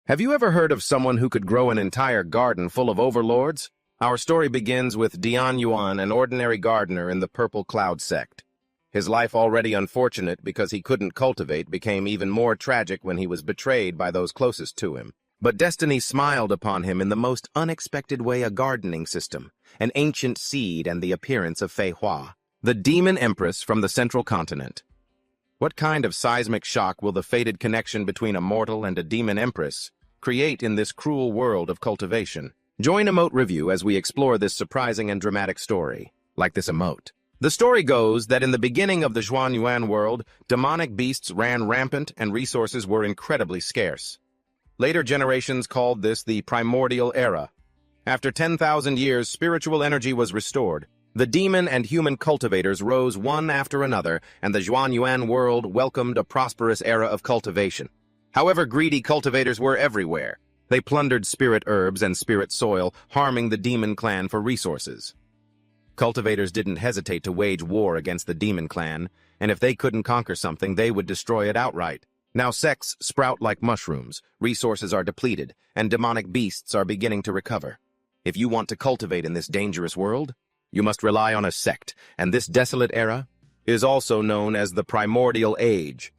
Have you ever heard of someone who could grow an entire garden full of overlords? Our story begins with Dian Yuan, an ordinary gardener in the Purple Cloud sect. His life, already unfortunate because he couldn't cultivate, became even more tragic when he was betrayed by those closest to him. But destiny smiled upon him in the most unexpected way: a gardening system, an ancient seed, and the appearance of Fei Hua, the demon empress from the central continent. What kind of seismic shock will the fated connection between a mortal and a demon empress create in this cruel world of cultivation? Join Emote Review as we explore this surprising and dramatic story. Like this emote. The story goes that in the beginning of the Zhuanyuan world, demonic beasts ran rampant and resources were incredibly scarce. Later generations called this the primordial era. After 10,000 years, spiritual energy was restored. The demon and human cultivators rose one after another, and the Zhuanyuan world welcomed a prosperous era of cultivation. However, greedy cultivators were everywhere. They plundered spirit herbs and spirit soil, harming the demon clan for resources. Cultivators didn't hesitate to wage war against the demon clan, and if they couldn't conquer something, they would destroy it outright. Now sects sprout like mushrooms, resources are depleted, and demonic beasts are beginning to recover. If you want to cultivate in this dangerous world, you must rely on a sect, and this desolate era is also known as the Primordial Age.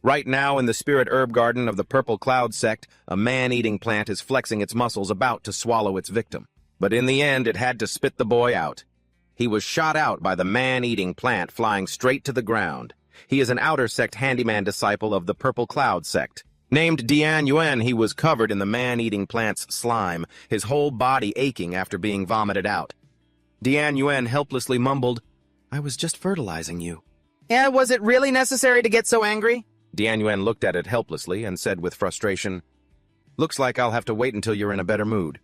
Right now, in the spirit herb garden of the Purple Cloud sect, a man-eating plant is flexing its muscles, about to swallow its victim. But in the end, it had to spit the boy out. He was shot out by the man-eating plant, flying straight to the ground. He is an outer sect handyman disciple of the Purple Cloud sect. Named Dian Yuan, he was covered in the man-eating plant's slime, his whole body aching after being vomited out. Dian Yuan helplessly mumbled, "I was just fertilizing you." Yeah, was it really necessary to get so angry? Dian Yuan looked at it helplessly and said with frustration, "Looks like I'll have to wait until you're in a better mood."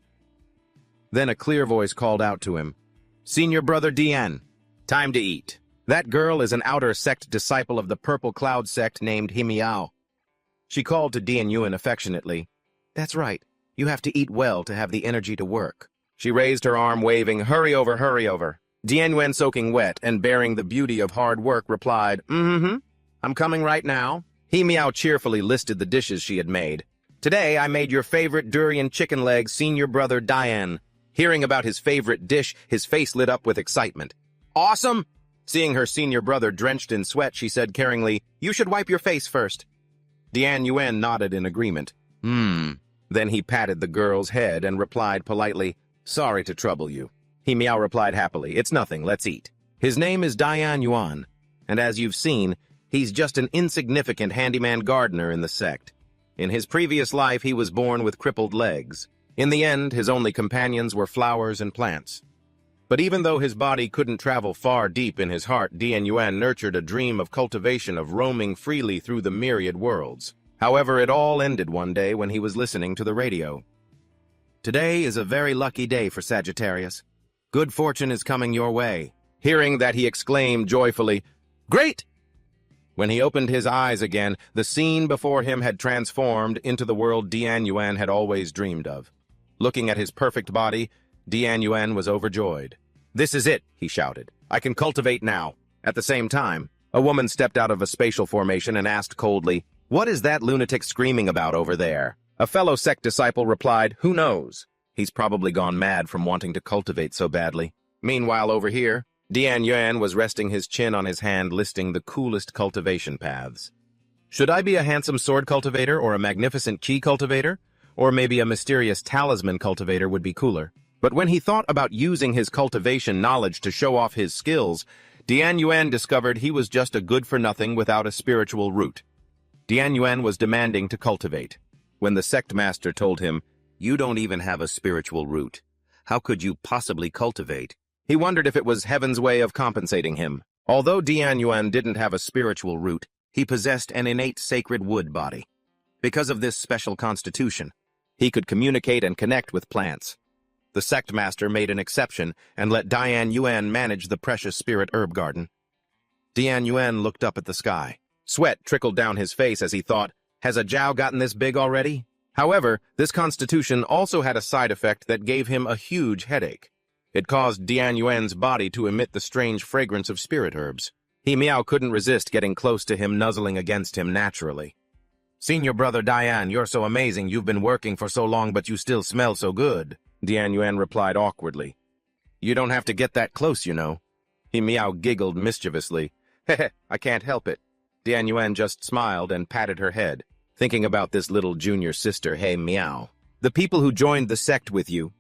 Then a clear voice called out to him, "Senior brother Dian, time to eat." That girl is an outer sect disciple of the Purple Cloud sect named Himiao. She called to Dian Yuan affectionately, "That's right, you have to eat well to have the energy to work." She raised her arm, waving, "Hurry over, hurry over." Dian Yuan, soaking wet and bearing the beauty of hard work, replied, I'm coming right now." Himiao cheerfully listed the dishes she had made. "Today I made your favorite durian chicken leg, senior brother Dian." Hearing about his favorite dish, his face lit up with excitement. "Awesome!" Seeing her senior brother drenched in sweat, she said caringly, "You should wipe your face first." Dian Yuan nodded in agreement. Then he patted the girl's head and replied politely, "Sorry to trouble you." Himiao replied happily, "It's nothing, let's eat." His name is Dian Yuan, and as you've seen, he's just an insignificant handyman gardener in the sect. In his previous life, he was born with crippled legs. In the end, his only companions were flowers and plants. But even though his body couldn't travel far, deep in his heart, Dian Yuan nurtured a dream of cultivation, of roaming freely through the myriad worlds. However, it all ended one day when he was listening to the radio. "Today is a very lucky day for Sagittarius. Good fortune is coming your way." Hearing that, he exclaimed joyfully, "Great!" When he opened his eyes again, the scene before him had transformed into the world Dian Yuan had always dreamed of. Looking at his perfect body, Dian Yuan was overjoyed. "This is it," he shouted. "I can cultivate now." At the same time, a woman stepped out of a spatial formation and asked coldly, "What is that lunatic screaming about over there?" A fellow sect disciple replied, "Who knows? He's probably gone mad from wanting to cultivate so badly." Meanwhile, over here, Dian Yuan was resting his chin on his hand, listing the coolest cultivation paths. Should I be a handsome sword cultivator or a magnificent key cultivator? Or maybe a mysterious talisman cultivator would be cooler. But when he thought about using his cultivation knowledge to show off his skills, Dian Yuan discovered he was just a good-for-nothing without a spiritual root. Dian Yuan was demanding to cultivate. When the sect master told him, "You don't even have a spiritual root. How could you possibly cultivate?" He wondered if it was heaven's way of compensating him. Although Dian Yuan didn't have a spiritual root, he possessed an innate sacred wood body. Because of this special constitution, he could communicate and connect with plants. The sect master made an exception and let Dian Yuan manage the precious spirit herb garden. Dian Yuan looked up at the sky. Sweat trickled down his face as he thought, "Has a Zhao gotten this big already?" However, this constitution also had a side effect that gave him a huge headache. It caused Dian Yuan's body to emit the strange fragrance of spirit herbs. Himiao couldn't resist getting close to him, nuzzling against him naturally. Senior brother Diane, you're so amazing. You've been working for so long, but you still smell so good. Dian Yuan replied awkwardly. You don't have to get that close, you know. He Meow giggled mischievously. Heh, I can't help it. Dian Yuan just smiled and patted her head, thinking about this little junior sister, Hey Meow. The people who joined the sect with you.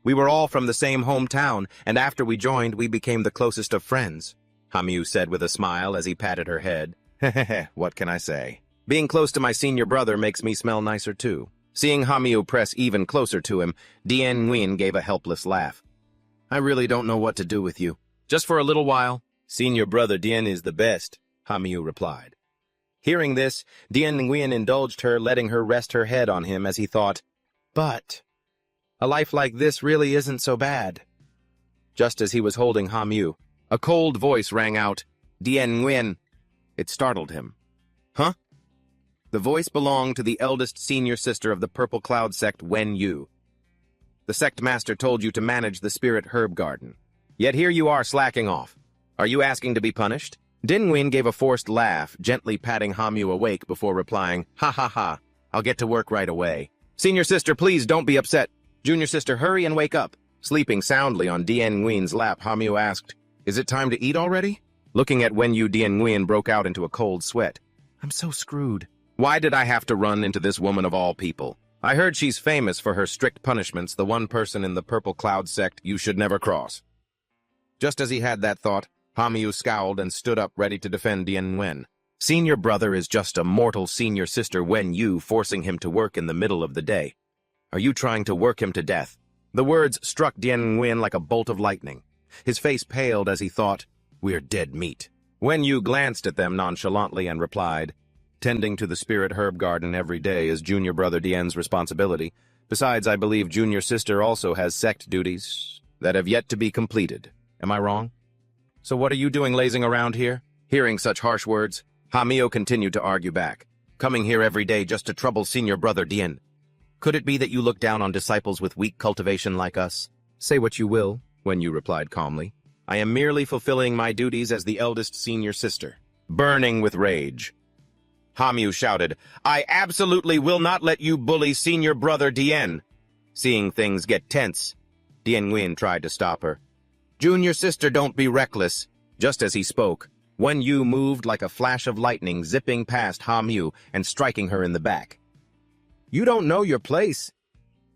We were all from the same hometown, and after we joined, we became the closest of friends, Hamiu said with a smile as he patted her head. Hehehe, what can I say? Being close to my senior brother makes me smell nicer too. Seeing Hamiu press even closer to him, Dian Nguyen gave a helpless laugh. I really don't know what to do with you. Just for a little while. Senior brother Dian is the best, Hamiu replied. Hearing this, Dian Nguyen indulged her, letting her rest her head on him as he thought, but a life like this really isn't so bad. Just as he was holding Hamiu, a cold voice rang out, Dian Nguyen. It startled him. Huh? The voice belonged to the eldest senior sister of the Purple Cloud sect, Wen Yu. The sect master told you to manage the spirit herb garden. Yet here you are slacking off. Are you asking to be punished? Din Nguyen gave a forced laugh, gently patting Hamiu awake before replying, Ha ha ha, I'll get to work right away. Senior sister, please don't be upset. Junior sister, hurry and wake up. Sleeping soundly on Dian Nguyen's lap, Hamiu asked, Is it time to eat already? Looking at Wen Yu, Dian Nguyen broke out into a cold sweat. I'm so screwed. Why did I have to run into this woman of all people? I heard she's famous for her strict punishments, the one person in the Purple Cloud sect you should never cross. Just as he had that thought, Hamiu scowled and stood up ready to defend Dian Nguyen. Senior brother is just a mortal senior sister Wen Yu forcing him to work in the middle of the day. Are you trying to work him to death? The words struck Dian Nguyen like a bolt of lightning. His face paled as he thought, We're dead meat. Wen Yu glanced at them nonchalantly and replied, Tending to the spirit herb garden every day is junior brother Dian's responsibility. Besides, I believe junior sister also has sect duties that have yet to be completed. Am I wrong? So what are you doing lazing around here? Hearing such harsh words, Hamiu continued to argue back. Coming here every day just to trouble senior brother Dian. Could it be that you look down on disciples with weak cultivation like us? Say what you will, Wen Yu replied calmly. I am merely fulfilling my duties as the eldest senior sister. Burning with rage, Hamiu shouted, I absolutely will not let you bully senior brother Dian. Seeing things get tense, Dian Nguyen tried to stop her. Junior sister, don't be reckless. Just as he spoke, Wen Yu moved like a flash of lightning, zipping past Hamiu and striking her in the back. You don't know your place.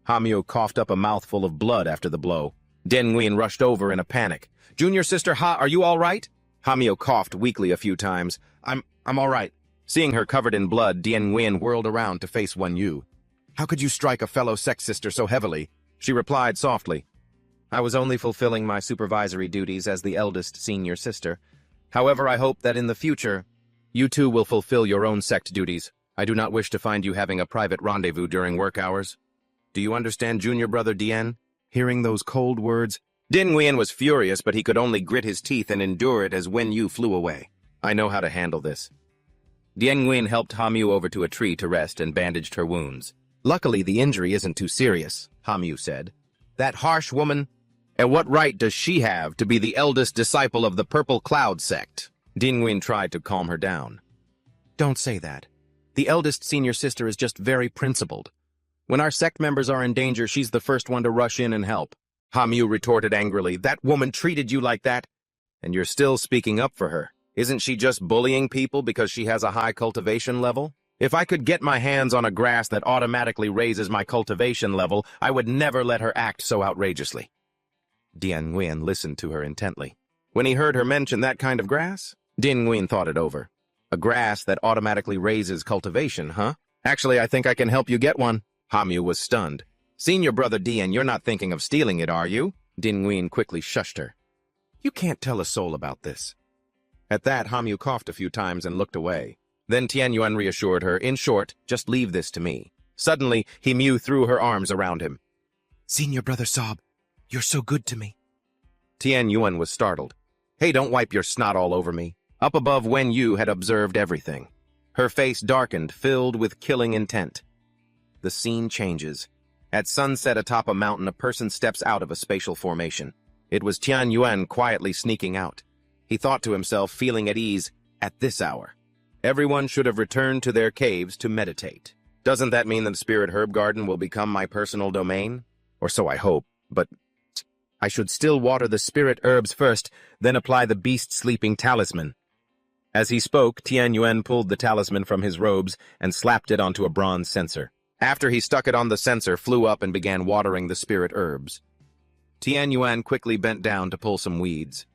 Hamiu coughed up a mouthful of blood after the blow. Dian Nguyen rushed over in a panic. Junior sister, are you all right? Hamiu coughed weakly a few times. I'm all right. Seeing her covered in blood, Dian Nguyen whirled around to face Wen Yu. How could you strike a fellow sex sister so heavily? She replied softly. I was only fulfilling my supervisory duties as the eldest senior sister. However, I hope that in the future, you two will fulfill your own sect duties. I do not wish to find you having a private rendezvous during work hours. Do you understand, junior brother Dian? Hearing those cold words, Din Nguyen was furious, but he could only grit his teeth and endure it as Wen Yu flew away. I know how to handle this. Dian Nguyen helped Hamiu over to a tree to rest and bandaged her wounds. Luckily, the injury isn't too serious, Hamiu said. That harsh woman? And what right does she have to be the eldest disciple of the Purple Cloud sect? Din Nguyen tried to calm her down. Don't say that. The eldest senior sister is just very principled. When our sect members are in danger, she's the first one to rush in and help. Hamiu retorted angrily, That woman treated you like that? And you're still speaking up for her. Isn't she just bullying people because she has a high cultivation level? If I could get my hands on a grass that automatically raises my cultivation level, I would never let her act so outrageously. Dian Nguyen listened to her intently. When he heard her mention that kind of grass, Din Nguyen thought it over. A grass that automatically raises cultivation, huh? Actually, I think I can help you get one. Hamiu was stunned. Senior brother Dian, you're not thinking of stealing it, are you? Din Nguyen quickly shushed her. You can't tell a soul about this. At that, Hamiu coughed a few times and looked away. Then Tian Yuan reassured her, in short, just leave this to me. Suddenly, Himiu threw her arms around him. Senior brother Sob, you're so good to me. Tian Yuan was startled. Hey, don't wipe your snot all over me. Up above, Wen Yu had observed everything. Her face darkened, filled with killing intent. The scene changes. At sunset atop a mountain, a person steps out of a spatial formation. It was Tian Yuan quietly sneaking out. He thought to himself, feeling at ease, at this hour. Everyone should have returned to their caves to meditate. Doesn't that mean that the spirit herb garden will become my personal domain? Or so I hope, but I should still water the spirit herbs first, then apply the beast-sleeping talisman. As he spoke, Tian Yuan pulled the talisman from his robes and slapped it onto a bronze censer. After he stuck it on the censer, flew up and began watering the spirit herbs. Tian Yuan quickly bent down to pull some weeds.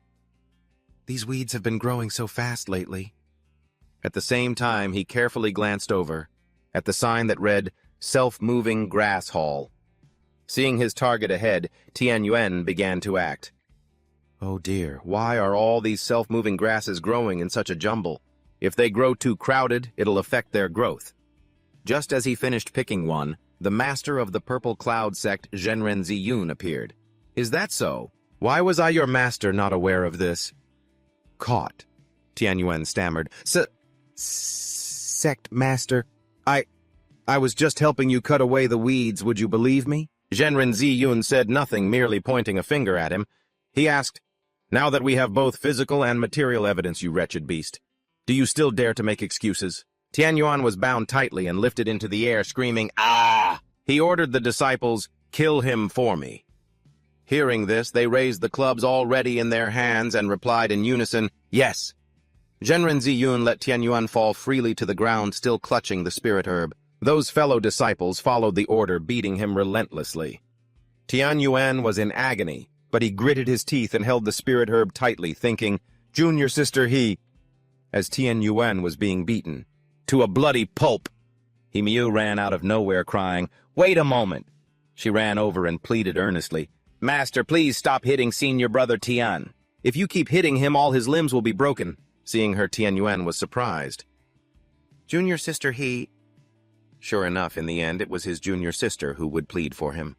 These weeds have been growing so fast lately. At the same time, he carefully glanced over at the sign that read, Self-Moving Grass Hall. Seeing his target ahead, Tian Yuan began to act. Oh dear, why are all these self-moving grasses growing in such a jumble? If they grow too crowded, it'll affect their growth. Just as he finished picking one, the master of the Purple Cloud sect, Zhenren Ziyun, appeared. Is that so? Why was I your master not aware of this? Caught, Tian Yuan stammered. Sect master, I was just helping you cut away the weeds, would you believe me? Zhenren Ziyun said nothing, merely pointing a finger at him. He asked, Now that we have both physical and material evidence, you wretched beast, do you still dare to make excuses? Tian Yuan was bound tightly and lifted into the air, screaming, Ah! He ordered the disciples, Kill him for me. Hearing this, they raised the clubs already in their hands and replied in unison, Yes. Zhenren Ziyun let Tian Yuan fall freely to the ground, still clutching the spirit herb. Those fellow disciples followed the order, beating him relentlessly. Tian Yuan was in agony, but he gritted his teeth and held the spirit herb tightly, thinking, Junior sister he... As Tian Yuan was being beaten, to a bloody pulp, Himiu ran out of nowhere crying, Wait a moment. She ran over and pleaded earnestly, Master, please stop hitting senior brother Tian. If you keep hitting him, all his limbs will be broken. Seeing her, Tian Yuan was surprised. Junior sister he... Sure enough, in the end, it was his junior sister who would plead for him.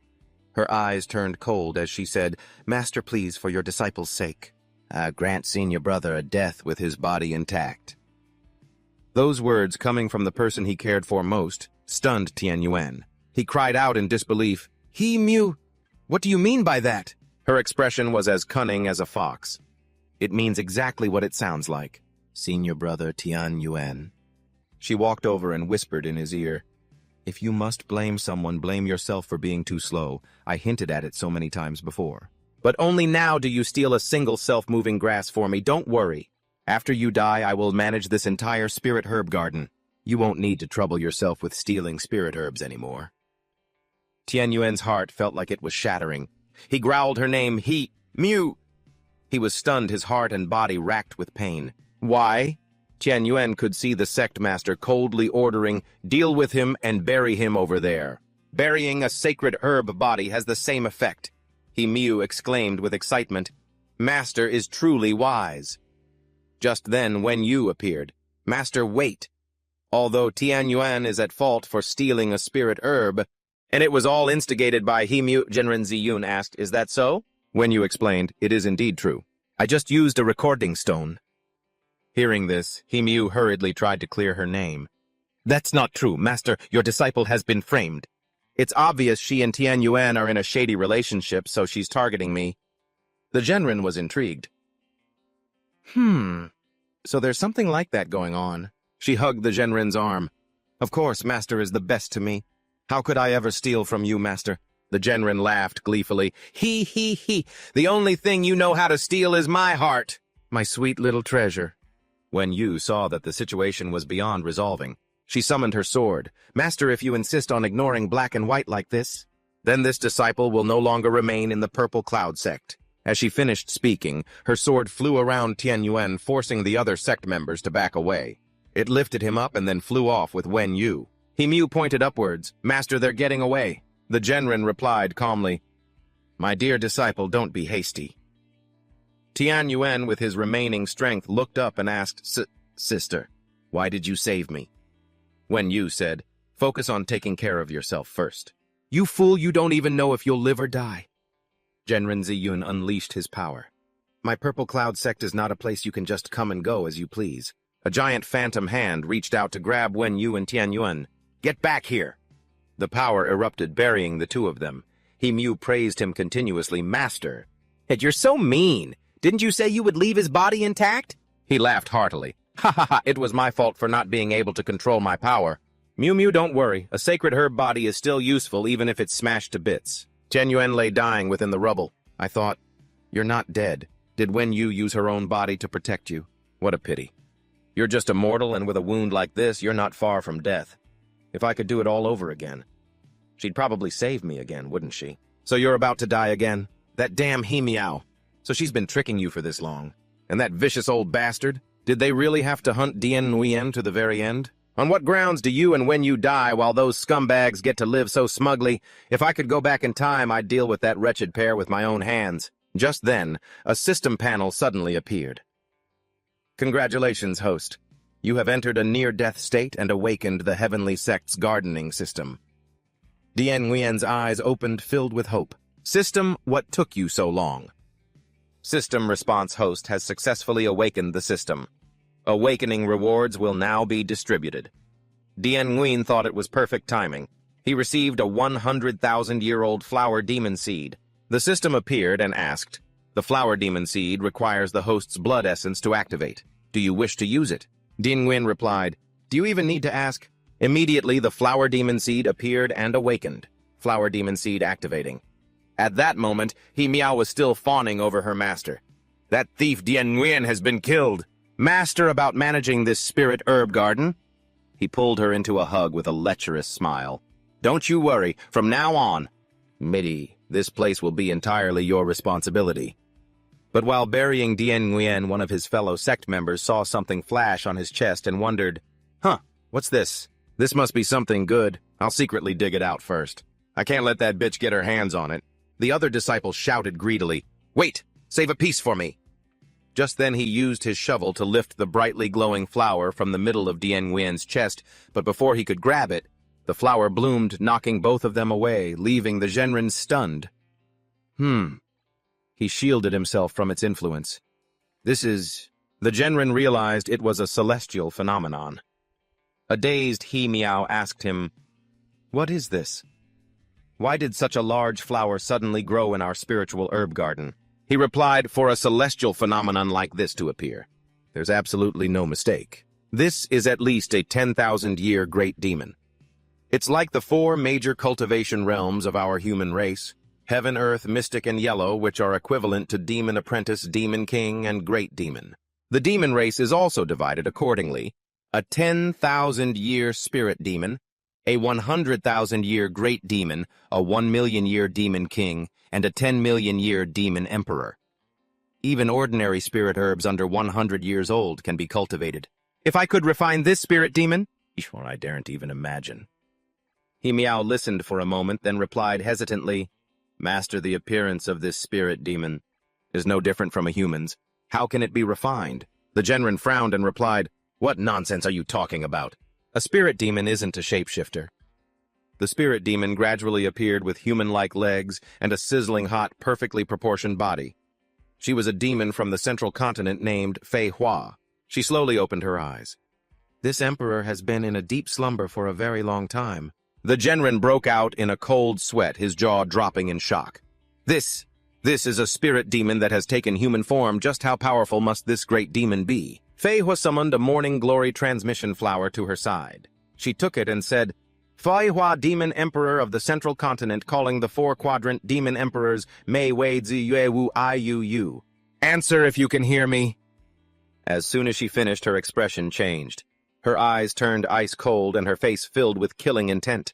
Her eyes turned cold as she said, Master, please, for your disciples' sake, grant senior brother a death with his body intact. Those words, coming from the person he cared for most, stunned Tian Yuan. He cried out in disbelief, He Mu, what do you mean by that? Her expression was as cunning as a fox. It means exactly what it sounds like. Senior brother Tian Yuan. She walked over and whispered in his ear, If you must blame someone, blame yourself for being too slow. I hinted at it so many times before. But only now do you steal a single self-moving grass for me. Don't worry. After you die, I will manage this entire spirit herb garden. You won't need to trouble yourself with stealing spirit herbs anymore. Tian Yuan's heart felt like it was shattering. He growled her name, He, Mu. He was stunned, his heart and body racked with pain. Why? Tian Yuan could see the sect master coldly ordering, Deal with him and bury him over there. Burying a sacred herb body has the same effect. He Miu exclaimed with excitement, Master is truly wise. Just then Wen Yu appeared. Master, wait. Although Tian Yuan is at fault for stealing a spirit herb, and it was all instigated by He Miu, Zhenren Ziyun asked, Is that so? Wen Yu explained, It is indeed true. I just used a recording stone. Hearing this, He Miu hurriedly tried to clear her name. That's not true, Master. Your disciple has been framed. It's obvious she and Tian Yuan are in a shady relationship, so she's targeting me. The Zhenren was intrigued. So there's something like that going on. She hugged the Zhenren's arm. Of course, Master is the best to me. How could I ever steal from you, Master? The Zhenren laughed gleefully. He. The only thing you know how to steal is my heart, my sweet little treasure. When Yu saw that the situation was beyond resolving, she summoned her sword. Master, if you insist on ignoring black and white like this, then this disciple will no longer remain in the Purple Cloud sect. As she finished speaking, her sword flew around Tian Yuan, forcing the other sect members to back away. It lifted him up and then flew off with Wen Yu. He Miu pointed upwards. Master, they're getting away. The Zhenren replied calmly, My dear disciple, don't be hasty. Tian Yuan, with his remaining strength, looked up and asked, Sister, why did you save me? Wen Yu said, Focus on taking care of yourself first. You fool, you don't even know if you'll live or die. Zhenren Ziyun unleashed his power. My Purple Cloud sect is not a place you can just come and go as you please. A giant phantom hand reached out to grab Wen Yu and Tian Yuan. Get back here! The power erupted, burying the two of them. He Miu praised him continuously. Master, you're so mean. Didn't you say you would leave his body intact? He laughed heartily. Ha ha ha, it was my fault for not being able to control my power. Mew Mew, don't worry. A sacred herb body is still useful even if it's smashed to bits. Tianyuan lay dying within the rubble. I thought, you're not dead. Did Wen Yu use her own body to protect you? What a pity. You're just a mortal, and with a wound like this, you're not far from death. If I could do it all over again, she'd probably save me again, wouldn't she? So you're about to die again? That damn He Meow. So she's been tricking you for this long. And that vicious old bastard? Did they really have to hunt Dian Nguyen to the very end? On what grounds do you and Wen Yu die while those scumbags get to live so smugly? If I could go back in time, I'd deal with that wretched pair with my own hands. Just then, a system panel suddenly appeared. Congratulations, host. You have entered a near-death state and awakened the Heavenly Sect's gardening system. Dian Nguyen's eyes opened, filled with hope. System, what took you so long? System response host has successfully awakened the system. Awakening rewards will now be distributed. Dian Nguyen thought it was perfect timing. He received a 100,000-year-old flower demon seed. The system appeared and asked, the flower demon seed requires the host's blood essence to activate. Do you wish to use it? Dian Nguyen replied, do you even need to ask? Immediately, the flower demon seed appeared and awakened. Flower demon seed activating. At that moment, He Meow was still fawning over her master. That thief Dian Nguyen has been killed. Master about managing this spirit herb garden? He pulled her into a hug with a lecherous smile. Don't you worry, from now on, Midi, this place will be entirely your responsibility. But while burying Dian Nguyen, one of his fellow sect members saw something flash on his chest and wondered, what's this? This must be something good. I'll secretly dig it out first. I can't let that bitch get her hands on it. The other disciple shouted greedily, wait, save a piece for me. Just then he used his shovel to lift the brightly glowing flower from the middle of Dian Nguyen's chest, but before he could grab it, the flower bloomed, knocking both of them away, leaving the Genren stunned. He shielded himself from its influence. The Genren realized it was a celestial phenomenon. A dazed He Meow asked him, what is this? Why did such a large flower suddenly grow in our spiritual herb garden? He replied, for a celestial phenomenon like this to appear, there's absolutely no mistake. This is at least a 10,000-year great demon. It's like the 4 major cultivation realms of our human race, heaven, earth, mystic, and yellow, which are equivalent to demon apprentice, demon king, and great demon. The demon race is also divided accordingly. A 10,000-year spirit demon, a 100,000-year great demon, a 1,000,000-year demon king, and a 10,000,000-year demon emperor. Even ordinary spirit herbs under 100 years old can be cultivated. If I could refine this spirit demon, I daren't even imagine. He Meow listened for a moment, then replied hesitantly, Master, the appearance of this spirit demon is no different from a human's. How can it be refined? The Genren frowned and replied, what nonsense are you talking about? A spirit demon isn't a shapeshifter. The spirit demon gradually appeared with human-like legs and a sizzling hot, perfectly proportioned body. She was a demon from the central continent named Fei Hua. She slowly opened her eyes. This emperor has been in a deep slumber for a very long time. The Genren broke out in a cold sweat, his jaw dropping in shock. This is a spirit demon that has taken human form. Just how powerful must this great demon be? Fei Hua summoned a morning glory transmission flower to her side. She took it and said, Fei Hua, Demon Emperor of the Central Continent, calling the 4-quadrant Demon Emperors Mei Wei Zi Yue Wu I Yu Yu. Answer if you can hear me. As soon as she finished, her expression changed. Her eyes turned ice cold and her face filled with killing intent.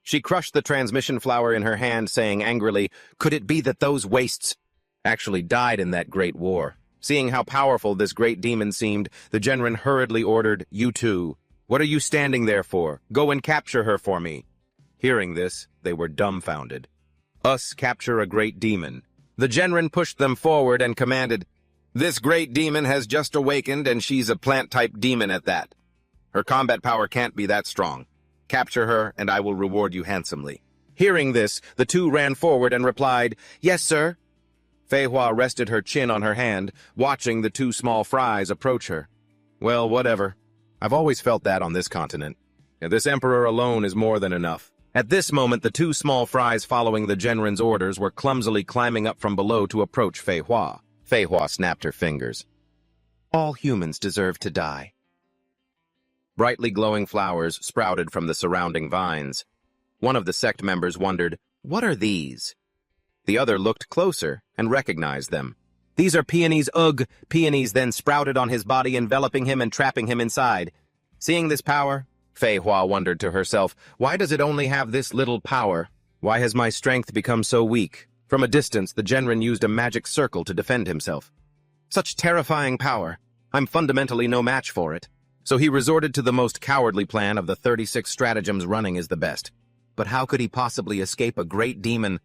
She crushed the transmission flower in her hand, saying angrily, could it be that those wastes actually died in that great war? Seeing how powerful this great demon seemed, the Genren hurriedly ordered, you two, what are you standing there for? Go and capture her for me. Hearing this, they were dumbfounded. Us capture a great demon. The Genren pushed them forward and commanded, this great demon has just awakened and she's a plant-type demon at that. Her combat power can't be that strong. Capture her and I will reward you handsomely. Hearing this, the two ran forward and replied, yes, sir. Fei Hua rested her chin on her hand, watching the 2 small fries approach her. Well, whatever. I've always felt that on this continent. And this emperor alone is more than enough. At this moment, the 2 small fries following the Genren's orders were clumsily climbing up from below to approach Fei Hua. Fei Hua snapped her fingers. All humans deserve to die. Brightly glowing flowers sprouted from the surrounding vines. One of the sect members wondered, "What are these?" The other looked closer and recognized them. "These are peonies, ugh!" Peonies then sprouted on his body, enveloping him and trapping him inside. Seeing this power, Fei Hua wondered to herself, "Why does it only have this little power? Why has my strength become so weak?" From a distance, the Genrin used a magic circle to defend himself. Such terrifying power. I'm fundamentally no match for it. So he resorted to the most cowardly plan of the 36 stratagems. Running is the best. But how could he possibly escape a great demon?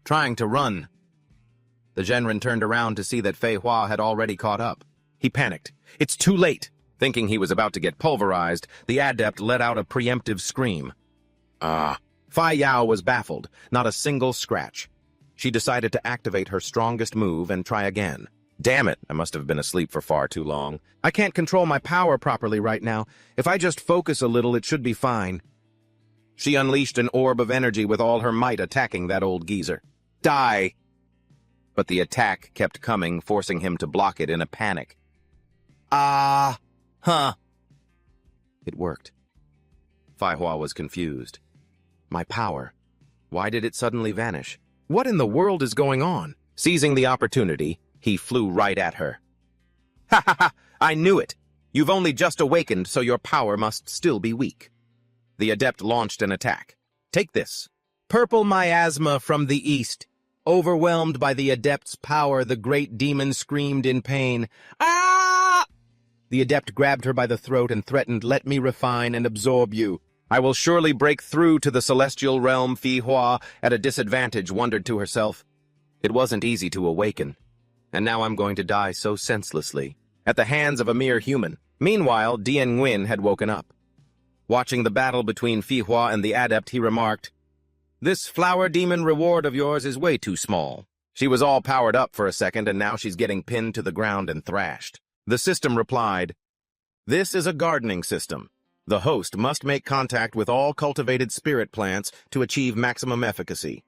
Trying to run. The Genrin turned around to see that Fei Hua had already caught up. He panicked. "It's too late!" Thinking he was about to get pulverized, the adept let out a preemptive scream. Fei Yao was baffled, not a single scratch. She decided to activate her strongest move and try again. Damn it, I must have been asleep for far too long. I can't control my power properly right now. If I just focus a little, it should be fine. She unleashed an orb of energy with all her might, attacking that old geezer. Die! But the attack kept coming, forcing him to block it in a panic. It worked. Fei Hua was confused. My power. Why did it suddenly vanish? What in the world is going on? Seizing the opportunity, he flew right at her. "Ha ha ha! I knew it! You've only just awakened, so your power must still be weak." The adept launched an attack. "Take this." Purple miasma from the east. Overwhelmed by the adept's power, the great demon screamed in pain. "Ah!" The adept grabbed her by the throat and threatened, "Let me refine and absorb you. I will surely break through to the celestial realm." Fei Hua, at a disadvantage, wondered to herself. It wasn't easy to awaken, and now I'm going to die so senselessly, at the hands of a mere human. Meanwhile, Dian Nguyen had woken up. Watching the battle between Fei Hua and the adept, he remarked, "This flower demon reward of yours is way too small." She was all powered up for a second, and now she's getting pinned to the ground and thrashed. The system replied, "This is a gardening system. The host must make contact with all cultivated spirit plants to achieve maximum efficacy."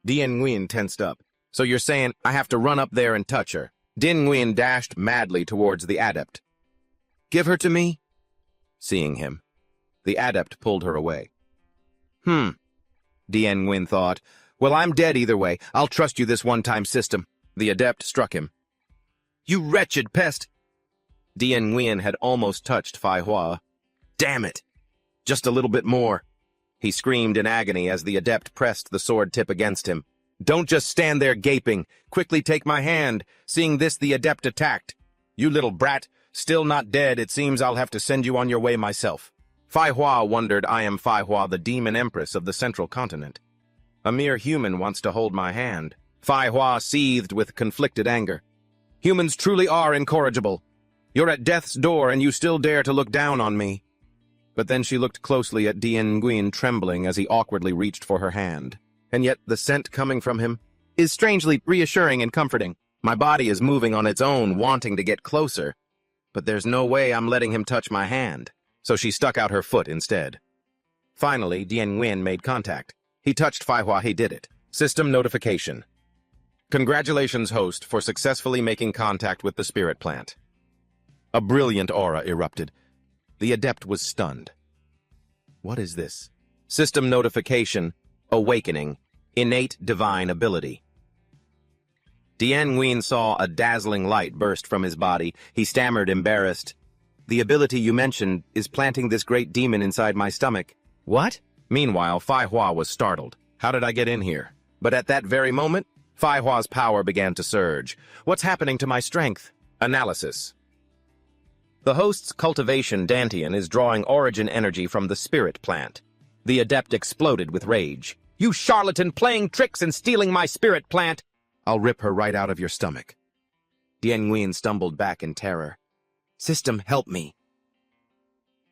Dian Nguyen tensed up. "So you're saying I have to run up there and touch her?" Dian Nguyen dashed madly towards the adept. "Give her to me?" Seeing him, the adept pulled her away. Dian Nguyen thought, "Well, I'm dead either way. I'll trust you this one-time system." The adept struck him. "You wretched pest!" Dian Nguyen had almost touched Fei Hua. "Damn it! Just a little bit more!" He screamed in agony as the adept pressed the sword tip against him. "Don't just stand there gaping. Quickly take my hand." Seeing this, the adept attacked. "You little brat, still not dead. It seems I'll have to send you on your way myself." Fei Hua wondered, I am Fei Hua, the demon empress of the central continent. A mere human wants to hold my hand. Fei Hua seethed with conflicted anger. Humans truly are incorrigible. You're at death's door and you still dare to look down on me. But then she looked closely at Dian Nguyen, trembling as he awkwardly reached for her hand. And yet the scent coming from him is strangely reassuring and comforting. My body is moving on its own, wanting to get closer. But there's no way I'm letting him touch my hand. So she stuck out her foot instead. Finally, Dian Nguyen made contact. He touched Fei Hua. He did it. System notification. Congratulations, host, for successfully making contact with the spirit plant. A brilliant aura erupted. The adept was stunned. What is this? System notification. Awakening. Innate divine ability. Dian Nguyen saw a dazzling light burst from his body. He stammered, embarrassed. The ability you mentioned is planting this great demon inside my stomach. What? Meanwhile, Fei Hua was startled. How did I get in here? But at that very moment, Fei Hua's power began to surge. What's happening to my strength? Analysis. The host's cultivation Dantian is drawing origin energy from the spirit plant. The adept exploded with rage. You charlatan, playing tricks and stealing my spirit plant! I'll rip her right out of your stomach. Dian Nguyen stumbled back in terror. System, help me.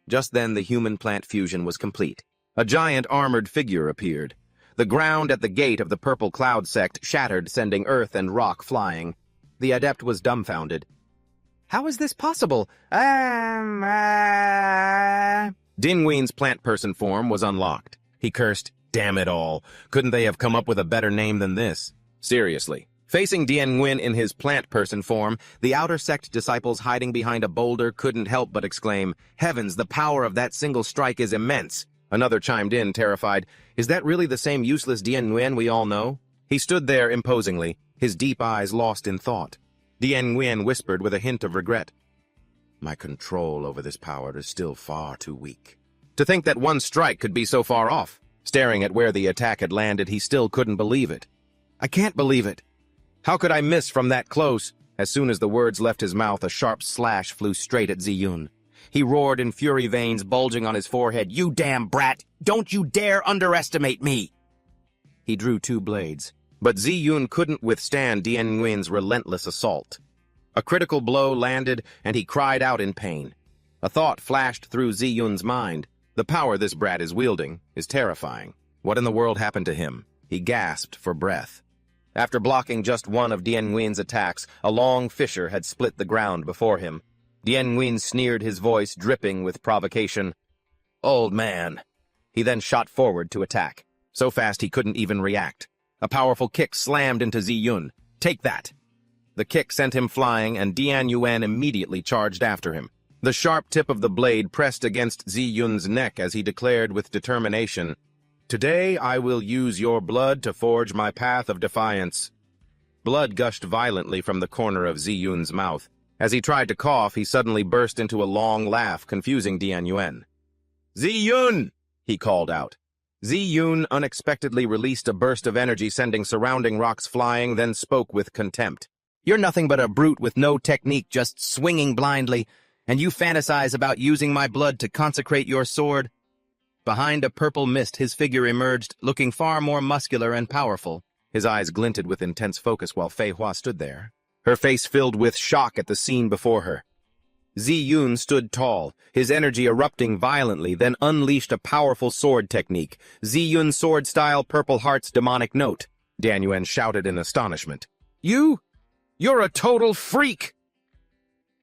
Just then the human-plant fusion was complete. A giant armored figure appeared. The ground at the gate of the purple cloud sect shattered, sending earth and rock flying. The adept was dumbfounded. How is this possible? Din Nguyen's plant person form was unlocked. He cursed, damn it all. Couldn't they have come up with a better name than this? Seriously, Facing Dian Nguyen in his plant person form, the outer sect disciples hiding behind a boulder couldn't help but exclaim, "Heavens, the power of that single strike is immense!" Another chimed in, terrified, "Is that really the same useless Dian Nguyen we all know?" He stood there imposingly, his deep eyes lost in thought. Dian Nguyen whispered with a hint of regret, "My control over this power is still far too weak." To think that one strike could be so far off. Staring at where the attack had landed, he still couldn't believe it. "I can't believe it. How could I miss from that close?" As soon as the words left his mouth, a sharp slash flew straight at Ziyun. He roared in fury, veins bulging on his forehead. "You damn brat! Don't you dare underestimate me!" He drew two blades, but Ziyun couldn't withstand Dian Nguyen's relentless assault. A critical blow landed, and he cried out in pain. A thought flashed through Ziyun's mind. The power this brat is wielding is terrifying. What in the world happened to him? He gasped for breath. After blocking just one of Dian Nguyen's attacks, a long fissure had split the ground before him. Dian Nguyen sneered, his voice dripping with provocation. "Old man." He then shot forward to attack. So fast he couldn't even react. A powerful kick slammed into Ziyun. "Take that!" The kick sent him flying, and Dian Nguyen immediately charged after him. The sharp tip of the blade pressed against Ziyun's neck as he declared with determination, "Today I will use your blood to forge my path of defiance." Blood gushed violently from the corner of Ziyun's mouth. As he tried to cough, he suddenly burst into a long laugh, confusing Dian Nguyen. "Ziyun!" he called out. Ziyun unexpectedly released a burst of energy, sending surrounding rocks flying, then spoke with contempt. "You're nothing but a brute with no technique, just swinging blindly, and you fantasize about using my blood to consecrate your sword?" Behind a purple mist, his figure emerged, looking far more muscular and powerful. His eyes glinted with intense focus while Fei Hua stood there, her face filled with shock at the scene before her. Ziyun stood tall, his energy erupting violently, then unleashed a powerful sword technique. "Ziyun sword style, Purple Heart's demonic note," Dian Nguyen shouted in astonishment. You're a total freak!"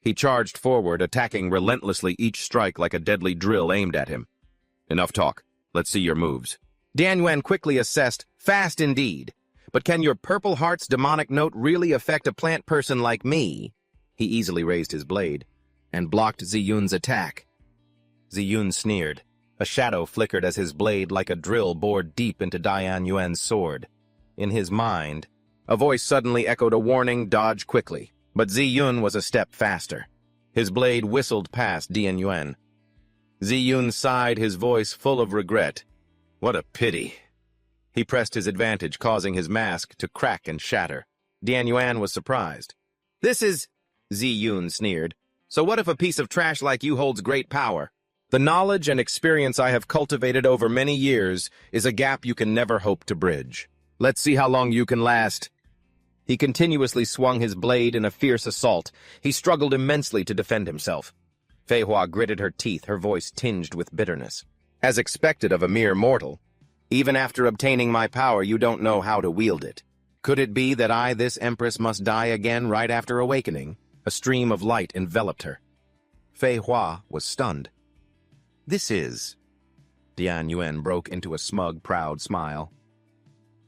He charged forward, attacking relentlessly, each strike like a deadly drill aimed at him. "Enough talk. Let's see your moves." Dian Nguyen quickly assessed, "Fast indeed. But can your Purple Heart's demonic note really affect a plant person like me?" He easily raised his blade and blocked Ziyun's attack. Ziyun sneered. A shadow flickered as his blade, like a drill, bored deep into Dian Nguyen's sword. In his mind, a voice suddenly echoed a warning, "Dodge quickly." But Ziyun was a step faster. His blade whistled past Dian Nguyen. Ziyun sighed, his voice full of regret. "What a pity." He pressed his advantage, causing his mask to crack and shatter. Dian Nguyen was surprised. "This is—" Ziyun sneered. "So what if a piece of trash like you holds great power? The knowledge and experience I have cultivated over many years is a gap you can never hope to bridge. Let's see how long you can last." He continuously swung his blade in a fierce assault. He struggled immensely to defend himself. Fei Hua gritted her teeth, her voice tinged with bitterness. "As expected of a mere mortal. Even after obtaining my power, you don't know how to wield it. Could it be that I, this empress, must die again right after awakening?" A stream of light enveloped her. Fei Hua was stunned. "This is—" Dian Nguyen broke into a smug, proud smile.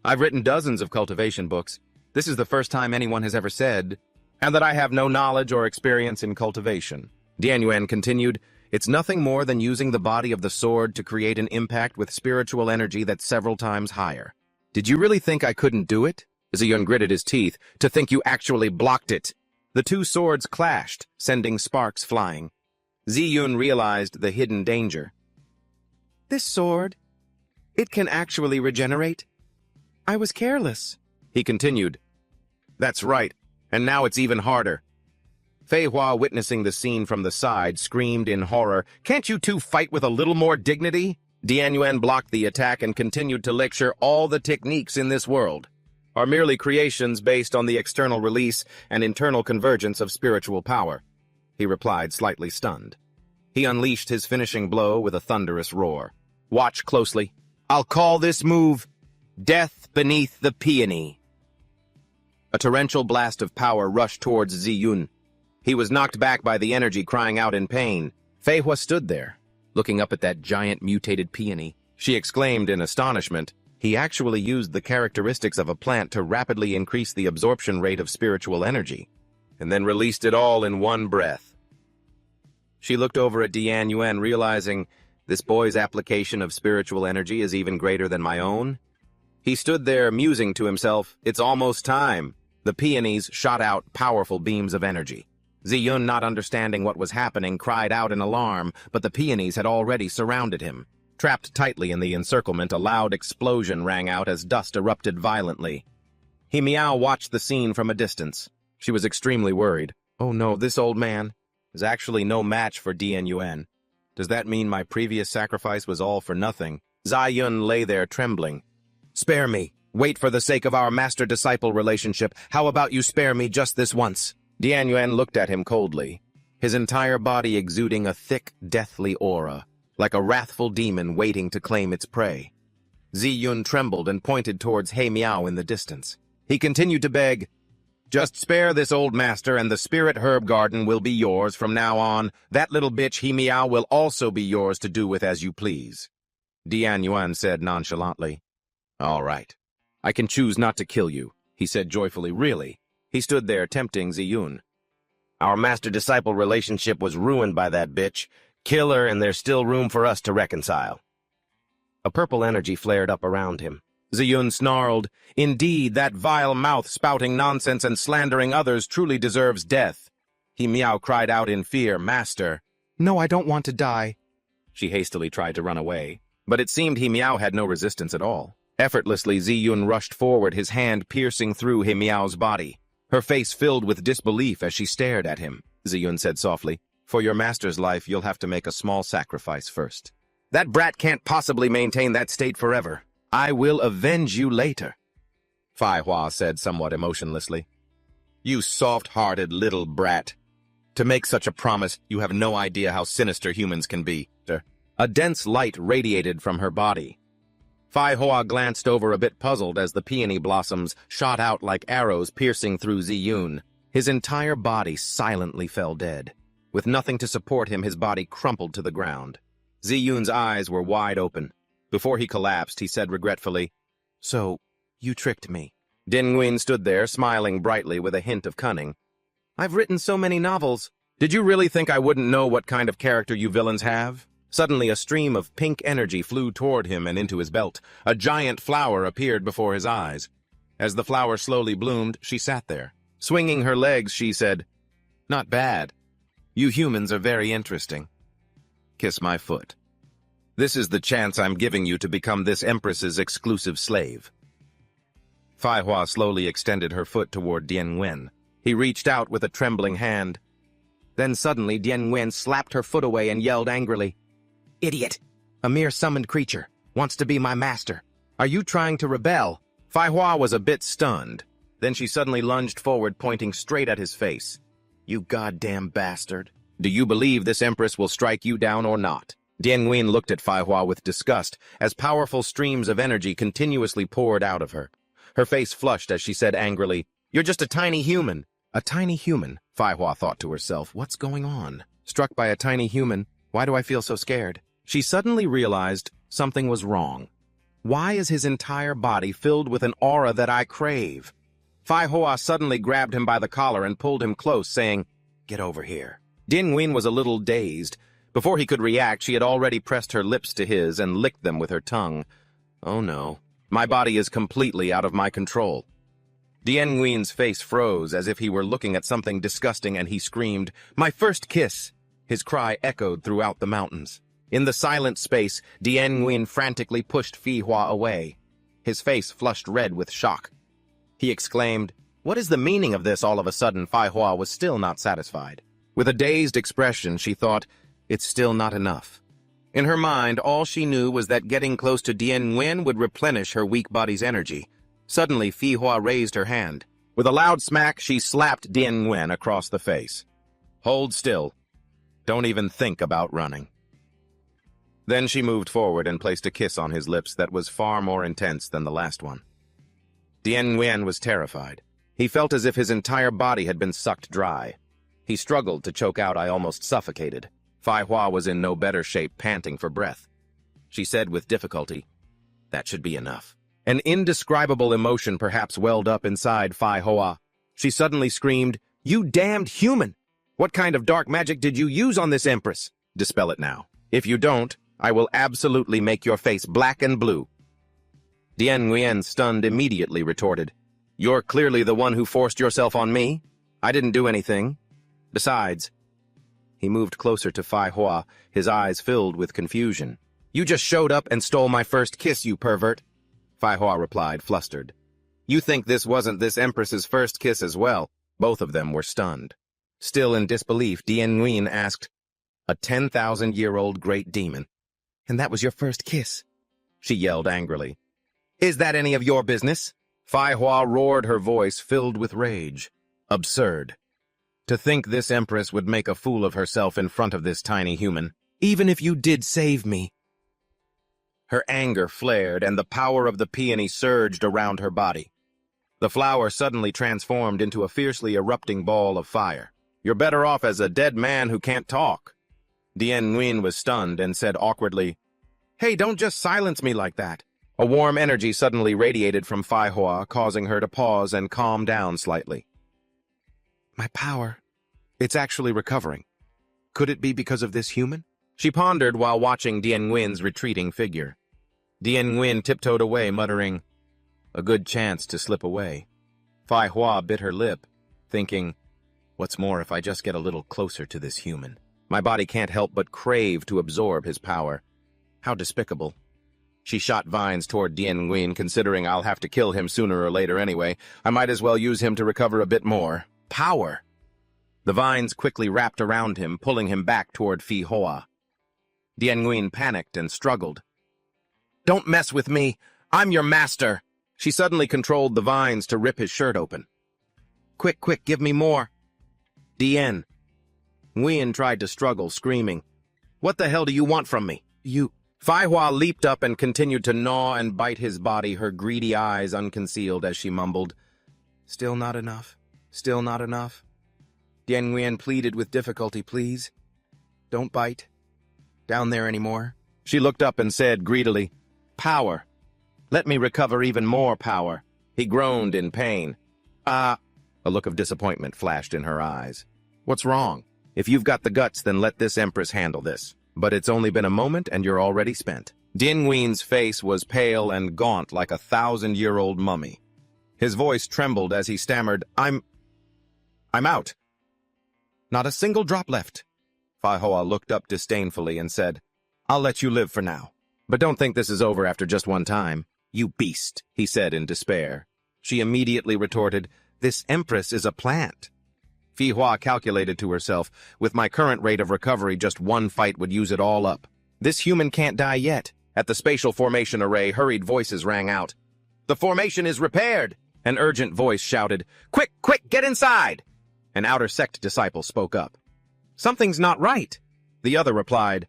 "I've written dozens of cultivation books. This is the first time anyone has ever said, and that I have no knowledge or experience in cultivation." Dian Nguyen continued, "It's nothing more than using the body of the sword to create an impact with spiritual energy that's several times higher. Did you really think I couldn't do it?" Ziyun gritted his teeth. "To think you actually blocked it." The two swords clashed, sending sparks flying. Ziyun realized the hidden danger. "This sword, it can actually regenerate? I was careless." He continued, "That's right, and now it's even harder." Fei Hua, witnessing the scene from the side, screamed in horror, "Can't you two fight with a little more dignity?" Dian Nguyen blocked the attack and continued to lecture, "All the techniques in this world are merely creations based on the external release and internal convergence of spiritual power." He replied, slightly stunned. He unleashed his finishing blow with a thunderous roar. "Watch closely. I'll call this move Death Beneath the Peony." A torrential blast of power rushed towards Ziyun. He was knocked back by the energy, crying out in pain. Fei Hua stood there, looking up at that giant mutated peony. She exclaimed in astonishment, He actually used the characteristics of a plant to rapidly increase the absorption rate of spiritual energy, and then released it all in one breath. She looked over at Dian Yuan, realizing this boy's application of spiritual energy is even greater than my own. He stood there musing to himself, "It's almost time." The peonies shot out powerful beams of energy. Ziyun, not understanding what was happening, cried out in alarm, but the peonies had already surrounded him. Trapped tightly in the encirclement, a loud explosion rang out as dust erupted violently. He Miao watched the scene from a distance. She was extremely worried. Oh no, this old man is actually no match for Dian Yuan. Does that mean my previous sacrifice was all for nothing? Ziyun lay there trembling. "Spare me. Wait, for the sake of our master-disciple relationship. How about you spare me just this once?" Dian Yuan looked at him coldly, his entire body exuding a thick, deathly aura, like a wrathful demon waiting to claim its prey. Ziyun trembled and pointed towards He Miao in the distance. He continued to beg, "Just spare this old master and the spirit herb garden will be yours from now on. That little bitch He Miao will also be yours to do with as you please." Dian Yuan said nonchalantly, "All right. I can choose not to kill you," he said joyfully. "Really?" He stood there tempting Ziyun. "Our master-disciple relationship was ruined by that bitch. Kill her and there's still room for us to reconcile." A purple energy flared up around him. Ziyun snarled, "Indeed, that vile mouth spouting nonsense and slandering others truly deserves death." He Miao cried out in fear, "Master." "No, I don't want to die." She hastily tried to run away, but it seemed He Miao had no resistance at all. Effortlessly, Ziyun rushed forward, his hand piercing through He Miao's body. Her face filled with disbelief as she stared at him. Ziyun said softly, "For your master's life, you'll have to make a small sacrifice first. That brat can't possibly maintain that state forever. I will avenge you later." Fai Hua said somewhat emotionlessly, "You soft-hearted little brat. To make such a promise, you have no idea how sinister humans can be." A dense light radiated from her body. Fai Hua glanced over a bit puzzled as the peony blossoms shot out like arrows piercing through Ziyun. His entire body silently fell dead. With nothing to support him, his body crumpled to the ground. Ziyun's eyes were wide open. Before he collapsed, he said regretfully, "So, you tricked me." Din Nguyen stood there, smiling brightly with a hint of cunning. "I've written so many novels. Did you really think I wouldn't know what kind of character you villains have?" Suddenly, a stream of pink energy flew toward him and into his belt. A giant flower appeared before his eyes. As the flower slowly bloomed, she sat there. Swinging her legs, she said, "Not bad. You humans are very interesting. Kiss my foot. This is the chance I'm giving you to become this empress's exclusive slave." Fai Hua slowly extended her foot toward Dian Nguyen. He reached out with a trembling hand. Then suddenly, Dian Nguyen slapped her foot away and yelled angrily, "Idiot! A mere summoned creature. Wants to be my master. Are you trying to rebel?" Fai Hua was a bit stunned. Then she suddenly lunged forward, pointing straight at his face. "You goddamn bastard. Do you believe this empress will strike you down or not?" Dian Nguyen looked at Fai Hua with disgust as powerful streams of energy continuously poured out of her. Her face flushed as she said angrily, "You're just a tiny human." A tiny human, Fai Hua thought to herself. What's going on? Struck by a tiny human? Why do I feel so scared? She suddenly realized something was wrong. Why is his entire body filled with an aura that I crave? Fai Hua suddenly grabbed him by the collar and pulled him close, saying, "Get over here." Din Nguyen was a little dazed. Before he could react, she had already pressed her lips to his and licked them with her tongue. Oh no, my body is completely out of my control. Dian Nguyen's face froze as if he were looking at something disgusting, and he screamed, "My first kiss!" His cry echoed throughout the mountains. In the silent space, Dian Nguyen frantically pushed Fai Hua away. His face flushed red with shock. He exclaimed, "What is the meaning of this?" All of a sudden, Fai Hua was still not satisfied. With a dazed expression, she thought, it's still not enough. In her mind, all she knew was that getting close to Dian Nguyen would replenish her weak body's energy. Suddenly, Fai Hua raised her hand. With a loud smack, she slapped Dian Nguyen across the face. "Hold still. Don't even think about running." Then she moved forward and placed a kiss on his lips that was far more intense than the last one. Dian Nguyen was terrified. He felt as if his entire body had been sucked dry. He struggled to choke out, "I almost suffocated." Fai Hua was in no better shape, panting for breath. She said with difficulty, "That should be enough." An indescribable emotion perhaps welled up inside Fai Hoa. She suddenly screamed, "You damned human! What kind of dark magic did you use on this empress? Dispel it now. If you don't, I will absolutely make your face black and blue." Dien Nguyen, stunned, immediately retorted, "You're clearly the one who forced yourself on me. I didn't do anything. Besides..." He moved closer to Fai Hoa, his eyes filled with confusion. "You just showed up and stole my first kiss, you pervert." Fai Hoa replied, flustered. "You think this wasn't this empress's first kiss as well?" Both of them were stunned. Still in disbelief, Dien Nguyen asked, "A 10,000-year-old great demon? And that was your first kiss?" She yelled angrily. "Is that any of your business?" Fai Hoa roared, her voice filled with rage. "Absurd. To think this empress would make a fool of herself in front of this tiny human, even if you did save me." Her anger flared, and the power of the peony surged around her body. The flower suddenly transformed into a fiercely erupting ball of fire. "You're better off as a dead man who can't talk." Dien Nguyen was stunned and said awkwardly, "Hey, don't just silence me like that." A warm energy suddenly radiated from Fai Hoa, causing her to pause and calm down slightly. "My power. It's actually recovering. Could it be because of this human?" She pondered while watching Dien Nguyen's retreating figure. Dien Nguyen tiptoed away, muttering, "A good chance to slip away." Fai Hoa bit her lip, thinking, "What's more if I just get a little closer to this human? My body can't help but crave to absorb his power. How despicable." She shot vines toward Dien Nguyen, considering I'll have to kill him sooner or later anyway. I might as well use him to recover a bit more power. The vines quickly wrapped around him, pulling him back toward Fai Hoa. Dien Nguyen panicked and struggled. "Don't mess with me! I'm your master!" She suddenly controlled the vines to rip his shirt open. "Quick, quick, give me more!" "Dien!" Nguyen tried to struggle, screaming, "What the hell do you want from me? You..." Fai Hoa leaped up and continued to gnaw and bite his body, her greedy eyes unconcealed as she mumbled, "Still not enough. Still not enough." Dien Nguyen pleaded with difficulty, "Please, don't bite. Down there anymore." She looked up and said greedily, "Power. Let me recover even more power." He groaned in pain. "Ah." A look of disappointment flashed in her eyes. "What's wrong? If you've got the guts, then let this empress handle this. But it's only been a moment and you're already spent." Dien Nguyen's face was pale and gaunt like a 1,000-year-old mummy. His voice trembled as he stammered, I'm out. Not a single drop left." Fai Hoa looked up disdainfully and said, "I'll let you live for now. But don't think this is over after just one time." "You beast," he said in despair. She immediately retorted, "This empress is a plant." Fai Hoa calculated to herself, "With my current rate of recovery, just one fight would use it all up. This human can't die yet." At the spatial formation array, hurried voices rang out. "The formation is repaired!" An urgent voice shouted, "Quick, quick, get inside!" An outer sect disciple spoke up. "Something's not right." The other replied,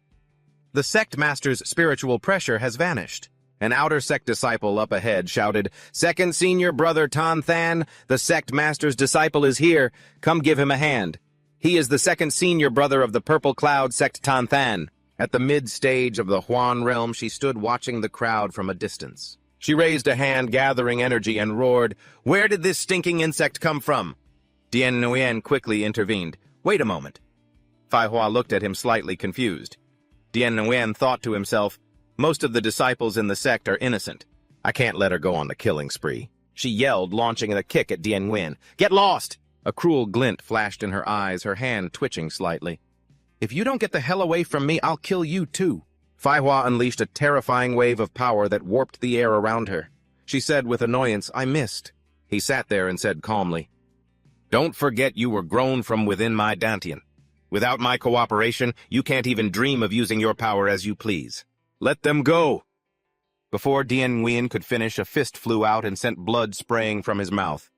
"The sect master's spiritual pressure has vanished." An outer sect disciple up ahead shouted, "Second senior brother Tan Than, the sect master's disciple is here. Come give him a hand. He is the second senior brother of the Purple Cloud sect Tan Than." At the mid-stage of the Huan realm, she stood watching the crowd from a distance. She raised a hand, gathering energy, and roared, "Where did this stinking insect come from?" Dien Nguyen quickly intervened. "Wait a moment." Fai Hoa looked at him slightly confused. Dien Nguyen thought to himself, "Most of the disciples in the sect are innocent. I can't let her go on the killing spree." She yelled, launching a kick at Dien Nguyen. "Get lost!" A cruel glint flashed in her eyes, her hand twitching slightly. "If you don't get the hell away from me, I'll kill you too." Fai Hoa unleashed a terrifying wave of power that warped the air around her. She said with annoyance, "I missed." He sat there and said calmly, "Don't forget you were grown from within my dantian. Without my cooperation, you can't even dream of using your power as you please. Let them go." Before Dien Nguyen could finish, a fist flew out and sent blood spraying from his mouth.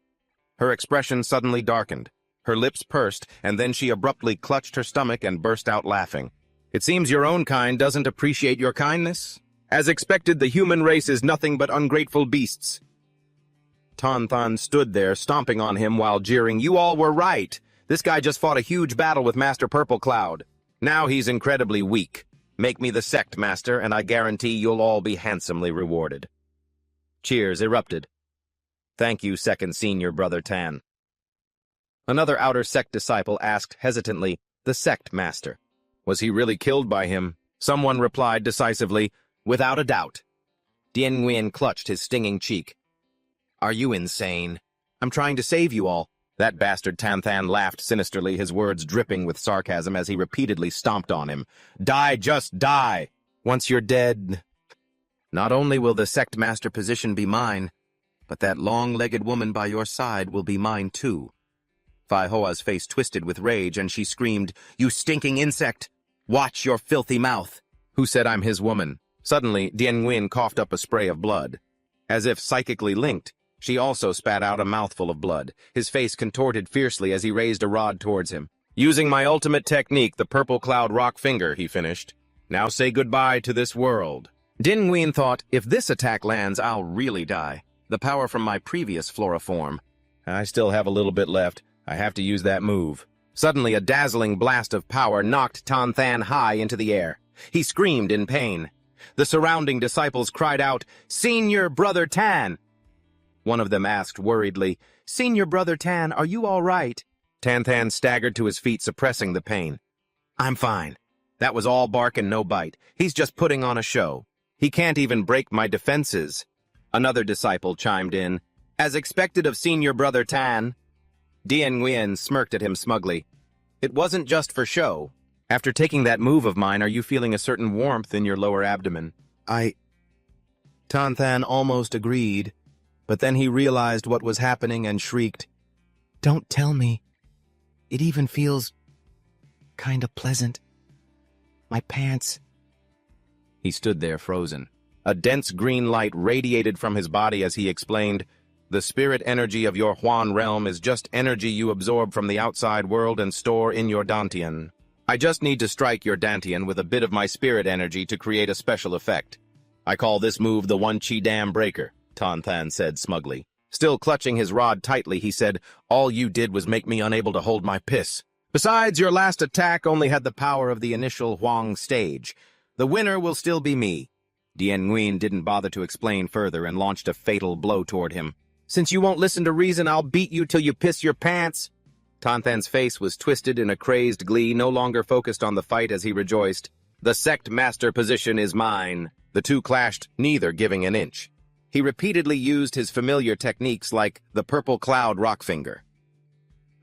Her expression suddenly darkened. Her lips pursed, and then she abruptly clutched her stomach and burst out laughing. "It seems your own kind doesn't appreciate your kindness. As expected, the human race is nothing but ungrateful beasts." Tan Than stood there, stomping on him while jeering, "You all were right. This guy just fought a huge battle with Master Purple Cloud. Now he's incredibly weak. Make me the sect master, and I guarantee you'll all be handsomely rewarded." Cheers erupted. Thank you, second senior brother Tan. Another outer sect disciple asked hesitantly, the sect master. Was he really killed by him? Someone replied decisively, without a doubt. Dien Nguyen clutched his stinging cheek. Are you insane? I'm trying to save you all. That bastard Tan Than laughed sinisterly, his words dripping with sarcasm as he repeatedly stomped on him. Die, just die! Once you're dead... Not only will the sect master position be mine, but that long-legged woman by your side will be mine too. Phi Hoa's face twisted with rage, and she screamed, You stinking insect! Watch your filthy mouth! Who said I'm his woman? Suddenly, Dien Nguyen coughed up a spray of blood. As if psychically linked, she also spat out a mouthful of blood. His face contorted fiercely as he raised a rod towards him. Using my ultimate technique, the purple cloud rock finger, he finished. Now say goodbye to this world. Dien Nguyen thought, if this attack lands, I'll really die. The power from my previous floriform. I still have a little bit left. I have to use that move. Suddenly, a dazzling blast of power knocked Tan Than high into the air. He screamed in pain. The surrounding disciples cried out, Senior Brother Tan! One of them asked worriedly, Senior Brother Tan, are you all right? Tan Than staggered to his feet, suppressing the pain. I'm fine. That was all bark and no bite. He's just putting on a show. He can't even break my defenses. Another disciple chimed in, As expected of Senior Brother Tan. Dien Nguyen smirked at him smugly. It wasn't just for show. After taking that move of mine, are you feeling a certain warmth in your lower abdomen? Tan Than almost agreed, but then he realized what was happening and shrieked, Don't tell me. It even feels kind of pleasant. My pants. He stood there frozen. A dense green light radiated from his body as he explained, The spirit energy of your Huan realm is just energy you absorb from the outside world and store in your Dantian. I just need to strike your Dantian with a bit of my spirit energy to create a special effect. I call this move the One Chi Dam Breaker, Tan Than said smugly. Still clutching his rod tightly, he said, All you did was make me unable to hold my piss. Besides, your last attack only had the power of the initial Huang stage. The winner will still be me. Dien Nguyen didn't bother to explain further and launched a fatal blow toward him. Since you won't listen to reason, I'll beat you till you piss your pants. Tan Than's face was twisted in a crazed glee, no longer focused on the fight as he rejoiced. The sect master position is mine. The two clashed, neither giving an inch. He repeatedly used his familiar techniques like the purple cloud rock finger.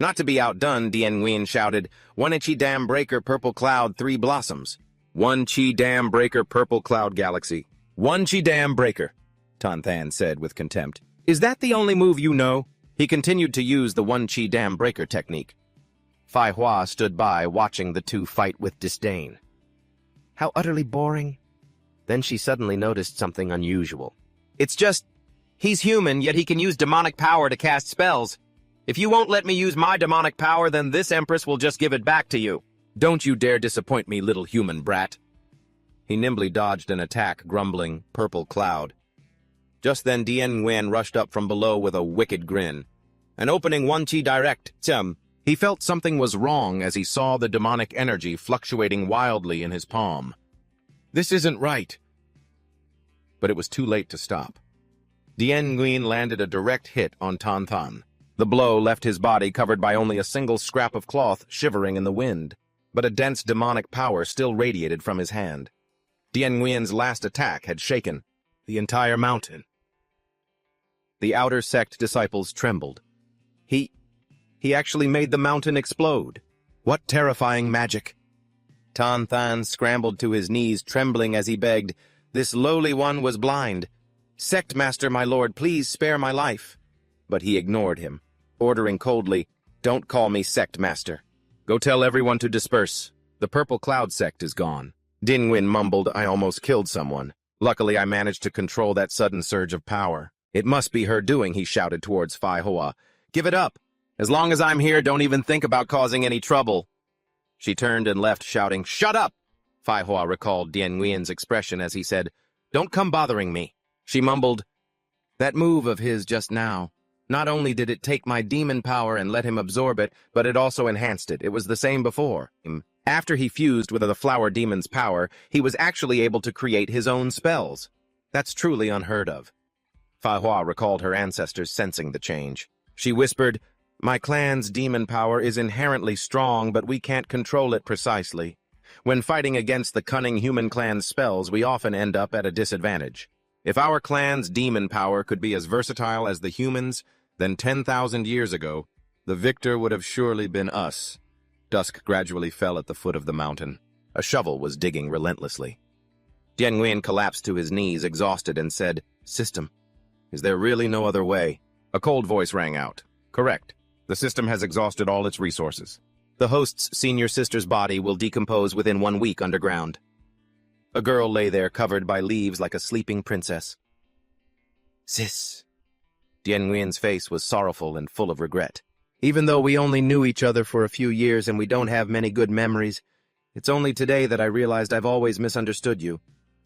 Not to be outdone, Dien Nguyen shouted, One Chi Dam Breaker Purple Cloud 3 Blossoms. One Chi Dam Breaker Purple Cloud Galaxy. One Chi Dam Breaker, Tan Than said with contempt. Is that the only move you know? He continued to use the One Chi Dam Breaker technique. Phi Hua stood by, watching the two fight with disdain. How utterly boring. Then she suddenly noticed something unusual. It's just, he's human, yet he can use demonic power to cast spells. If you won't let me use my demonic power, then this Empress will just give it back to you. Don't you dare disappoint me, little human brat. He nimbly dodged an attack, grumbling, Purple Cloud. Just then Dien Nguyen rushed up from below with a wicked grin. An opening One Chi direct, He felt something was wrong as he saw the demonic energy fluctuating wildly in his palm. This isn't right. But it was too late to stop. Dien Nguyen landed a direct hit on Tan Than. The blow left his body covered by only a single scrap of cloth shivering in the wind, but a dense demonic power still radiated from his hand. Dien Nguyen's last attack had shaken the entire mountain. The outer sect disciples trembled. He actually made the mountain explode. What terrifying magic! Tan Than scrambled to his knees, trembling as he begged, This lowly one was blind. Sect master, my lord, please spare my life. But he ignored him, ordering coldly, Don't call me sect master. Go tell everyone to disperse. The purple cloud sect is gone. Dien Nguyen mumbled, I almost killed someone. Luckily, I managed to control that sudden surge of power. It must be her doing, he shouted towards Phi Hoa. Give it up. As long as I'm here, don't even think about causing any trouble. She turned and left, shouting, Shut up! Phi Hoa recalled Dien Nguyen's expression as he said, Don't come bothering me. She mumbled, That move of his just now. Not only did it take my demon power and let him absorb it, but it also enhanced it. It was the same before. After he fused with the flower demon's power, he was actually able to create his own spells. That's truly unheard of. Fa Hua recalled her ancestors sensing the change. She whispered, "My clan's demon power is inherently strong, but we can't control it precisely. When fighting against the cunning human clan's spells, we often end up at a disadvantage. If our clan's demon power could be as versatile as the humans, then 10,000 years ago, the victor would have surely been us." Dusk gradually fell at the foot of the mountain. A shovel was digging relentlessly. Dian Nguyen collapsed to his knees, exhausted, and said, "System, is there really no other way?" A cold voice rang out. "Correct. The system has exhausted all its resources. The host's senior sister's body will decompose within 1 week underground." A girl lay there covered by leaves like a sleeping princess. "Sis." Dian Nguyen's face was sorrowful and full of regret. "Even though we only knew each other for a few years and we don't have many good memories, it's only today that I realized I've always misunderstood you.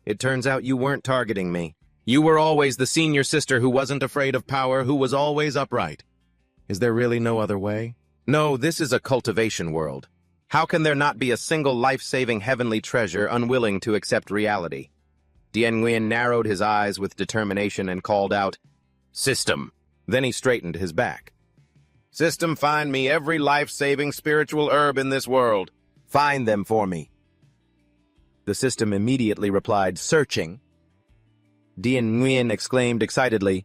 It turns out you weren't targeting me. You were always the senior sister who wasn't afraid of power, who was always upright. Is there really no other way? No, this is a cultivation world. How can there not be a single life-saving heavenly treasure unwilling to accept reality?" Dian Nguyen narrowed his eyes with determination and called out, "System." Then he straightened his back. "System, find me every life-saving spiritual herb in this world. Find them for me." The system immediately replied, "Searching." Dian Nguyen exclaimed excitedly,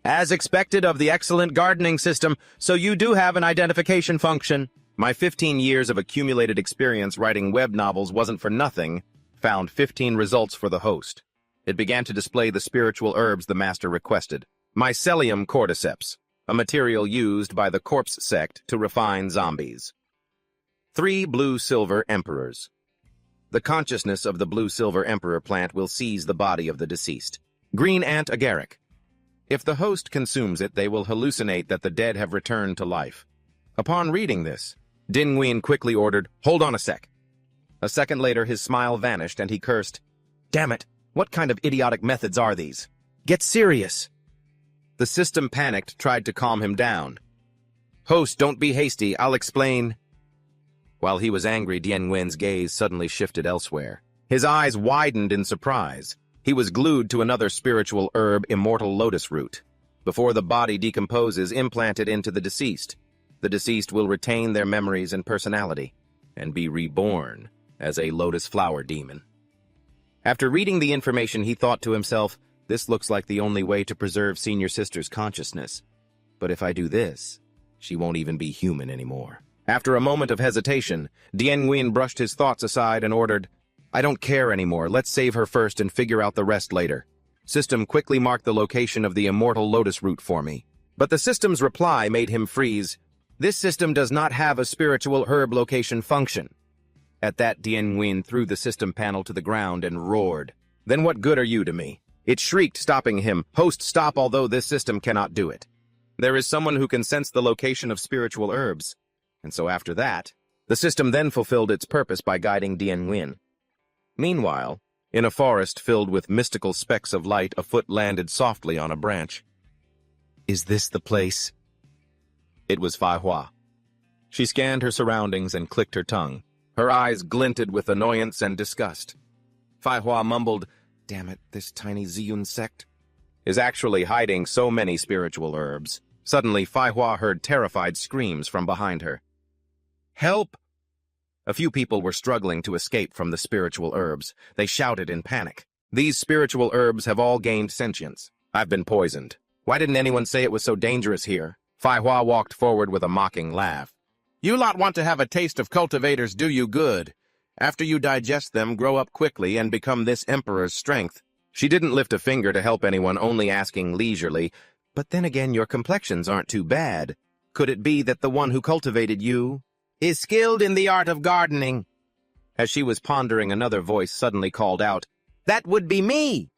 "As expected of the excellent gardening system, so you do have an identification function. My 15 years of accumulated experience writing web novels wasn't for nothing. Found 15 results for the host. It began to display the spiritual herbs the master requested. Mycelium cordyceps, a material used by the corpse sect to refine zombies. 3 blue-silver emperors. The consciousness of the blue-silver emperor plant will seize the body of the deceased. Green ant agaric. If the host consumes it, they will hallucinate that the dead have returned to life. Upon reading this, Dian Nguyen quickly ordered, "Hold on a sec." A second later, his smile vanished and he cursed, "Damn it, what kind of idiotic methods are these? Get serious." The system panicked, tried to calm him down. "Host, don't be hasty, I'll explain." While he was angry, Dian Nguyen's gaze suddenly shifted elsewhere. His eyes widened in surprise. He was glued to another spiritual herb, immortal lotus root. Before the body decomposes, implant it into the deceased. The deceased will retain their memories and personality, and be reborn as a lotus flower demon. After reading the information, he thought to himself, "This looks like the only way to preserve senior sister's consciousness. But if I do this, she won't even be human anymore." After a moment of hesitation, Dian Nguyen brushed his thoughts aside and ordered, "I don't care anymore. Let's save her first and figure out the rest later." System quickly marked the location of the immortal lotus root for me. But the system's reply made him freeze. "This system does not have a spiritual herb location function." At that, Dian Nguyen threw the system panel to the ground and roared. "Then what good are you to me?" It shrieked, stopping him. "Host, stop, although this system cannot do it. There is someone who can sense the location of spiritual herbs." And so after that, the system then fulfilled its purpose by guiding Dian Nguyen. Meanwhile, in a forest filled with mystical specks of light, a foot landed softly on a branch. "Is this the place?" It was Fa Hua. She scanned her surroundings and clicked her tongue. Her eyes glinted with annoyance and disgust. Fa Hua mumbled, "Damn it, this tiny Ziyun sect is actually hiding so many spiritual herbs." Suddenly, Fa Hua heard terrified screams from behind her. "Help!" A few people were struggling to escape from the spiritual herbs. They shouted in panic. "These spiritual herbs have all gained sentience. I've been poisoned. Why didn't anyone say it was so dangerous here?" Fa Hua walked forward with a mocking laugh. "You lot want to have a taste of cultivators do you good. After you digest them, grow up quickly and become this emperor's strength." She didn't lift a finger to help anyone, only asking leisurely, "But then again, your complexions aren't too bad. Could it be that the one who cultivated you is skilled in the art of gardening?" As she was pondering, another voice suddenly called out, "That would be me!"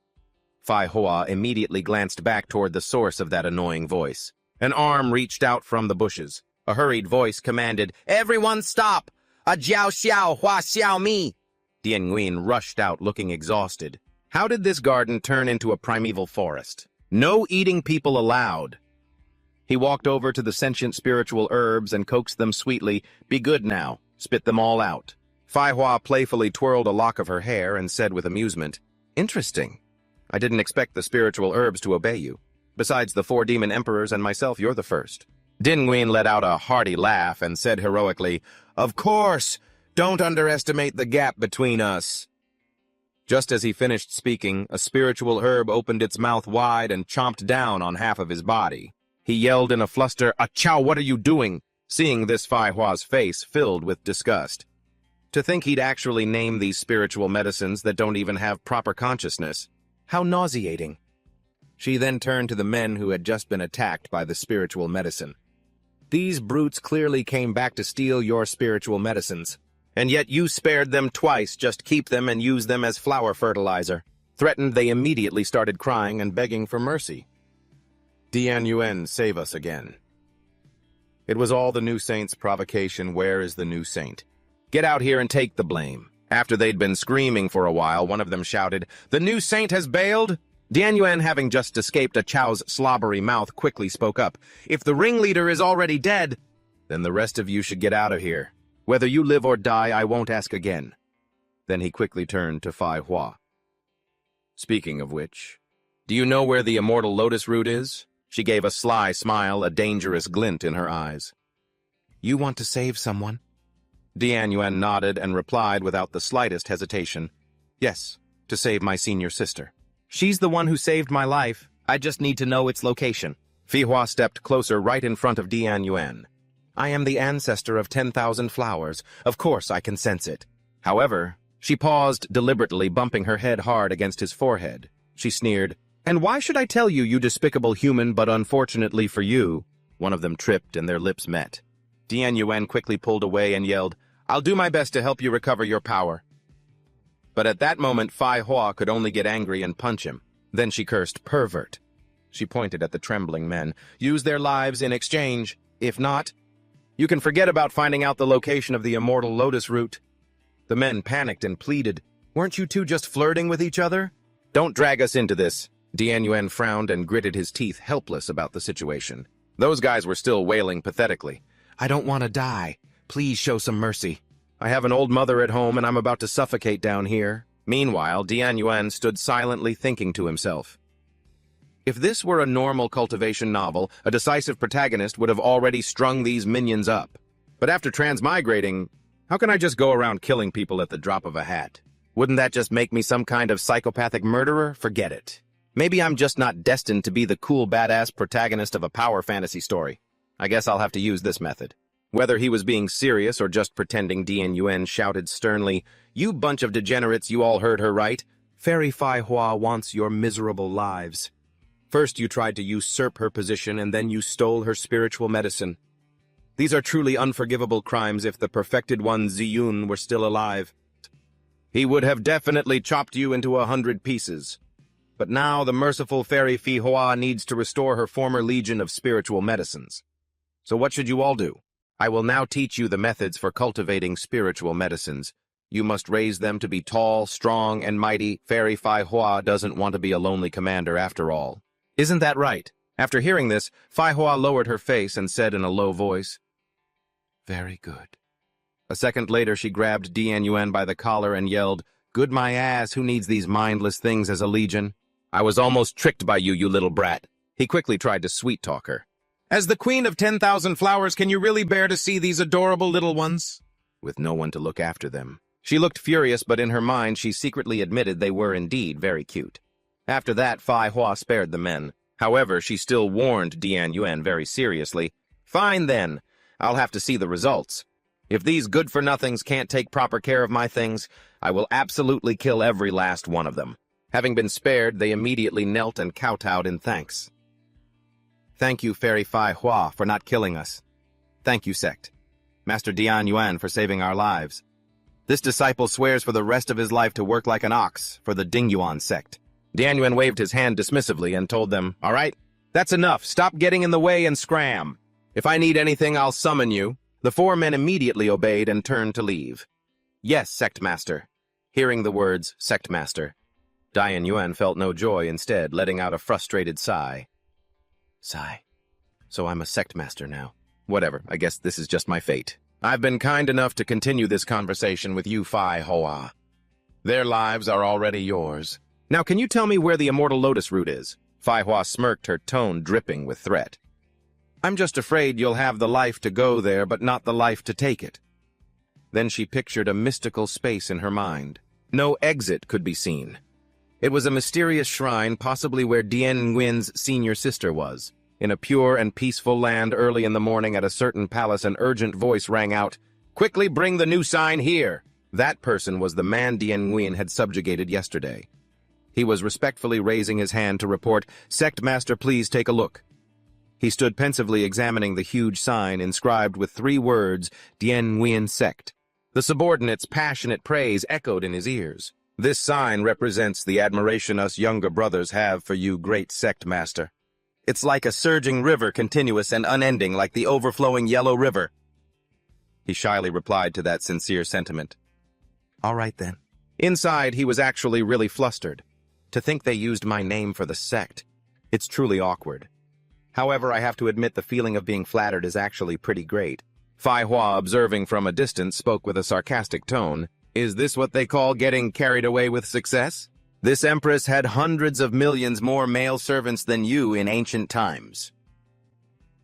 Fa Hua immediately glanced back toward the source of that annoying voice. An arm reached out from the bushes. A hurried voice commanded, "Everyone stop! A jiao xiao hua xiao mi!" Dian Nguyen rushed out, looking exhausted. How did this garden turn into a primeval forest? No eating people allowed. He walked over to the sentient spiritual herbs and coaxed them sweetly. "Be good now. Spit them all out." Fa Hua playfully twirled a lock of her hair and said with amusement, "Interesting. I didn't expect the spiritual herbs to obey you. Besides the 4 demon emperors and myself, you're the first. Din Nguyen let out a hearty laugh and said heroically, "Of course! Don't underestimate the gap between us." Just as he finished speaking, a spiritual herb opened its mouth wide and chomped down on half of his body. He yelled in a fluster, "Achow, what are you doing?" Seeing this, Phi Hua's face filled with disgust. To think he'd actually name these spiritual medicines that don't even have proper consciousness. How nauseating. She then turned to the men who had just been attacked by the spiritual medicine. "These brutes clearly came back to steal your spiritual medicines. And yet you spared them twice, just keep them and use them as flower fertilizer." Threatened, they immediately started crying and begging for mercy. "Dian Yuan, save us again." It was all the new saint's provocation. Where is the new saint? "Get out here and take the blame." After they'd been screaming for a while, one of them shouted, "The new saint has bailed?" Dian Yuan, having just escaped a Chow's slobbery mouth, quickly spoke up. "If the ringleader is already dead, then the rest of you should get out of here. Whether you live or die, I won't ask again." Then he quickly turned to Phi Hua. "Speaking of which, do you know where the immortal lotus root is?" She gave a sly smile, a dangerous glint in her eyes. "You want to save someone?" Dian Yuan nodded and replied without the slightest hesitation. "Yes, to save my senior sister. She's the one who saved my life. I just need to know its location." Phi Hua stepped closer right in front of Dian Yuan. "I am the ancestor of 10,000 flowers. Of course I can sense it." However, she paused deliberately, bumping her head hard against his forehead. She sneered, "And why should I tell you, you despicable human, but unfortunately for you..." One of them tripped and their lips met. Dian Yuan quickly pulled away and yelled, "I'll do my best to help you recover your power." But at that moment, Phi Hua could only get angry and punch him. Then she cursed, "Pervert." She pointed at the trembling men. "Use their lives in exchange. If not, you can forget about finding out the location of the immortal lotus root." The men panicked and pleaded, "Weren't you two just flirting with each other?" "Don't drag us into this." Dian Yuan frowned and gritted his teeth, helpless about the situation. Those guys were still wailing pathetically. "I don't want to die. Please show some mercy. I have an old mother at home and I'm about to suffocate down here." Meanwhile, Dian Yuan stood silently thinking to himself. If this were a normal cultivation novel, a decisive protagonist would have already strung these minions up. But after transmigrating, how can I just go around killing people at the drop of a hat? Wouldn't that just make me some kind of psychopathic murderer? Forget it. Maybe I'm just not destined to be the cool badass protagonist of a power fantasy story. I guess I'll have to use this method. Whether he was being serious or just pretending, Dian Yuan shouted sternly, "You bunch of degenerates, you all heard her right. Fairy Phi Hua wants your miserable lives. First you tried to usurp her position and then you stole her spiritual medicine. These are truly unforgivable crimes. If the perfected one Ziyun were still alive, he would have definitely chopped you into 100 pieces. But now the merciful Fairy Phi Hua needs to restore her former legion of spiritual medicines. So what should you all do? I will now teach you the methods for cultivating spiritual medicines. You must raise them to be tall, strong, and mighty. Fairy Phi Hua doesn't want to be a lonely commander after all. Isn't that right?" After hearing this, Phi Hua lowered her face and said in a low voice, "Very good." A second later, she grabbed Dian Yuan by the collar and yelled, "Good my ass, who needs these mindless things as a legion? I was almost tricked by you, you little brat." He quickly tried to sweet-talk her. "As the queen of 10,000 flowers, can you really bear to see these adorable little ones?" With no one to look after them. She looked furious, but in her mind she secretly admitted they were indeed very cute. After that, Phi Hua spared the men. However, she still warned Dian Yuan very seriously, "Fine then, I'll have to see the results. If these good-for-nothings can't take proper care of my things, I will absolutely kill every last one of them." Having been spared, they immediately knelt and kowtowed in thanks. "Thank you, Fairy Phi Hua, for not killing us. Thank you, sect. Master Dian Yuan for saving our lives. This disciple swears for the rest of his life to work like an ox for the Dingyuan sect." Dian Yuan waved his hand dismissively and told them, "All right, that's enough. Stop getting in the way and scram. If I need anything, I'll summon you." The 4 men immediately obeyed and turned to leave. "Yes, sect master." Hearing the words, sect master, Dian Yuan felt no joy, instead letting out a frustrated sigh. Sigh. So I'm a sect master now. Whatever, I guess this is just my fate. I've been kind enough to continue this conversation with you, Phi Hoa. Their lives are already yours. Now can you tell me where the immortal lotus root is? Fai Hua smirked, her tone dripping with threat. I'm just afraid you'll have the life to go there, but not the life to take it. Then she pictured a mystical space in her mind. No exit could be seen. It was a mysterious shrine, possibly where Dien Nguyen's senior sister was. In a pure and peaceful land early in the morning at a certain palace, an urgent voice rang out, "Quickly bring the new sign here!" That person was the man Dien Nguyen had subjugated yesterday. He was respectfully raising his hand to report, "Sect Master, please take a look." He stood pensively examining the huge sign inscribed with 3 words, Dien Nguyen Sect. The subordinate's passionate praise echoed in his ears. "This sign represents the admiration us younger brothers have for you, great Sect Master. It's like a surging river, continuous and unending, like the overflowing Yellow River." He shyly replied to that sincere sentiment. "All right, then." Inside, he was actually really flustered. To think they used my name for the sect. It's truly awkward. However, I have to admit the feeling of being flattered is actually pretty great. Fai Hua, observing from a distance, spoke with a sarcastic tone. "Is this what they call getting carried away with success? This empress had hundreds of millions more male servants than you in ancient times."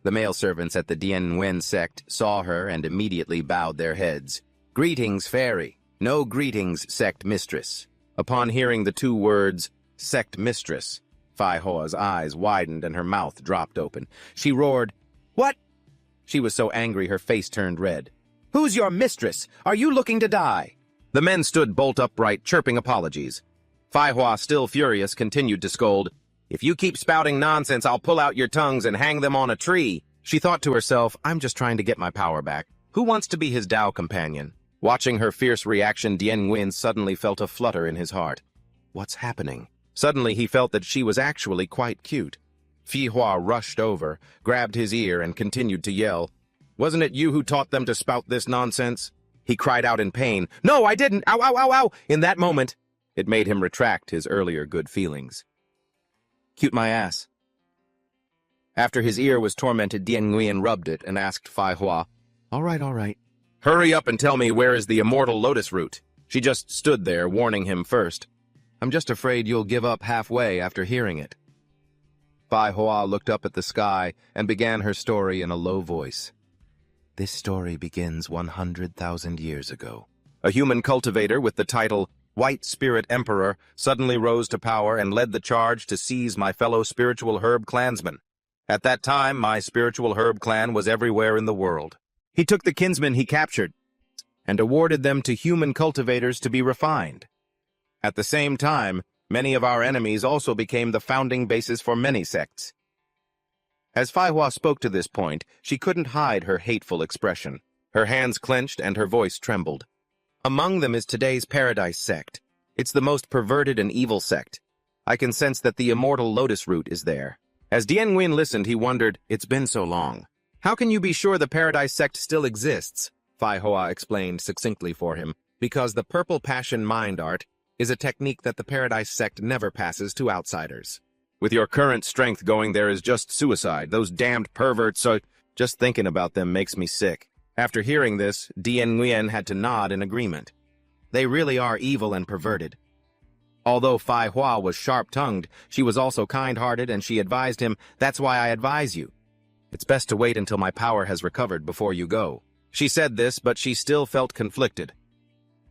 The male servants at the Dien Nguyen sect saw her and immediately bowed their heads. "Greetings, fairy. No greetings, sect mistress." Upon hearing the 2 words, sect mistress, Fai Hua's eyes widened and her mouth dropped open. She roared, "What?" She was so angry her face turned red. "Who's your mistress? Are you looking to die?" The men stood bolt upright, chirping apologies. Fai Hua, still furious, continued to scold, "If you keep spouting nonsense, I'll pull out your tongues and hang them on a tree." She thought to herself, "I'm just trying to get my power back. Who wants to be his Tao companion?" Watching her fierce reaction, Dien Nguyen suddenly felt a flutter in his heart. What's happening? Suddenly he felt that she was actually quite cute. Fai Hua rushed over, grabbed his ear, and continued to yell, "Wasn't it you who taught them to spout this nonsense?" He cried out in pain, "No, I didn't! Ow, ow, ow, ow!" In that moment, it made him retract his earlier good feelings. "Cute my ass." After his ear was tormented, Dien Nguyen rubbed it and asked Fai Hua, All right. Hurry up and tell me where is the immortal lotus root." She just stood there, warning him first. "I'm just afraid you'll give up halfway after hearing it." Fai Hua looked up at the sky and began her story in a low voice. This story begins 100,000 years ago. A human cultivator with the title White Spirit Emperor suddenly rose to power and led the charge to seize my fellow spiritual herb clansmen. At that time, my spiritual herb clan was everywhere in the world. He took the kinsmen he captured and awarded them to human cultivators to be refined. At the same time, many of our enemies also became the founding basis for many sects. As Fai Hua spoke to this point, she couldn't hide her hateful expression. Her hands clenched and her voice trembled. Among them is today's Paradise sect. It's the most perverted and evil sect. I can sense that the immortal lotus root is there. As Dien Nguyen listened, he wondered, "It's been so long. How can you be sure the Paradise sect still exists?" Fai Hua explained succinctly for him. "Because the purple passion mind art is a technique that the Paradise sect never passes to outsiders. With your current strength going there is just suicide. Those damned perverts, so just thinking about them makes me sick." After hearing this, Dien Nguyen had to nod in agreement. They really are evil and perverted. Although Fai Hua was sharp-tongued, she was also kind-hearted, and she advised him, "That's why I advise you. It's best to wait until my power has recovered before you go." She said this, but she still felt conflicted.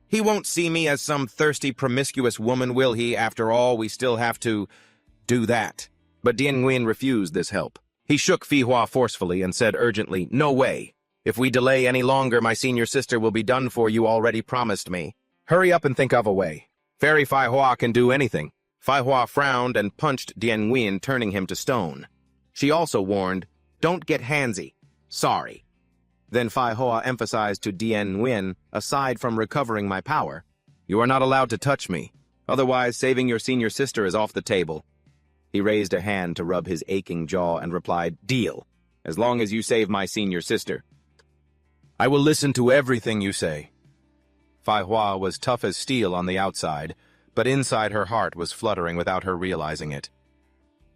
"He won't see me as some thirsty, promiscuous woman, will he? After all, we still have to do that." But Dien Nguyen refused this help. He shook Fai Hua forcefully and said urgently, "No way. If we delay any longer, my senior sister will be done for. You already promised me. Hurry up and think of a way. Fairy Fai Hua can do anything." Fai Hua frowned and punched Dien Nguyen, turning him to stone. She also warned, "Don't get handsy. Sorry." Then Fai Hua emphasized to Dien Nguyen, "Aside from recovering my power, you are not allowed to touch me. Otherwise, saving your senior sister is off the table." He raised a hand to rub his aching jaw and replied, "Deal. As long as you save my senior sister. I will listen to everything you say." Fai Hua was tough as steel on the outside, but inside her heart was fluttering without her realizing it.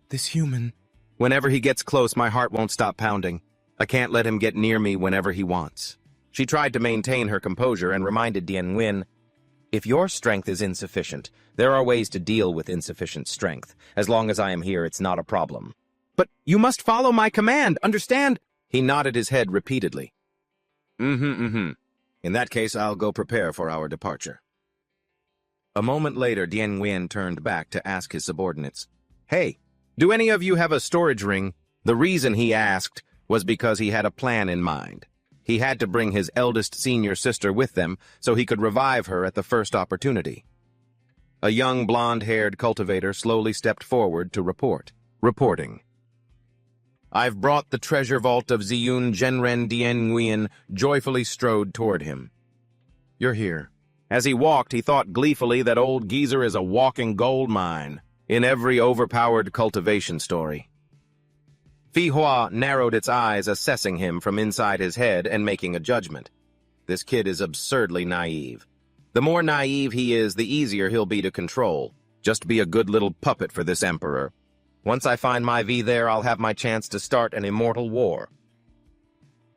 "This human. Whenever he gets close, my heart won't stop pounding. I can't let him get near me whenever he wants." She tried to maintain her composure and reminded Dien Nguyen, If your strength is insufficient, there are ways to deal with insufficient strength. As long as I am here, it's not a problem. But you must follow my command, understand? He nodded his head repeatedly. In that case, I'll go prepare for our departure. A moment later, Dian Nguyen turned back to ask his subordinates, "Hey, do any of you have a storage ring?" The reason he asked was because he had a plan in mind. He had to bring his eldest senior sister with them so he could revive her at the first opportunity. A young blonde-haired cultivator slowly stepped forward to report. Reporting. "I've brought the treasure vault of Ziyun Genren." Dian Nguyen joyfully strode toward him. "You're here." As he walked, he thought gleefully that old geezer is a walking gold mine in every overpowered cultivation story. Fi Hua narrowed its eyes, assessing him from inside his head and making a judgment. This kid is absurdly naive. The more naive he is, the easier he'll be to control. Just be a good little puppet for this emperor. Once I find my V there, I'll have my chance to start an immortal war.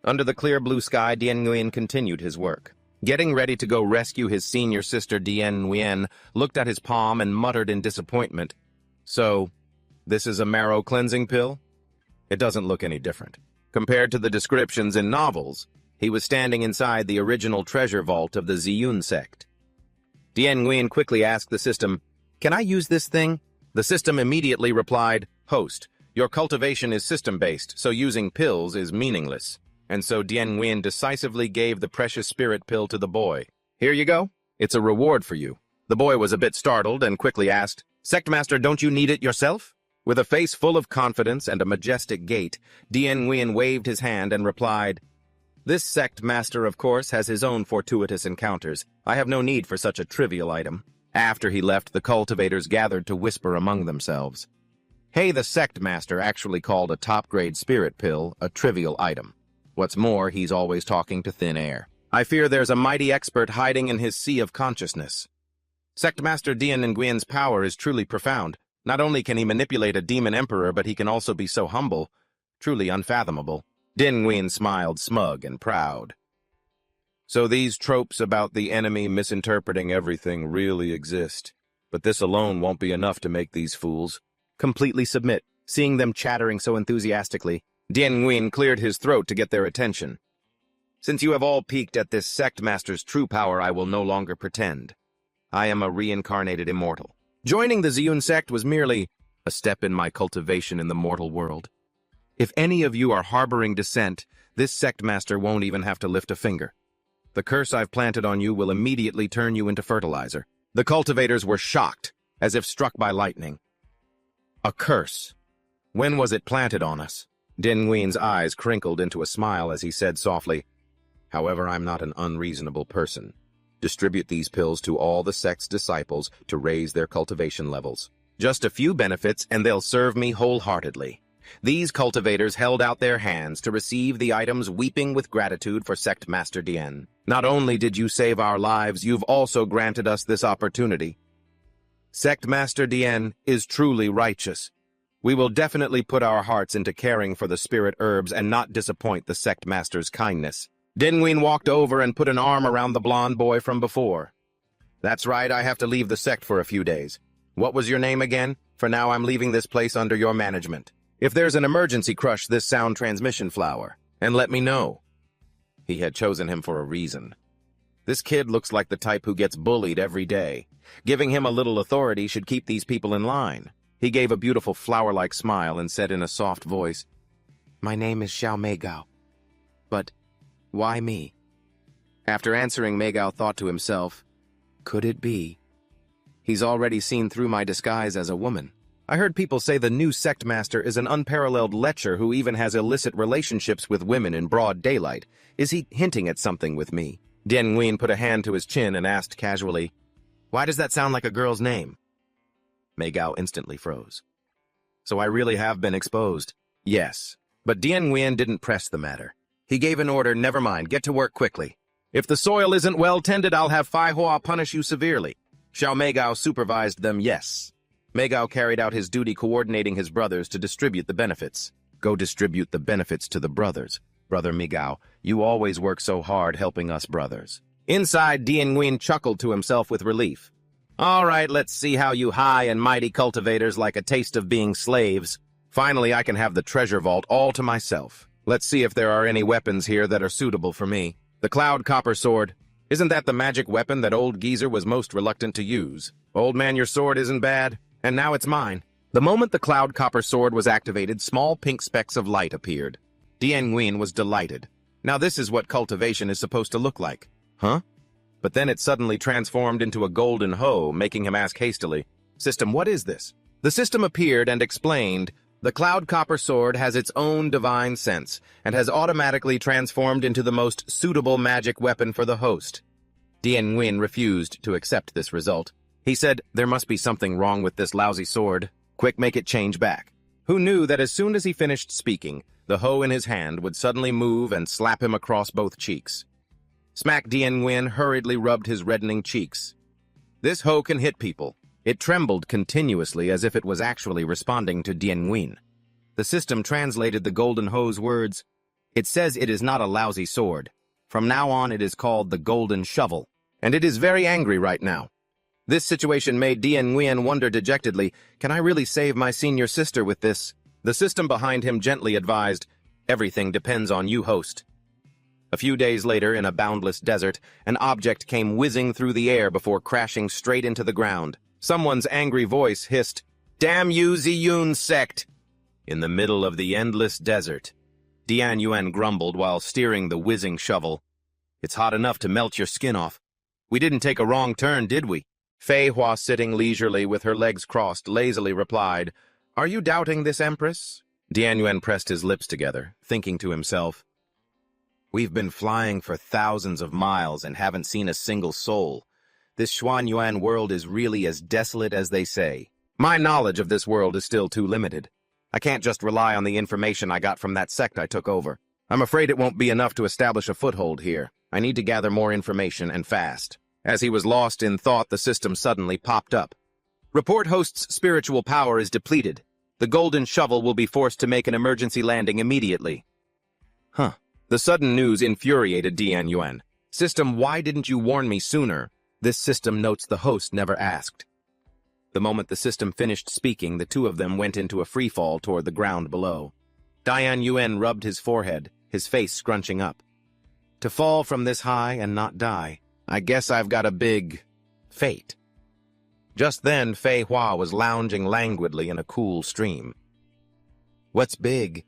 Under the clear blue sky, Dian Nguyen continued his work. Getting ready to go rescue his senior sister, Dian Nguyen looked at his palm and muttered in disappointment. "So, this is a marrow cleansing pill?" It doesn't look any different. Compared to the descriptions in novels, he was standing inside the original treasure vault of the Ziyun sect. Dian Nguyen quickly asked the system, "Can I use this thing?" The system immediately replied, "Host, your cultivation is system-based, so using pills is meaningless." And so Dian Nguyen decisively gave the precious spirit pill to the boy. "Here you go. It's a reward for you." The boy was a bit startled and quickly asked, "Sectmaster, don't you need it yourself?" With a face full of confidence and a majestic gait, Dian Nguyen waved his hand and replied, "This sect master, of course, has his own fortuitous encounters. I have no need for such a trivial item." After he left, the cultivators gathered to whisper among themselves. Hey, the sect master actually called a top-grade spirit pill a trivial item. What's more, he's always talking to thin air. I fear there's a mighty expert hiding in his sea of consciousness. Sectmaster Dian Nguyen's power is truly profound. Not only can he manipulate a demon emperor, but he can also be so humble, truly unfathomable. Dian Nguyen smiled, smug and proud. So these tropes about the enemy misinterpreting everything really exist. But this alone won't be enough to make these fools completely submit. Seeing them chattering so enthusiastically, Dian Nguyen cleared his throat to get their attention. Since you have all peeked at this sect master's true power, I will no longer pretend. I am a reincarnated immortal. Joining the Ziyun sect was merely a step in my cultivation in the mortal world. If any of you are harboring dissent, this sect master won't even have to lift a finger. The curse I've planted on you will immediately turn you into fertilizer. The cultivators were shocked, as if struck by lightning. A curse. When was it planted on us? Dian Nguyen's eyes crinkled into a smile as he said softly, "However, I'm not an unreasonable person. Distribute these pills to all the sect's disciples to raise their cultivation levels. Just a few benefits and they'll serve me wholeheartedly." These cultivators held out their hands to receive the items, weeping with gratitude for Sect Master Dian. "Not only did you save our lives, you've also granted us this opportunity. Sect Master Dian is truly righteous. We will definitely put our hearts into caring for the spirit herbs and not disappoint the Sect Master's kindness." Dian Nguyen walked over and put an arm around the blonde boy from before. "That's right, I have to leave the sect for a few days. What was your name again? For now, I'm leaving this place under your management. If there's an emergency, crush this sound transmission flower, and let me know." He had chosen him for a reason. This kid looks like the type who gets bullied every day. Giving him a little authority should keep these people in line. He gave a beautiful flower-like smile and said in a soft voice, "My name is Xiao Meigao. But why me?" After answering, Meigao thought to himself, "Could it be? He's already seen through my disguise as a woman. I heard people say the new sect master is an unparalleled lecher who even has illicit relationships with women in broad daylight. Is he hinting at something with me?" Dian Nguyen put a hand to his chin and asked casually, "Why does that sound like a girl's name?" Meigao instantly froze. "So I really have been exposed." "Yes." But Dian Nguyen didn't press the matter. He gave an order, "Never mind, get to work quickly. If the soil isn't well tended, I'll have Fi Hua punish you severely." Xiao Meigao supervised them, yes. Meigao carried out his duty coordinating his brothers to distribute the benefits. Go distribute the benefits to the brothers. Brother Meigao, you always work so hard helping us brothers. Inside, Dian Nguyen chuckled to himself with relief. All right, let's see how you high and mighty cultivators like a taste of being slaves. Finally, I can have the treasure vault all to myself. Let's see if there are any weapons here that are suitable for me. The Cloud Copper Sword. Isn't that the magic weapon that old Geezer was most reluctant to use? Old man, your sword isn't bad, and now it's mine. The moment the Cloud Copper Sword was activated, small pink specks of light appeared. Dian Nguyen was delighted. Now this is what cultivation is supposed to look like. Huh? But then it suddenly transformed into a golden hoe, making him ask hastily, System, what is this? The system appeared and explained, the Cloud Copper Sword has its own divine sense, and has automatically transformed into the most suitable magic weapon for the host. Dian Nguyen refused to accept this result. He said, there must be something wrong with this lousy sword. Quick, make it change back. Who knew that as soon as he finished speaking, the hoe in his hand would suddenly move and slap him across both cheeks. Smack Dian Nguyen hurriedly rubbed his reddening cheeks. This hoe can hit people. It trembled continuously as if it was actually responding to Dian Nguyen. The system translated the golden hoe's words. It says it is not a lousy sword. From now on it is called the golden shovel, and it is very angry right now. This situation made Dian Nguyen wonder dejectedly, can I really save my senior sister with this? The system behind him gently advised, everything depends on you, host. A few days later, in a boundless desert, an object came whizzing through the air before crashing straight into the ground. Someone's angry voice hissed, Damn you, Ziyun sect! In the middle of the endless desert, Dian Nguyen grumbled while steering the whizzing shovel. It's hot enough to melt your skin off. We didn't take a wrong turn, did we? Fei Hua, sitting leisurely with her legs crossed, lazily replied, Are you doubting this, Empress? Dian Nguyen pressed his lips together, thinking to himself, We've been flying for thousands of miles and haven't seen a single soul. This Xuanyuan world is really as desolate as they say. My knowledge of this world is still too limited. I can't just rely on the information I got from that sect I took over. I'm afraid it won't be enough to establish a foothold here. I need to gather more information, and fast. As he was lost in thought, the system suddenly popped up. Report host's spiritual power is depleted. The golden shovel will be forced to make an emergency landing immediately. Huh. The sudden news infuriated Dian Nguyen. System, why didn't you warn me sooner? This system notes the host never asked. The moment the system finished speaking, the two of them went into a free fall toward the ground below. Dian Nguyen rubbed his forehead, his face scrunching up. To fall from this high and not die, I guess I've got a big fate. Just then, Fei Hua was lounging languidly in a cool stream. What's big?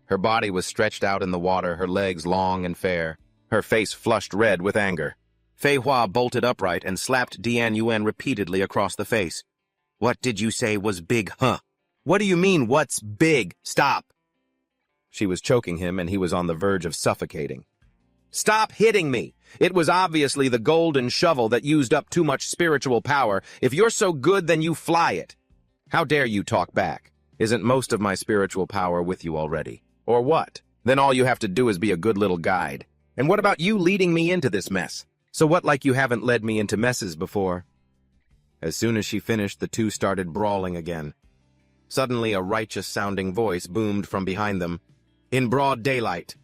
Her body was stretched out in the water, her legs long and fair, her face flushed red with anger. Fei Hua bolted upright and slapped Dian Nguyen repeatedly across the face. What did you say was big, huh? What do you mean, what's big? Stop! She was choking him, and he was on the verge of suffocating. Stop hitting me! It was obviously the golden shovel that used up too much spiritual power. If you're so good, then you fly it. How dare you talk back? Isn't most of my spiritual power with you already? Or what? Then all you have to do is be a good little guide. And what about you leading me into this mess? So what, like you haven't led me into messes before? As soon as she finished, the two started brawling again. Suddenly, a righteous-sounding voice boomed from behind them. In broad daylight.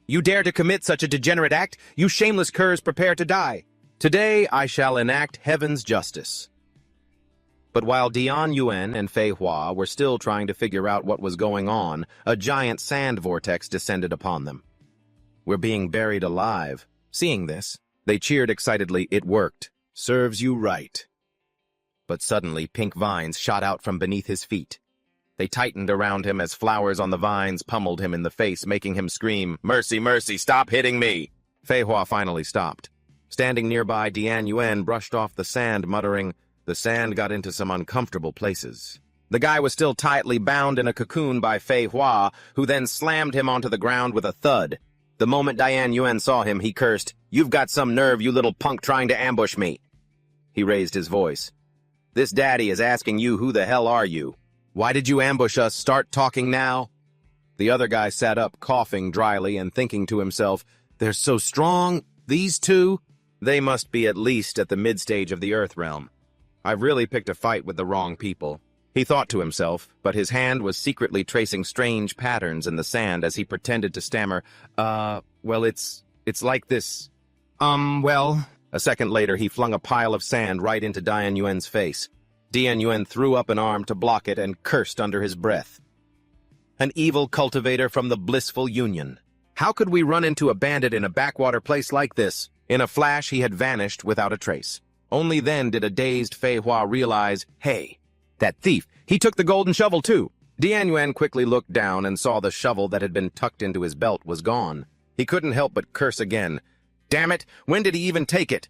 You dare to commit such a degenerate act? You shameless curs, prepare to die. Today I shall enact heaven's justice. But while Dian Nguyen and Fei Hua were still trying to figure out what was going on, a giant sand vortex descended upon them. We're being buried alive. Seeing this, they cheered excitedly. It worked. Serves you right. But suddenly, pink vines shot out from beneath his feet. They tightened around him as flowers on the vines pummeled him in the face, making him scream, Mercy, mercy, stop hitting me! Fei Hua finally stopped. Standing nearby, Dian Nguyen brushed off the sand, muttering, The sand got into some uncomfortable places. The guy was still tightly bound in a cocoon by Fei Hua, who then slammed him onto the ground with a thud. The moment Dian Nguyen saw him, he cursed, You've got some nerve, you little punk, trying to ambush me. He raised his voice. This daddy is asking you, who the hell are you? Why did you ambush us? Start talking now. The other guy sat up, coughing dryly and thinking to himself, They're so strong, these two? They must be at least at the mid-stage of the Earth realm. I've really picked a fight with the wrong people. He thought to himself, but his hand was secretly tracing strange patterns in the sand as he pretended to stammer, well, it's like this. Well... A second later, he flung a pile of sand right into Dian Yuan's face. Dian Yuan threw up an arm to block it and cursed under his breath. An evil cultivator from the blissful union. How could we run into a bandit in a backwater place like this? In a flash, he had vanished without a trace. Only then did a dazed Fei Hua realize, hey, that thief, he took the golden shovel too. Dian Yuan quickly looked down and saw the shovel that had been tucked into his belt was gone. He couldn't help but curse again. Damn it, when did he even take it?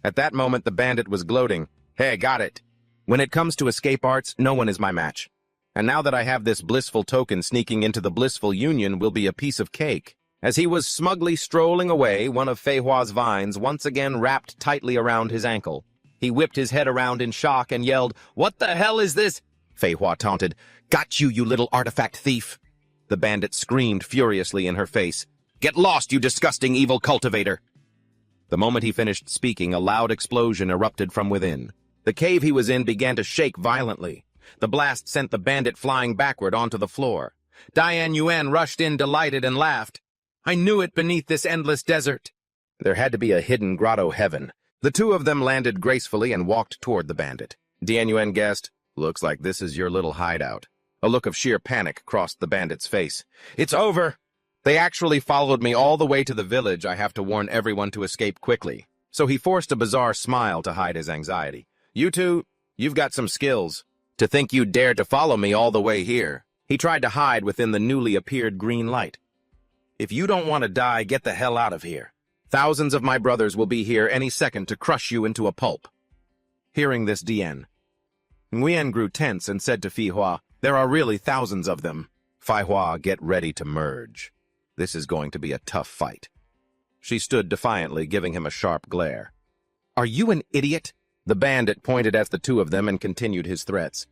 At that moment, the bandit was gloating. Hey, got it. When it comes to escape arts, no one is my match. And now that I have this blissful token, sneaking into the blissful union will be a piece of cake. As he was smugly strolling away, one of Fei Hua's vines once again wrapped tightly around his ankle. He whipped his head around in shock and yelled, "What the hell is this?" Fei Hua taunted, "Got you, you little artifact thief!" The bandit screamed furiously in her face, "Get lost, you disgusting evil cultivator!" The moment he finished speaking, a loud explosion erupted from within. The cave he was in began to shake violently. The blast sent the bandit flying backward onto the floor. Dian Yuan rushed in delighted and laughed. "I knew it beneath this endless desert." There had to be a hidden grotto heaven. The two of them landed gracefully and walked toward the bandit. Dian Yuan guessed, "Looks like this is your little hideout." A look of sheer panic crossed the bandit's face. "It's over! They actually followed me all the way to the village. I have to warn everyone to escape quickly." So he forced a bizarre smile to hide his anxiety. "You two, you've got some skills. To think you dared to follow me all the way here." He tried to hide within the newly appeared green light. "If you don't want to die, get the hell out of here. Thousands of my brothers will be here any second to crush you into a pulp." Hearing this, Nguyen grew tense and said to Fei Hua, "There are really thousands of them. Fei Hua, get ready to merge. This is going to be a tough fight." She stood defiantly, giving him a sharp glare. "Are you an idiot?" The bandit pointed at the two of them and continued his threats.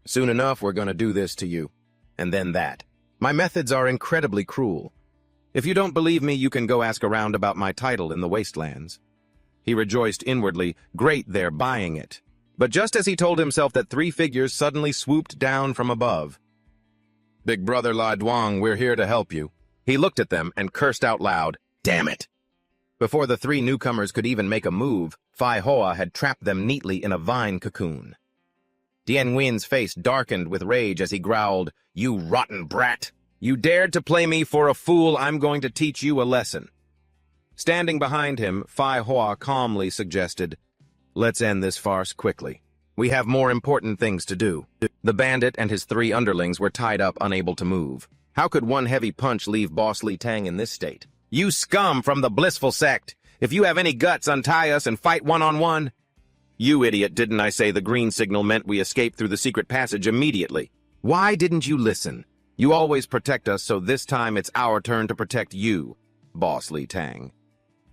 "Soon enough, we're going to do this to you. And then that. My methods are incredibly cruel. If you don't believe me, you can go ask around about my title in the wastelands." He rejoiced inwardly, great they're buying it. But just as he told himself that, three figures suddenly swooped down from above. "Big brother Lai Duang, we're here to help you." He looked at them and cursed out loud, "Damn it!" Before the three newcomers could even make a move, Fei Hua had trapped them neatly in a vine cocoon. Dian Nguyen's face darkened with rage as he growled, "You rotten brat! You dared to play me for a fool. I'm going to teach you a lesson." Standing behind him, Fei Hua calmly suggested, "Let's end this farce quickly. We have more important things to do." The bandit and his three underlings were tied up, unable to move. How could one heavy punch leave Boss Li Tang in this state? "You scum from the blissful sect! If you have any guts, untie us and fight one-on-one." "You idiot, didn't I say the green signal meant we escape through the secret passage immediately? Why didn't you listen? You always protect us, so this time it's our turn to protect you, Boss Li Tang."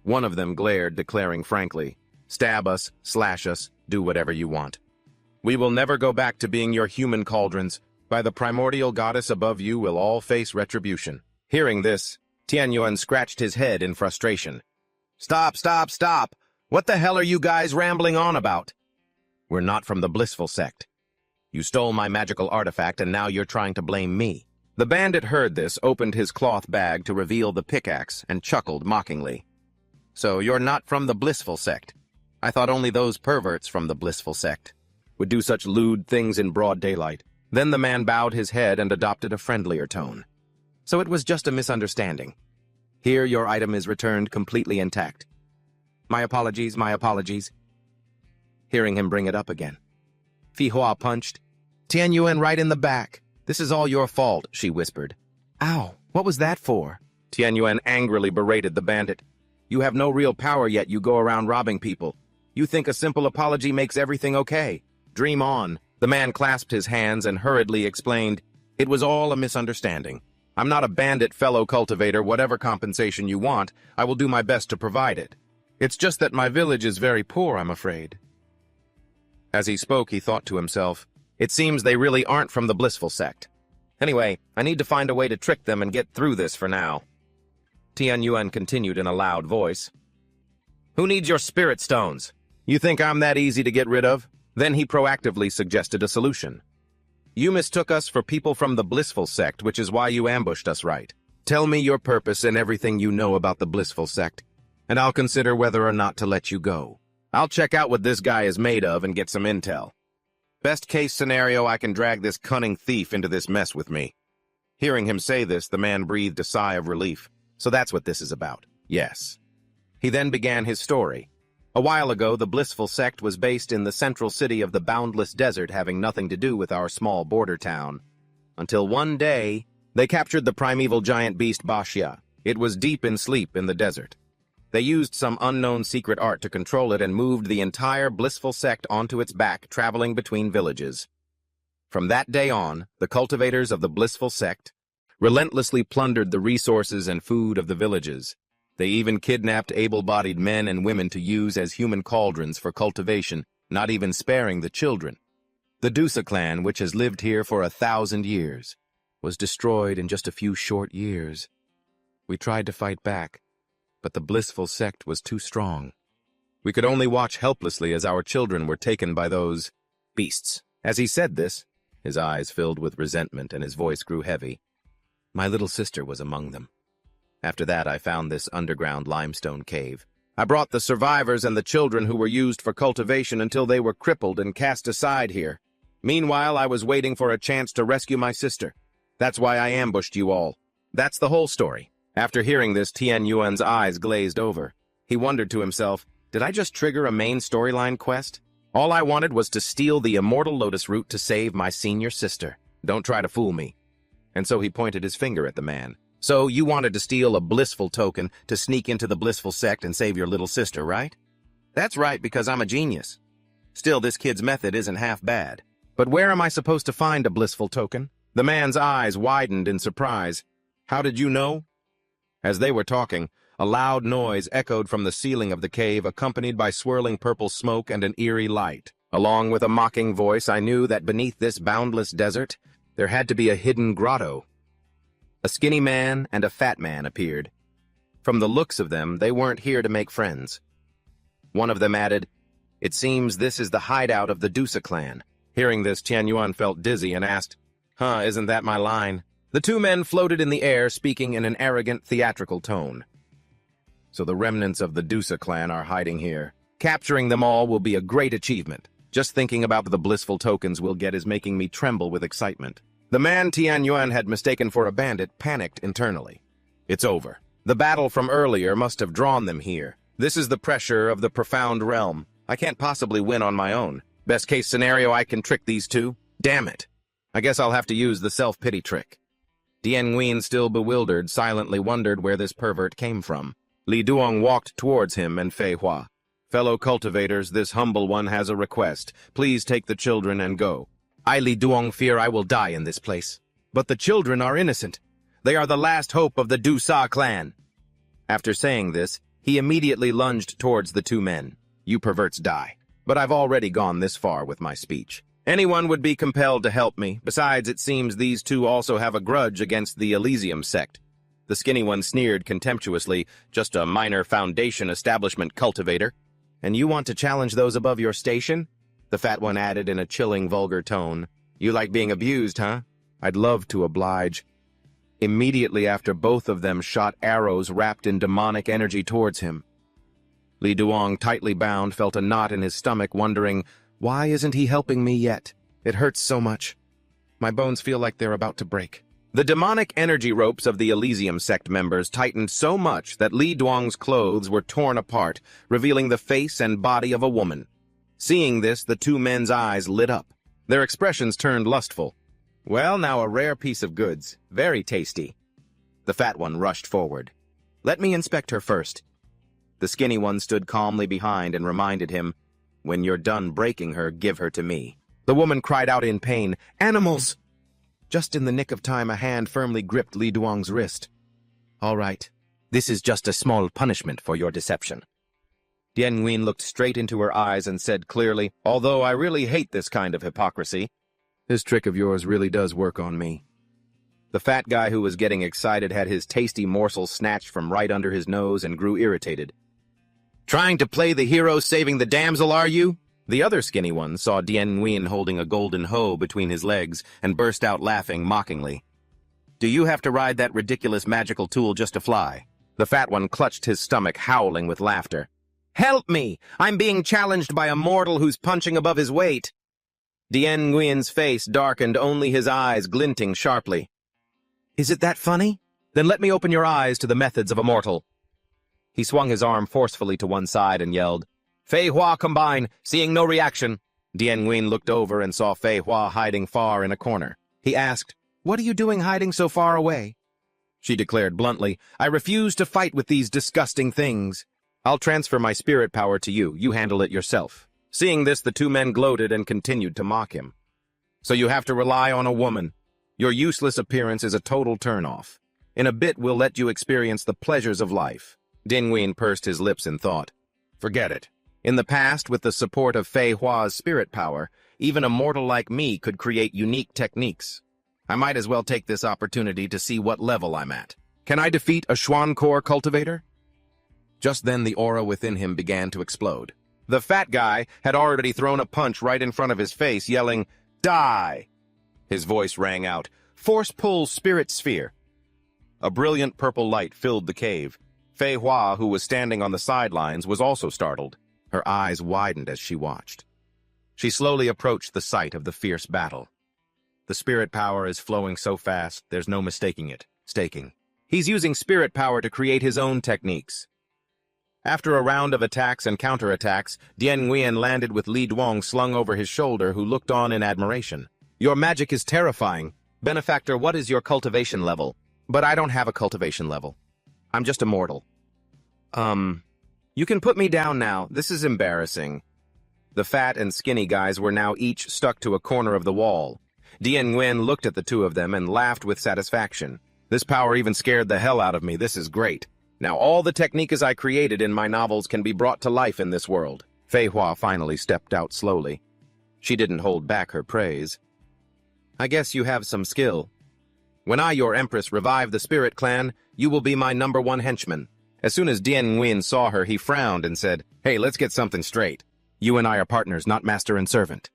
One of them glared, declaring frankly, "Stab us, slash us, do whatever you want. We will never go back to being your human cauldrons. By the primordial goddess above you will all face retribution." Hearing this, Tian Yuan scratched his head in frustration. "Stop, stop, stop! What the hell are you guys rambling on about? We're not from the blissful sect. You stole my magical artifact and now you're trying to blame me." The bandit heard this, opened his cloth bag to reveal the pickaxe, and chuckled mockingly. "So you're not from the blissful sect? I thought only those perverts from the blissful sect would do such lewd things in broad daylight." Then the man bowed his head and adopted a friendlier tone. "So it was just a misunderstanding. Here your item is returned completely intact. My apologies, my apologies." Hearing him bring it up again, Fei Hua punched Tian Yuan right in the back. "This is all your fault," she whispered. "Ow, what was that for?" Tian Yuan angrily berated the bandit. "You have no real power yet you go around robbing people. You think a simple apology makes everything okay? Dream on." The man clasped his hands and hurriedly explained, "It was all a misunderstanding. I'm not a bandit, fellow cultivator. Whatever compensation you want, I will do my best to provide it. It's just that my village is very poor, I'm afraid." As he spoke, he thought to himself, "It seems they really aren't from the blissful sect. Anyway, I need to find a way to trick them and get through this for now." Tian Yuan continued in a loud voice, "Who needs your spirit stones? You think I'm that easy to get rid of?" Then he proactively suggested a solution. "You mistook us for people from the blissful sect, which is why you ambushed us, right? Tell me your purpose and everything you know about the blissful sect, and I'll consider whether or not to let you go. I'll check out what this guy is made of and get some intel. Best case scenario, I can drag this cunning thief into this mess with me. Hearing him say this, the man breathed a sigh of relief. So that's what this is about. Yes. He then began his story. A while ago, the blissful sect was based in the central city of the boundless desert, having nothing to do with our small border town. Until one day, they captured the primeval giant beast Bashya. It was deep in sleep in the desert. They used some unknown secret art to control it and moved the entire blissful sect onto its back, traveling between villages. From that day on, the cultivators of the blissful sect relentlessly plundered the resources and food of the villages. They even kidnapped able-bodied men and women to use as human cauldrons for cultivation, not even sparing the children. The Dusa clan, which has lived here for 1,000 years, was destroyed in just a few short years. We tried to fight back, but the blissful sect was too strong. We could only watch helplessly as our children were taken by those beasts. As he said this, his eyes filled with resentment and his voice grew heavy. My little sister was among them. After that, I found this underground limestone cave. I brought the survivors and the children who were used for cultivation until they were crippled and cast aside here. Meanwhile, I was waiting for a chance to rescue my sister. That's why I ambushed you all. That's the whole story. After hearing this, Tian Yuan's eyes glazed over. He wondered to himself, did I just trigger a main storyline quest? All I wanted was to steal the immortal lotus root to save my senior sister. Don't try to fool me. And so he pointed his finger at the man. So you wanted to steal a blissful token to sneak into the blissful sect and save your little sister, right? That's right, because I'm a genius. Still, this kid's method isn't half bad. But where am I supposed to find a blissful token? The man's eyes widened in surprise. How did you know? As they were talking, a loud noise echoed from the ceiling of the cave, accompanied by swirling purple smoke and an eerie light. Along with a mocking voice, I knew that beneath this boundless desert, there had to be a hidden grotto. A skinny man and a fat man appeared. From the looks of them, they weren't here to make friends. One of them added, "It seems this is the hideout of the Dusa clan." Hearing this, Tian Yuan felt dizzy and asked, Isn't that my line? The two men floated in the air, speaking in an arrogant, theatrical tone. So the remnants of the Dusa clan are hiding here. Capturing them all will be a great achievement. Just thinking about the blissful tokens we'll get is making me tremble with excitement. The man Tian Yuan had mistaken for a bandit panicked internally. It's over. The battle from earlier must have drawn them here. This is the pressure of the profound realm. I can't possibly win on my own. Best case scenario, I can trick these two. Damn it. I guess I'll have to use the self-pity trick. Dian Nguyen, still bewildered, silently wondered where this pervert came from. Li Duong walked towards him and Fei Hua. Fellow cultivators, this humble one has a request. Please take the children and go. I, Li Duong, fear I will die in this place. But the children are innocent. They are the last hope of the Du Sa clan. After saying this, he immediately lunged towards the two men. You perverts die. But I've already gone this far with my speech. Anyone would be compelled to help me. Besides, it seems these two also have a grudge against the Elysium sect. The skinny one sneered contemptuously, just a minor foundation establishment cultivator. And you want to challenge those above your station? The fat one added in a chilling, vulgar tone. You like being abused, huh? I'd love to oblige. Immediately after, both of them shot arrows wrapped in demonic energy towards him. Li Duong, tightly bound, felt a knot in his stomach, wondering, why isn't he helping me yet? It hurts so much. My bones feel like they're about to break. The demonic energy ropes of the Elysium sect members tightened so much that Li Duong's clothes were torn apart, revealing the face and body of a woman. Seeing this, the two men's eyes lit up. Their expressions turned lustful. Well, now a rare piece of goods. Very tasty. The fat one rushed forward. Let me inspect her first. The skinny one stood calmly behind and reminded him, when you're done breaking her, give her to me. The woman cried out in pain, Animals! Just in the nick of time, a hand firmly gripped Li Duong's wrist. All right, this is just a small punishment for your deception. Dian Nguyen looked straight into her eyes and said clearly, although I really hate this kind of hypocrisy, this trick of yours really does work on me. The fat guy who was getting excited had his tasty morsel snatched from right under his nose and grew irritated. Trying to play the hero saving the damsel, are you? The other skinny one saw Dian Nguyen holding a golden hoe between his legs and burst out laughing mockingly. Do you have to ride that ridiculous magical tool just to fly? The fat one clutched his stomach, howling with laughter. Help me! I'm being challenged by a mortal who's punching above his weight. Dien Nguyen's face darkened, only his eyes glinting sharply. Is it that funny? Then let me open your eyes to the methods of a mortal. He swung his arm forcefully to one side and yelled, Fei Hua combine, seeing no reaction. Dien Nguyen looked over and saw Fei Hua hiding far in a corner. He asked, What are you doing hiding so far away? She declared bluntly, I refuse to fight with these disgusting things. I'll transfer my spirit power to you. You handle it yourself. Seeing this, the two men gloated and continued to mock him. So you have to rely on a woman. Your useless appearance is a total turn-off. In a bit, we'll let you experience the pleasures of life. Dien Nguyen pursed his lips in thought. Forget it. In the past, with the support of Fei Hua's spirit power, even a mortal like me could create unique techniques. I might as well take this opportunity to see what level I'm at. Can I defeat a Xuan Core cultivator? Just then, the aura within him began to explode. The fat guy had already thrown a punch right in front of his face, yelling, Die! His voice rang out, Force pull spirit sphere. A brilliant purple light filled the cave. Fei Hua, who was standing on the sidelines, was also startled. Her eyes widened as she watched. She slowly approached the site of the fierce battle. The spirit power is flowing so fast, there's no mistaking it. Staking. He's using spirit power to create his own techniques. After a round of attacks and counterattacks, Dien Nguyen landed with Li Duong slung over his shoulder, who looked on in admiration. Your magic is terrifying. Benefactor, what is your cultivation level? But I don't have a cultivation level. I'm just a mortal. You can put me down now. This is embarrassing. The fat and skinny guys were now each stuck to a corner of the wall. Dien Nguyen looked at the two of them and laughed with satisfaction. This power even scared the hell out of me. This is great. Now all the techniques I created in my novels can be brought to life in this world. Fei Hua finally stepped out slowly. She didn't hold back her praise. I guess you have some skill. When I, your empress, revive the spirit clan, you will be my #1 henchman. As soon as Dien Nguyen saw her, he frowned and said, Hey, let's get something straight. You and I are partners, not master and servant.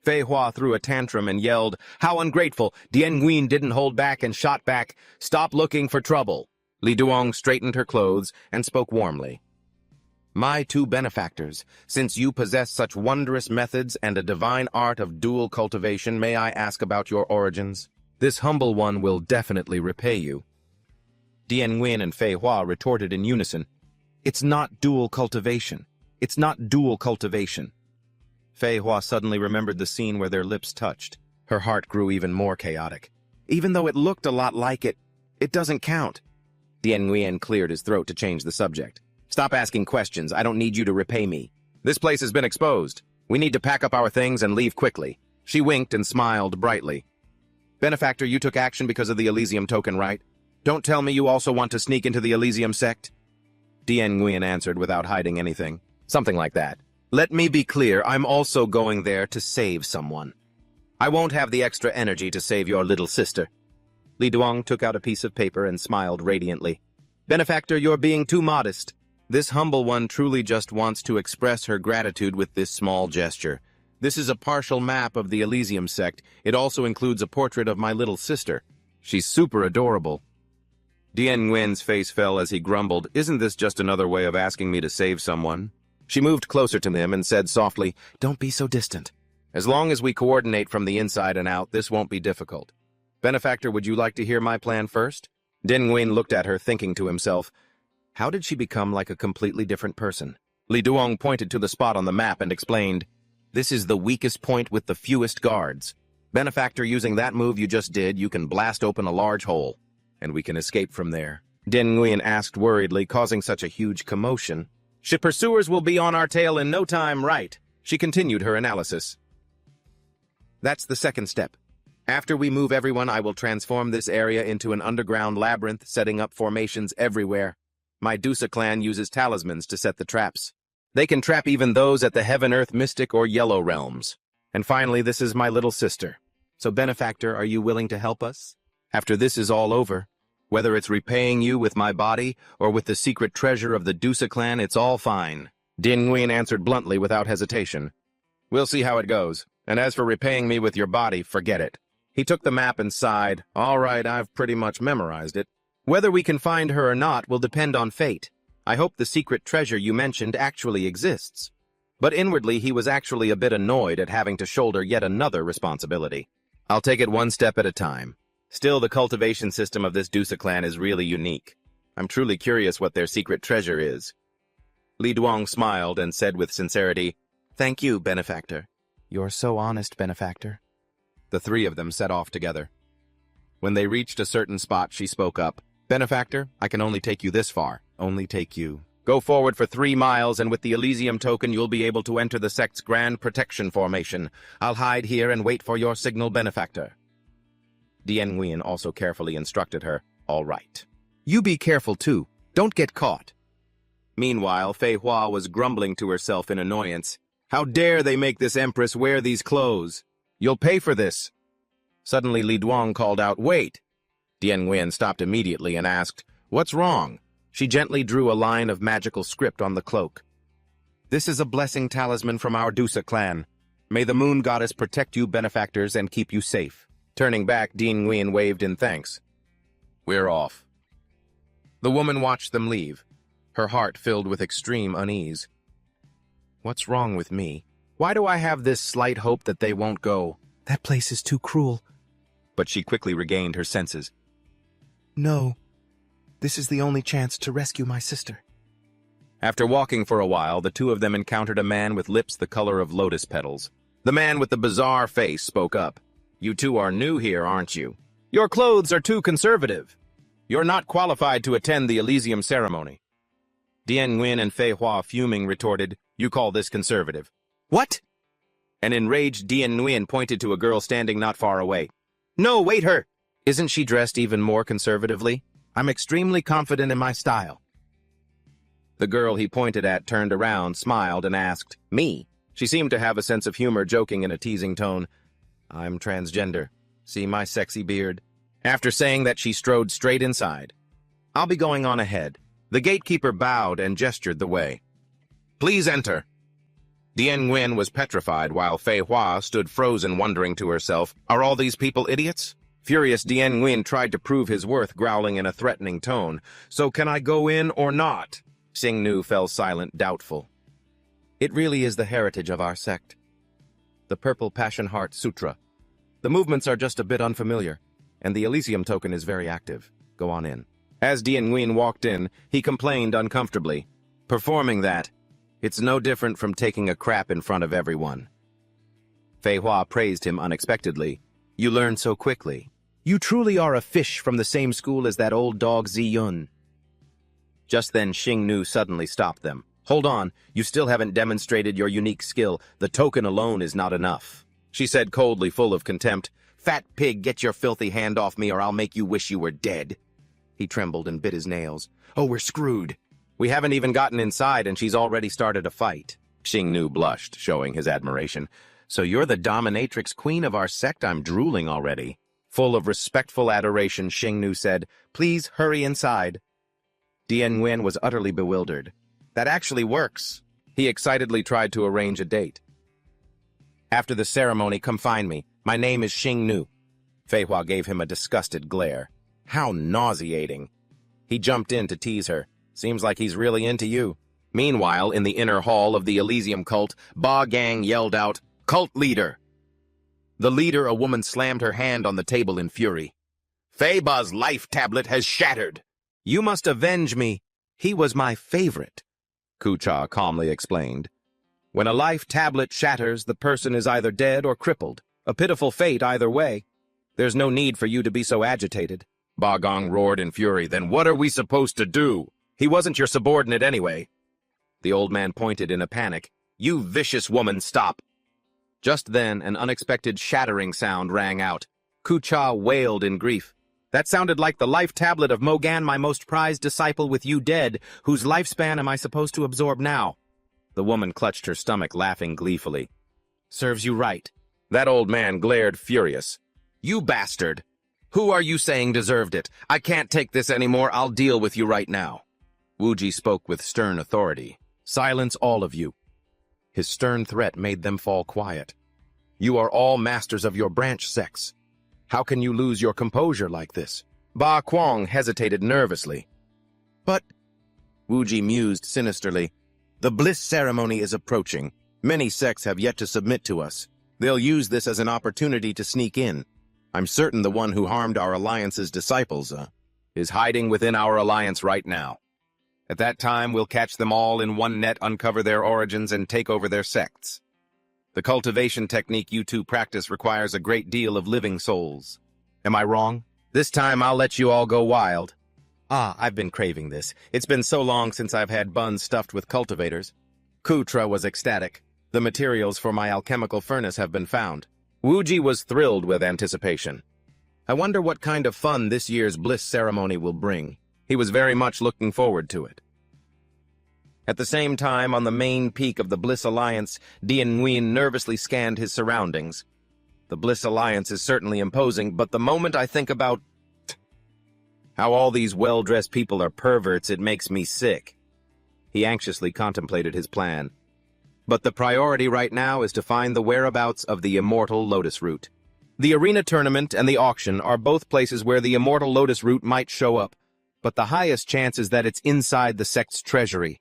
Fei Hua threw a tantrum and yelled, How ungrateful! Dien Nguyen didn't hold back and shot back. Stop looking for trouble. Li Duong straightened her clothes and spoke warmly. My two benefactors, since you possess such wondrous methods and a divine art of dual cultivation, may I ask about your origins? This humble one will definitely repay you. Dien Nguyen and Fei Hua retorted in unison. It's not dual cultivation. It's not dual cultivation. Fei Hua suddenly remembered the scene where their lips touched. Her heart grew even more chaotic. Even though it looked a lot like it, it doesn't count. Dien Nguyen cleared his throat to change the subject. Stop asking questions. I don't need you to repay me. This place has been exposed. We need to pack up our things and leave quickly. She winked and smiled brightly. Benefactor, you took action because of the Elysium token, right? Don't tell me you also want to sneak into the Elysium sect? Dien Nguyen answered without hiding anything. Something like that. Let me be clear, I'm also going there to save someone. I won't have the extra energy to save your little sister. Li Duong took out a piece of paper and smiled radiantly. Benefactor, you're being too modest. This humble one truly just wants to express her gratitude with this small gesture. This is a partial map of the Elysium sect. It also includes a portrait of my little sister. She's super adorable. Dien Nguyen's face fell as he grumbled, Isn't this just another way of asking me to save someone? She moved closer to him and said softly, Don't be so distant. As long as we coordinate from the inside and out, this won't be difficult. Benefactor, would you like to hear my plan first? Dien Nguyen looked at her, thinking to himself, How did she become like a completely different person? Li Duong pointed to the spot on the map and explained, This is the weakest point with the fewest guards. Benefactor, using that move you just did, you can blast open a large hole, and we can escape from there. Dien Nguyen asked worriedly, causing such a huge commotion. Ship pursuers will be on our tail in no time, right? She continued her analysis. That's the second step. After we move everyone, I will transform this area into an underground labyrinth, setting up formations everywhere. My Dusa clan uses talismans to set the traps. They can trap even those at the Heaven, Earth, Mystic, or Yellow realms. And finally, this is my little sister. So, Benefactor, are you willing to help us? After this is all over, whether it's repaying you with my body or with the secret treasure of the Dusa clan, it's all fine. Dien Nguyen answered bluntly without hesitation. We'll see how it goes. And as for repaying me with your body, forget it. He took the map and sighed. All right, I've pretty much memorized it. Whether we can find her or not will depend on fate. I hope the secret treasure you mentioned actually exists. But inwardly he was actually a bit annoyed at having to shoulder yet another responsibility. I'll take it one step at a time. Still, the cultivation system of this Dusa clan is really unique. I'm truly curious what their secret treasure is. Li Duong smiled and said with sincerity, "Thank you, benefactor. You're so honest, benefactor." The three of them set off together. When they reached a certain spot, she spoke up. "Benefactor, I can only take you this far. Only take you. Go forward for 3 miles, and with the Elysium token, you'll be able to enter the sect's Grand Protection Formation. I'll hide here and wait for your signal, benefactor." Dien Nguyen also carefully instructed her, "All right. You be careful, too. Don't get caught." Meanwhile, Fei Hua was grumbling to herself in annoyance. "How dare they make this empress wear these clothes? You'll pay for this." Suddenly, Li Duong called out, "Wait!" Dien Nguyen stopped immediately and asked, "What's wrong?" She gently drew a line of magical script on the cloak. "This is a blessing talisman from our Dusa clan. May the moon goddess protect you, benefactors, and keep you safe." Turning back, Dien Nguyen waved in thanks. "We're off." The woman watched them leave, her heart filled with extreme unease. What's wrong with me? Why do I have this slight hope that they won't go? That place is too cruel. But she quickly regained her senses. No, this is the only chance to rescue my sister. After walking for a while, the two of them encountered a man with lips the color of lotus petals. The man with the bizarre face spoke up. "You two are new here, aren't you? Your clothes are too conservative. You're not qualified to attend the Elysium ceremony." Dien Nguyen and Fei Hua, fuming, retorted, "You call this conservative?" "What?" An enraged Dien Nguyen pointed to a girl standing not far away. "No, wait her! Isn't she dressed even more conservatively? I'm extremely confident in my style." The girl he pointed at turned around, smiled, and asked, "Me?" She seemed to have a sense of humor, joking in a teasing tone. "I'm transgender. See my sexy beard?" After saying that, she strode straight inside. "I'll be going on ahead." The gatekeeper bowed and gestured the way. "Please enter." Dien Nguyen was petrified while Fei Hua stood frozen, wondering to herself, "Are all these people idiots?" Furious, Dien Nguyen tried to prove his worth, growling in a threatening tone, "So can I go in or not?" Xing Nu fell silent, doubtful. "It really is the heritage of our sect. The Purple Passion Heart Sutra. The movements are just a bit unfamiliar, and the Elysium token is very active. Go on in." As Dien Nguyen walked in, he complained uncomfortably. "Performing that, it's no different from taking a crap in front of everyone." Fei Hua praised him unexpectedly. "You learn so quickly. You truly are a fish from the same school as that old dog Ziyun." Just then, Xing Nu suddenly stopped them. "Hold on, you still haven't demonstrated your unique skill. The token alone is not enough," she said coldly, full of contempt. "Fat pig, get your filthy hand off me or I'll make you wish you were dead." He trembled and bit his nails. "Oh, we're screwed. We haven't even gotten inside and she's already started a fight." Xing Nu blushed, showing his admiration. "So you're the dominatrix queen of our sect? I'm drooling already." Full of respectful adoration, Xing Nu said, "Please hurry inside." Dien Nguyen was utterly bewildered. "That actually works." He excitedly tried to arrange a date. "After the ceremony, come find me. My name is Xing Nu." Fei Hua gave him a disgusted glare. How nauseating. He jumped in to tease her. "Seems like he's really into you." Meanwhile, in the inner hall of the Elysium cult, Ba Gang yelled out, "Cult leader!" The leader, a woman, slammed her hand on the table in fury. "Fei Ba's life tablet has shattered." "You must avenge me. He was my favorite," Kucha calmly explained. "When a life tablet shatters, the person is either dead or crippled. A pitiful fate either way. There's no need for you to be so agitated." Ba Gong roared in fury. "Then what are we supposed to do?" "He wasn't your subordinate anyway." The old man pointed in a panic. "You vicious woman, stop." Just then, an unexpected shattering sound rang out. Kucha wailed in grief. "That sounded like the life tablet of Mogan, my most prized disciple, with you dead. Whose lifespan am I supposed to absorb now?" The woman clutched her stomach, laughing gleefully. "Serves you right." That old man glared furious. "You bastard! Who are you saying deserved it? I can't take this anymore. I'll deal with you right now." Wuji spoke with stern authority. "Silence, all of you." His stern threat made them fall quiet. "You are all masters of your branch sects. How can you lose your composure like this? Ba Kuang hesitated nervously. But, Wuji mused sinisterly, the bliss ceremony is approaching. Many sects have yet to submit to us. They'll use this as an opportunity to sneak in. I'm certain the one who harmed our alliance's disciples, is hiding within our alliance right now. At that time, we'll catch them all in one net, uncover their origins, and take over their sects. The cultivation technique you two practice requires a great deal of living souls. Am I wrong? This time I'll let you all go wild. Ah, I've been craving this. It's been so long since I've had buns stuffed with cultivators. Kutra was ecstatic. The materials for my alchemical furnace have been found. Wuji was thrilled with anticipation. I wonder what kind of fun this year's bliss ceremony will bring. He was very much looking forward to it. At the same time, on the main peak of the Bliss Alliance, Dian Nguyen nervously scanned his surroundings. The Bliss Alliance is certainly imposing, but the moment I think about how all these well-dressed people are perverts, it makes me sick. He anxiously contemplated his plan. But the priority right now is to find the whereabouts of the immortal lotus root. The arena tournament and the auction are both places where the immortal lotus root might show up, but the highest chance is that it's inside the sect's treasury.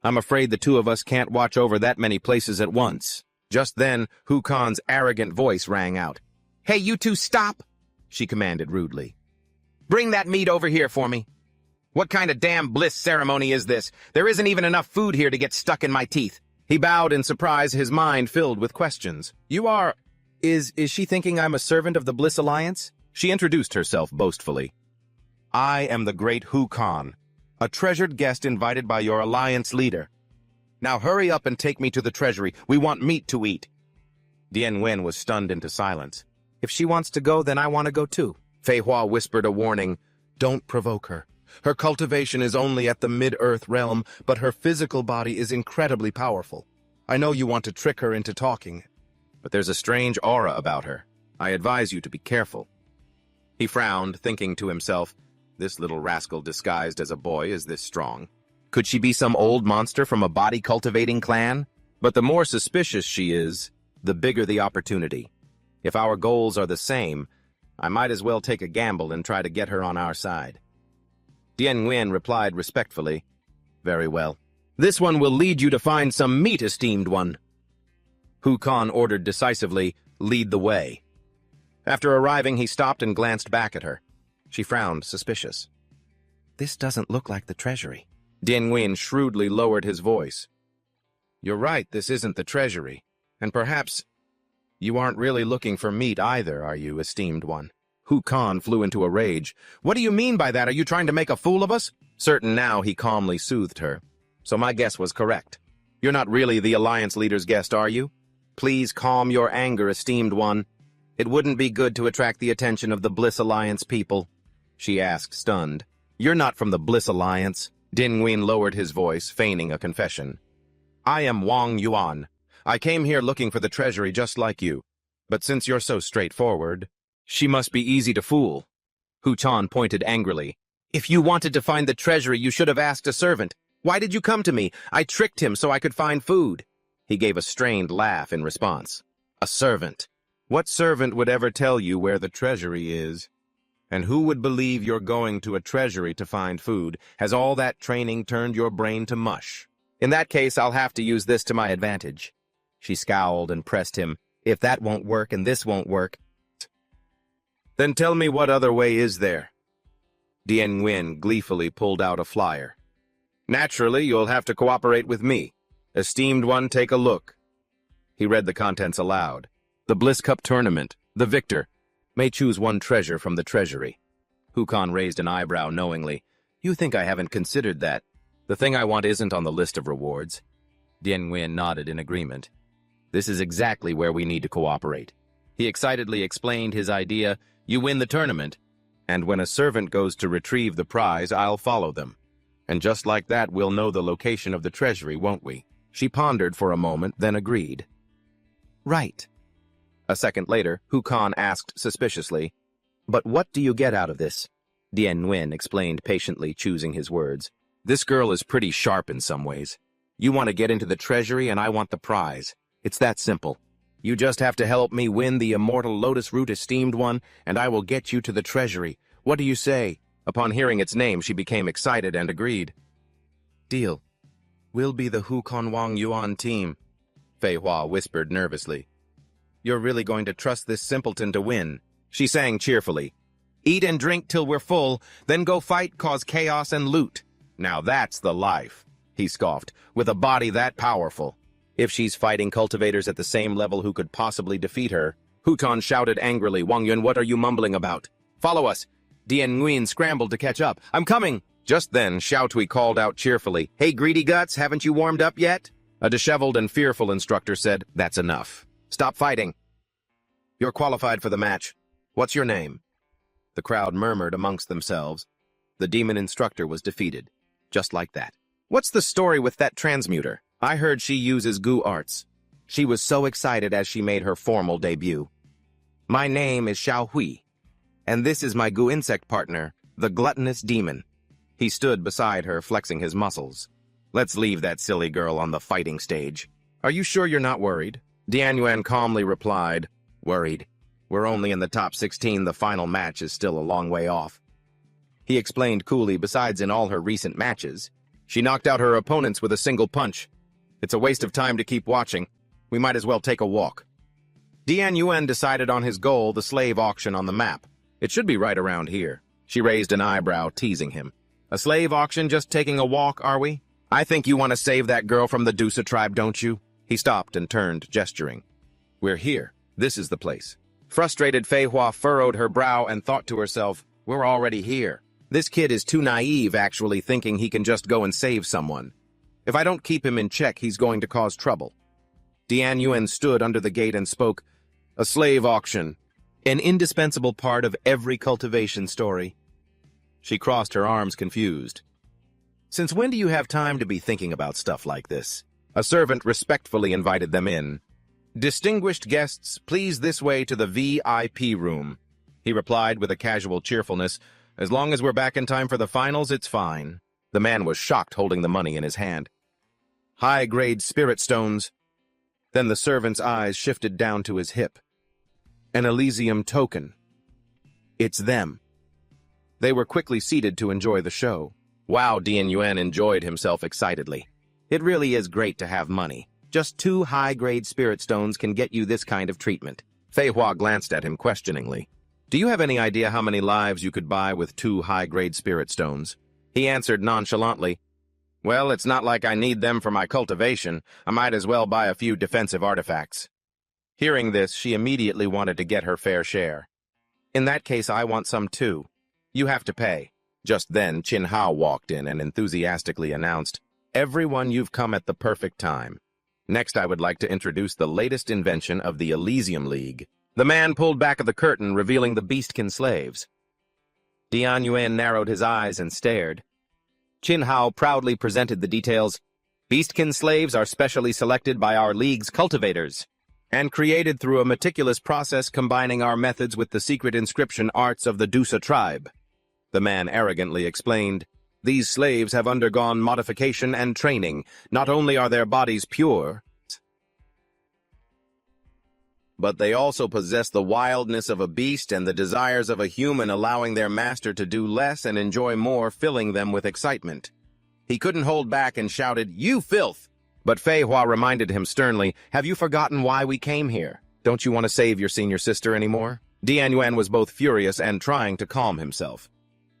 I'm afraid the two of us can't watch over that many places at once. Just then, Hu Kan's arrogant voice rang out. "Hey, you two, stop!" she commanded rudely. "Bring that meat over here for me. What kind of damn bliss ceremony is this? There isn't even enough food here to get stuck in my teeth." He bowed in surprise, his mind filled with questions. "You are... Is she thinking I'm a servant of the Bliss Alliance?" She introduced herself boastfully. "I am the great Hu Kan, a treasured guest invited by your alliance leader. Now hurry up and take me to the treasury. We want meat to eat." Dian Wen was stunned into silence. "If she wants to go, then I want to go too." Fei Hua whispered a warning. "Don't provoke her. Her cultivation is only at the mid-earth realm, but her physical body is incredibly powerful. I know you want to trick her into talking, but there's a strange aura about her. I advise you to be careful." He frowned, thinking to himself, this little rascal disguised as a boy is this strong. Could she be some old monster from a body-cultivating clan? But the more suspicious she is, the bigger the opportunity. If our goals are the same, I might as well take a gamble and try to get her on our side. Dian Nguyen replied respectfully, "Very well. This one will lead you to find some meat, esteemed one." Hu Kan ordered decisively, "Lead the way." After arriving, he stopped and glanced back at her. She frowned, suspicious. "This doesn't look like the treasury." Dian Nguyen shrewdly lowered his voice. "You're right, this isn't the treasury. And perhaps you aren't really looking for meat either, are you, esteemed one?" Hu Kan flew into a rage. "What do you mean by that? Are you trying to make a fool of us?" Certain now, he calmly soothed her. "So my guess was correct. You're not really the Alliance leader's guest, are you? Please calm your anger, esteemed one. It wouldn't be good to attract the attention of the Bliss Alliance people," she asked, stunned. "You're not from the Bliss Alliance." Din Nguyen lowered his voice, feigning a confession. "I am Wang Yuan. I came here looking for the treasury just like you. But since you're so straightforward, she must be easy to fool." Hu Chan pointed angrily. "If you wanted to find the treasury, you should have asked a servant. Why did you come to me? I tricked him so I could find food." He gave a strained laugh in response. "A servant? What servant would ever tell you where the treasury is? And who would believe you're going to a treasury to find food? Has all that training turned your brain to mush? In that case, I'll have to use this to my advantage." She scowled and pressed him. "If that won't work and this won't work, then tell me what other way is there?" Dian Nguyen gleefully pulled out a flyer. "Naturally, you'll have to cooperate with me. Esteemed one, take a look." He read the contents aloud. "The Bliss Cup Tournament. The victor may choose one treasure from the treasury." Hu Kan raised an eyebrow knowingly. "You think I haven't considered that? The thing I want isn't on the list of rewards." Dian Nguyen nodded in agreement. "This is exactly where we need to cooperate." He excitedly explained his idea. "You win the tournament, and when a servant goes to retrieve the prize, I'll follow them. And just like that, we'll know the location of the treasury, won't we?" She pondered for a moment, then agreed. "Right." A second later, Hu Kan asked suspiciously, "But what do you get out of this?" Dian Nguyen explained patiently, choosing his words. "This girl is pretty sharp in some ways. You want to get into the treasury, and I want the prize. It's that simple. You just have to help me win the immortal lotus root, esteemed one, and I will get you to the treasury. What do you say? Upon hearing its name, she became excited and agreed. Deal. We'll be the Hukon Wang Yuan team, Fei Hua whispered nervously. You're really going to trust this simpleton to win, she sang cheerfully. Eat and drink till we're full, then go fight, cause chaos and loot. Now that's the life, he scoffed, with a body that powerful. If she's fighting cultivators at the same level who could possibly defeat her, Huton shouted angrily, Wang Yun, what are you mumbling about? Follow us. Dian Nguyen scrambled to catch up. I'm coming! Just then, Xiaotui called out cheerfully, Hey, greedy guts, haven't you warmed up yet? A disheveled and fearful instructor said, That's enough. Stop fighting. You're qualified for the match. What's your name? The crowd murmured amongst themselves. The demon instructor was defeated. Just like that. What's the story with that transmuter? I heard she uses goo arts. She was so excited as she made her formal debut. My name is Xiao Hui, and this is my goo insect partner, the gluttonous demon. He stood beside her, flexing his muscles. Let's leave that silly girl on the fighting stage. Are you sure you're not worried? Dian Yuan calmly replied, Worried. We're only in the top 16, the final match is still a long way off. He explained coolly, besides in all her recent matches, she knocked out her opponents with a single punch. It's a waste of time to keep watching. We might as well take a walk. Dian Yuan decided on his goal, the slave auction on the map. It should be right around here. She raised an eyebrow, teasing him. A slave auction, just taking a walk, are we? I think you want to save that girl from the Dusa tribe, don't you? He stopped and turned, gesturing. We're here. This is the place. Frustrated, Fei Hua furrowed her brow and thought to herself, We're already here. This kid is too naive, actually, thinking he can just go and save someone. If I don't keep him in check, he's going to cause trouble. Dian Yuan stood under the gate and spoke, A slave auction. An indispensable part of every cultivation story. She crossed her arms, confused. Since when do you have time to be thinking about stuff like this? A servant respectfully invited them in. Distinguished guests, please this way to the VIP room, he replied with a casual cheerfulness. As long as we're back in time for the finals, it's fine. The man was shocked, holding the money in his hand. High-grade spirit stones. Then the servant's eyes shifted down to his hip. An Elysium token. It's them. They were quickly seated to enjoy the show. Wow, Dian Yuan enjoyed himself excitedly. It really is great to have money. Just 2 high-grade spirit stones can get you this kind of treatment. Fei Hua glanced at him questioningly. Do you have any idea how many lives you could buy with 2 high-grade spirit stones? He answered nonchalantly, Well, it's not like I need them for my cultivation. I might as well buy a few defensive artifacts. Hearing this, she immediately wanted to get her fair share. In that case, I want some too. You have to pay. Just then, Qin Hao walked in and enthusiastically announced, Everyone, you've come at the perfect time. Next, I would like to introduce the latest invention of the Elysium League. The man pulled back the curtain, revealing the Beastkin slaves. Dian Yuan narrowed his eyes and stared. Qin Hao proudly presented the details. Beastkin slaves are specially selected by our league's cultivators and created through a meticulous process combining our methods with the secret inscription arts of the Dusa tribe. The man arrogantly explained, These slaves have undergone modification and training. Not only are their bodies pure, but they also possess the wildness of a beast and the desires of a human, allowing their master to do less and enjoy more, filling them with excitement. He couldn't hold back and shouted, You filth! But Fei Hua reminded him sternly, Have you forgotten why we came here? Don't you want to save your senior sister anymore? Dian Yuan was both furious and trying to calm himself.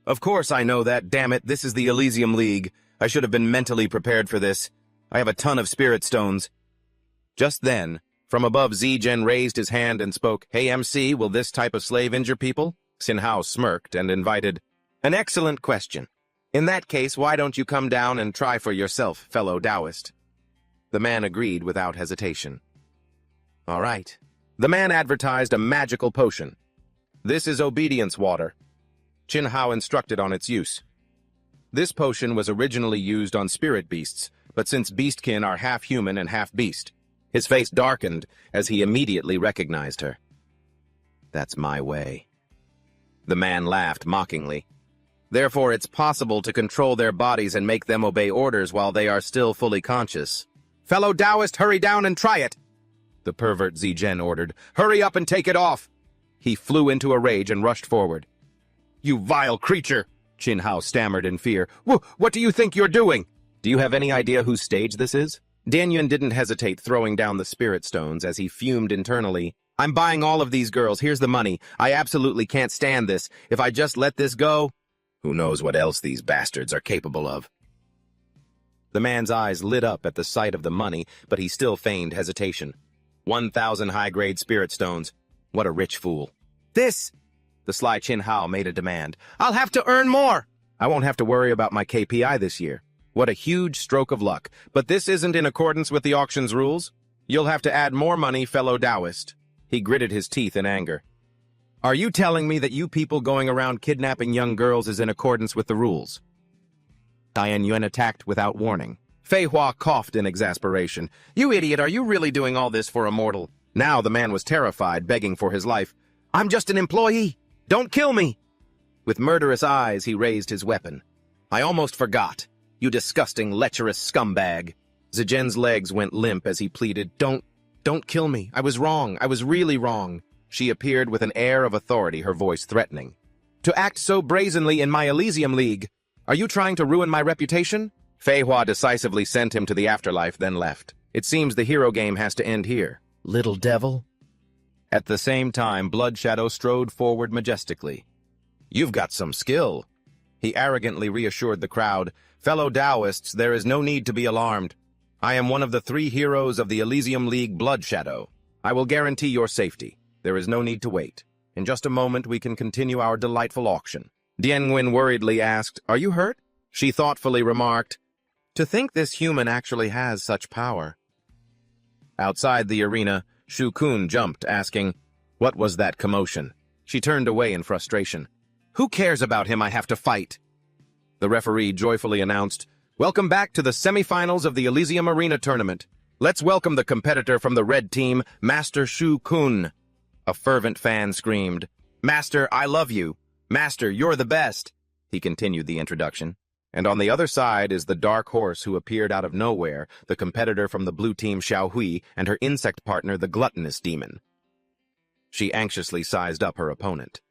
Of course I know that, damn it, this is the Elysium League. I should have been mentally prepared for this. I have a ton of spirit stones. Just then, from above, Zigen raised his hand and spoke, Hey MC, will this type of slave injure people? Xin Hao smirked and invited, An excellent question. In that case, why don't you come down and try for yourself, fellow Taoist? The man agreed without hesitation. All right. The man advertised a magical potion. This is obedience water. Qin Hao instructed on its use. This potion was originally used on spirit beasts, but since beastkin are half human and half beast, his face darkened as he immediately recognized her. That's my way. The man laughed mockingly. Therefore, it's possible to control their bodies and make them obey orders while they are still fully conscious. Fellow Taoist, hurry down and try it! The pervert Zigen ordered. Hurry up and take it off! He flew into a rage and rushed forward. You vile creature! Qin Hao stammered in fear. What do you think you're doing? Do you have any idea whose stage this is? Dan Yun didn't hesitate throwing down the spirit stones as he fumed internally. I'm buying all of these girls, here's the money. I absolutely can't stand this. If I just let this go, who knows what else these bastards are capable of. The man's eyes lit up at the sight of the money, but he still feigned hesitation. 1,000 high-grade spirit stones. What a rich fool. This! The sly Qin Hao made a demand. I'll have to earn more! I won't have to worry about my KPI this year. What a huge stroke of luck. But this isn't in accordance with the auction's rules. You'll have to add more money, fellow Taoist. He gritted his teeth in anger. Are you telling me that you people going around kidnapping young girls is in accordance with the rules? Dian Yuan attacked without warning. Fei Hua coughed in exasperation. You idiot, are you really doing all this for a mortal? Now the man was terrified, begging for his life. I'm just an employee. Don't kill me! With murderous eyes, he raised his weapon. I almost forgot. You disgusting, lecherous scumbag. Zijen's legs went limp as he pleaded, Don't kill me. I was wrong. I was really wrong. She appeared with an air of authority, her voice threatening. To act so brazenly in my Elysium League. Are you trying to ruin my reputation? Fei Hua decisively sent him to the afterlife, then left. It seems the hero game has to end here. Little devil. At the same time, Blood Shadow strode forward majestically. You've got some skill. He arrogantly reassured the crowd. Fellow Taoists, there is no need to be alarmed. I am one of the 3 heroes of the Elysium League Blood Shadow. I will guarantee your safety. There is no need to wait. In just a moment, we can continue our delightful auction. Dian Nguyen worriedly asked, Are you hurt? She thoughtfully remarked, To think this human actually has such power. Outside the arena, Shu Kun jumped, asking, What was that commotion? She turned away in frustration. Who cares about him I have to fight? The referee joyfully announced, Welcome back to the semifinals of the Elysium Arena tournament. Let's welcome the competitor from the red team, Master Shu Kun. A fervent fan screamed, Master, I love you. Master, you're the best. He continued the introduction. And on the other side is the dark horse who appeared out of nowhere, the competitor from the blue team Xiao Hui and her insect partner, the gluttonous demon. She anxiously sized up her opponent.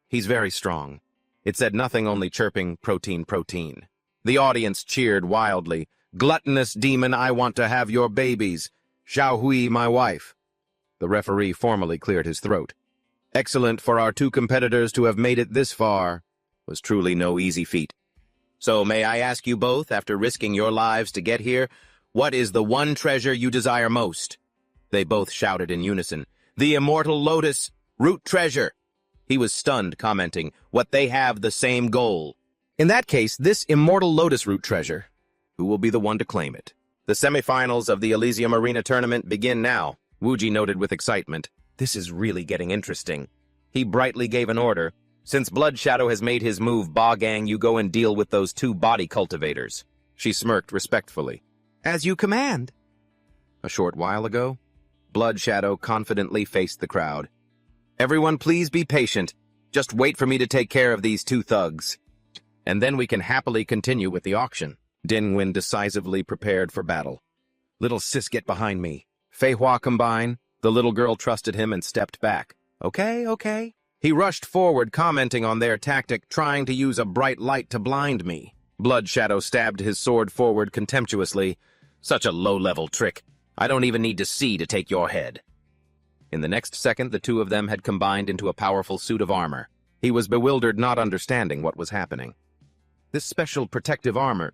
He's very strong. It said nothing, only chirping, protein, protein. The audience cheered wildly. Gluttonous demon, I want to have your babies. Xiao Hui, my wife. The referee formally cleared his throat. Excellent for our 2 competitors to have made it this far. Was truly no easy feat. So may I ask you both, after risking your lives to get here, what is the one treasure you desire most? They both shouted in unison. The immortal lotus, root treasure. He was stunned, commenting, What they have the same goal. In that case, this immortal lotus root treasure. Who will be the one to claim it? The semifinals of the Elysium Arena tournament begin now, Wuji noted with excitement. This is really getting interesting. He brightly gave an order. Since Blood Shadow has made his move, Ba Gang, you go and deal with those 2 body cultivators. She smirked respectfully. As you command. A short while ago, Blood Shadow confidently faced the crowd. Everyone please be patient. Just wait for me to take care of these 2 thugs. And then we can happily continue with the auction. Din Nguyen decisively prepared for battle. Little sis, get behind me. Fei Hua combine. The little girl trusted him and stepped back. Okay. He rushed forward, commenting on their tactic, trying to use a bright light to blind me. Blood Shadow stabbed his sword forward contemptuously. Such a low-level trick. I don't even need to see to take your head. In the next second, the 2 of them had combined into a powerful suit of armor. He was bewildered, not understanding what was happening. This special protective armor,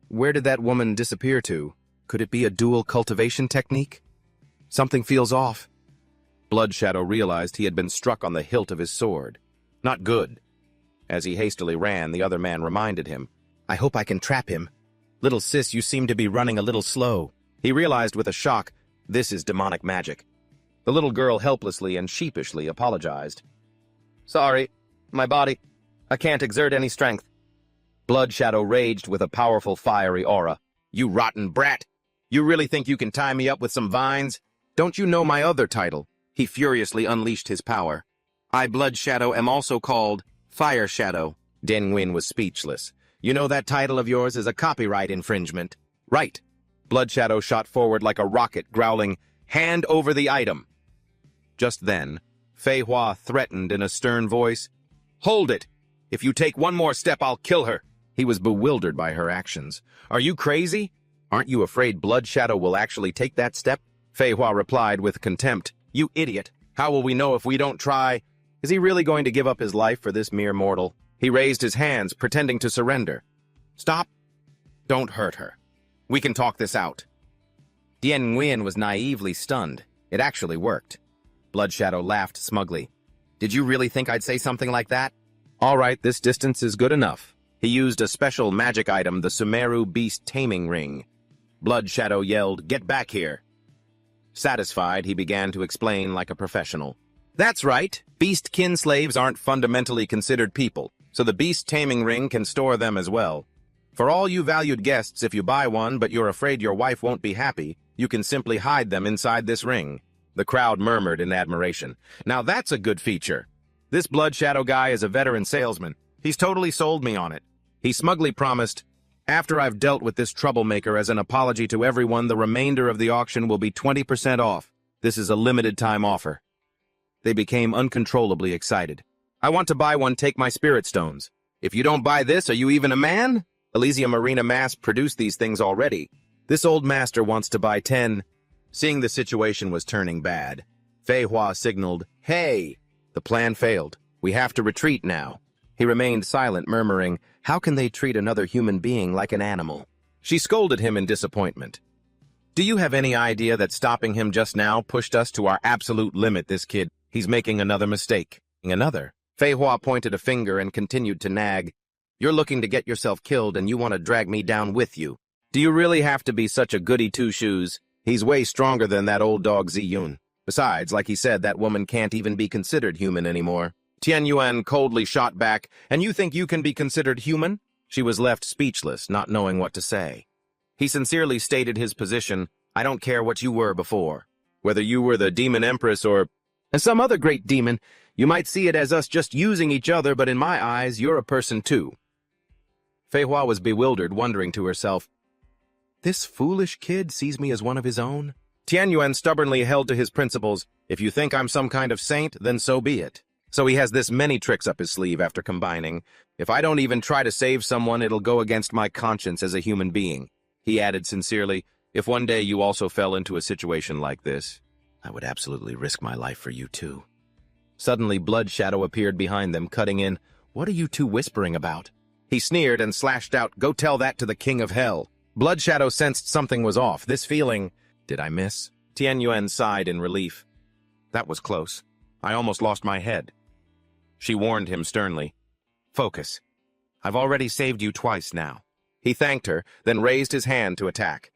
where did that woman disappear to? Could it be a dual cultivation technique? Something feels off. Blood Shadow realized he had been struck on the hilt of his sword. Not good. As he hastily ran, the other man reminded him, I hope I can trap him. Little sis, you seem to be running a little slow. He realized with a shock, this is demonic magic. The little girl helplessly and sheepishly apologized. Sorry, my body. I can't exert any strength. Blood Shadow raged with a powerful fiery aura. You rotten brat! You really think you can tie me up with some vines? Don't you know my other title? He furiously unleashed his power. I, Blood Shadow, am also called Fire Shadow. Din Nguyen was speechless. You know that title of yours is a copyright infringement. Right. Blood Shadow shot forward like a rocket, growling, Hand over the item. Just then, Fei Hua threatened in a stern voice, Hold it! If you take one more step, I'll kill her. He was bewildered by her actions. Are you crazy? Aren't you afraid Blood Shadow will actually take that step? Fei Hua replied with contempt. You idiot. How will we know if we don't try? Is he really going to give up his life for this mere mortal? He raised his hands, pretending to surrender. Stop. Don't hurt her. We can talk this out. Dian Nguyen was naively stunned. It actually worked. Blood Shadow laughed smugly. Did you really think I'd say something like that? All right, this distance is good enough. He used a special magic item, the Sumeru Beast Taming Ring. Blood Shadow yelled, "Get back here!" Satisfied, he began to explain like a professional. That's right, beast kinslaves aren't fundamentally considered people, so the Beast Taming Ring can store them as well. For all you valued guests, if you buy one but you're afraid your wife won't be happy, you can simply hide them inside this ring. The crowd murmured in admiration. Now that's a good feature. This Blood Shadow guy is a veteran salesman. He's totally sold me on it. He smugly promised, after I've dealt with this troublemaker as an apology to everyone, the remainder of the auction will be 20% off. This is a limited-time offer. They became uncontrollably excited. I want to buy one, take my spirit stones. If you don't buy this, are you even a man? Elysium Arena Mass produced these things already. This old master wants to buy 10. Seeing the situation was turning bad, Fei Hua signaled, Hey! The plan failed. We have to retreat now. He remained silent, murmuring, How can they treat another human being like an animal? She scolded him in disappointment. Do you have any idea that stopping him just now pushed us to our absolute limit, this kid? He's making another mistake. Another? Fei Hua pointed a finger and continued to nag. You're looking to get yourself killed and you want to drag me down with you. Do you really have to be such a goody two-shoes? He's way stronger than that old dog Ziyun. Besides, like he said, that woman can't even be considered human anymore. Tian Yuan coldly shot back, and you think you can be considered human? She was left speechless, not knowing what to say. He sincerely stated his position, I don't care what you were before. Whether you were the demon empress or some other great demon, you might see it as us just using each other, but in my eyes, you're a person too. Fei Hua was bewildered, wondering to herself, this foolish kid sees me as one of his own? Tian Yuan stubbornly held to his principles. If you think I'm some kind of saint, then so be it. So he has this many tricks up his sleeve after combining. If I don't even try to save someone, it'll go against my conscience as a human being. He added sincerely, if one day you also fell into a situation like this, I would absolutely risk my life for you too. Suddenly, Blood Shadow appeared behind them, cutting in. What are you two whispering about? He sneered and slashed out, Go tell that to the King of Hell. Blood Shadow sensed something was off. This feeling, did I miss? Tian Yuan sighed in relief. That was close. I almost lost my head. She warned him sternly. Focus. I've already saved you twice now. He thanked her, then raised his hand to attack.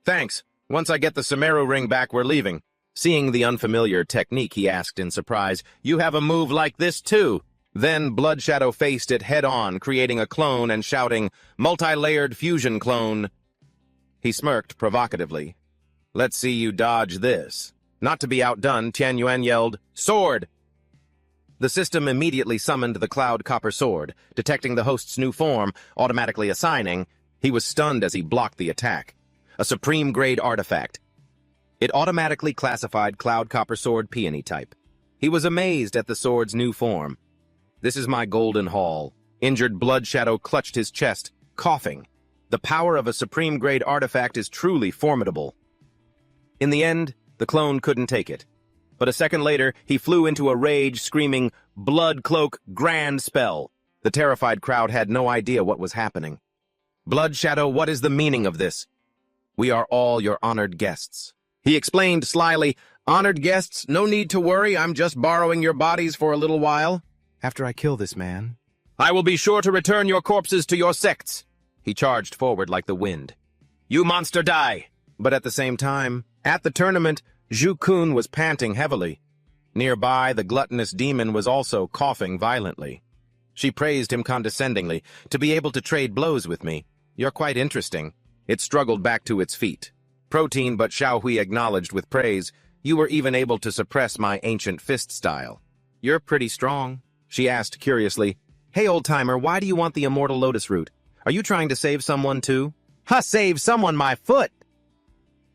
Thanks. Once I get the Sumeru ring back, we're leaving. Seeing the unfamiliar technique, he asked in surprise, You have a move like this too? Then Blood Shadow faced it head-on, creating a clone and shouting, Multi-layered fusion clone. He smirked provocatively. Let's see you dodge this. Not to be outdone, Tian Yuan yelled, Sword! The system immediately summoned the Cloud Copper Sword, detecting the host's new form, automatically assigning. He was stunned as he blocked the attack. A supreme-grade artifact. It automatically classified Cloud Copper Sword Peony type. He was amazed at the sword's new form. This is my golden hall. Injured Blood Shadow clutched his chest, coughing. The power of a supreme-grade artifact is truly formidable. In the end, the clone couldn't take it. But a second later, he flew into a rage, screaming, Blood Cloak, grand spell. The terrified crowd had no idea what was happening. Blood Shadow, what is the meaning of this? We are all your honored guests. He explained slyly, Honored guests, no need to worry, I'm just borrowing your bodies for a little while. After I kill this man, I will be sure to return your corpses to your sects. He charged forward like the wind. You monster, die! But at the same time, at the tournament, Zhu Kun was panting heavily. Nearby, the gluttonous demon was also coughing violently. She praised him condescendingly, to be able to trade blows with me. You're quite interesting. It struggled back to its feet. Protein, but Xiao Hui acknowledged with praise, you were even able to suppress my ancient fist style. You're pretty strong, she asked curiously. Hey, old-timer, why do you want the immortal lotus root? Are you trying to save someone too? Ha, save someone, my foot!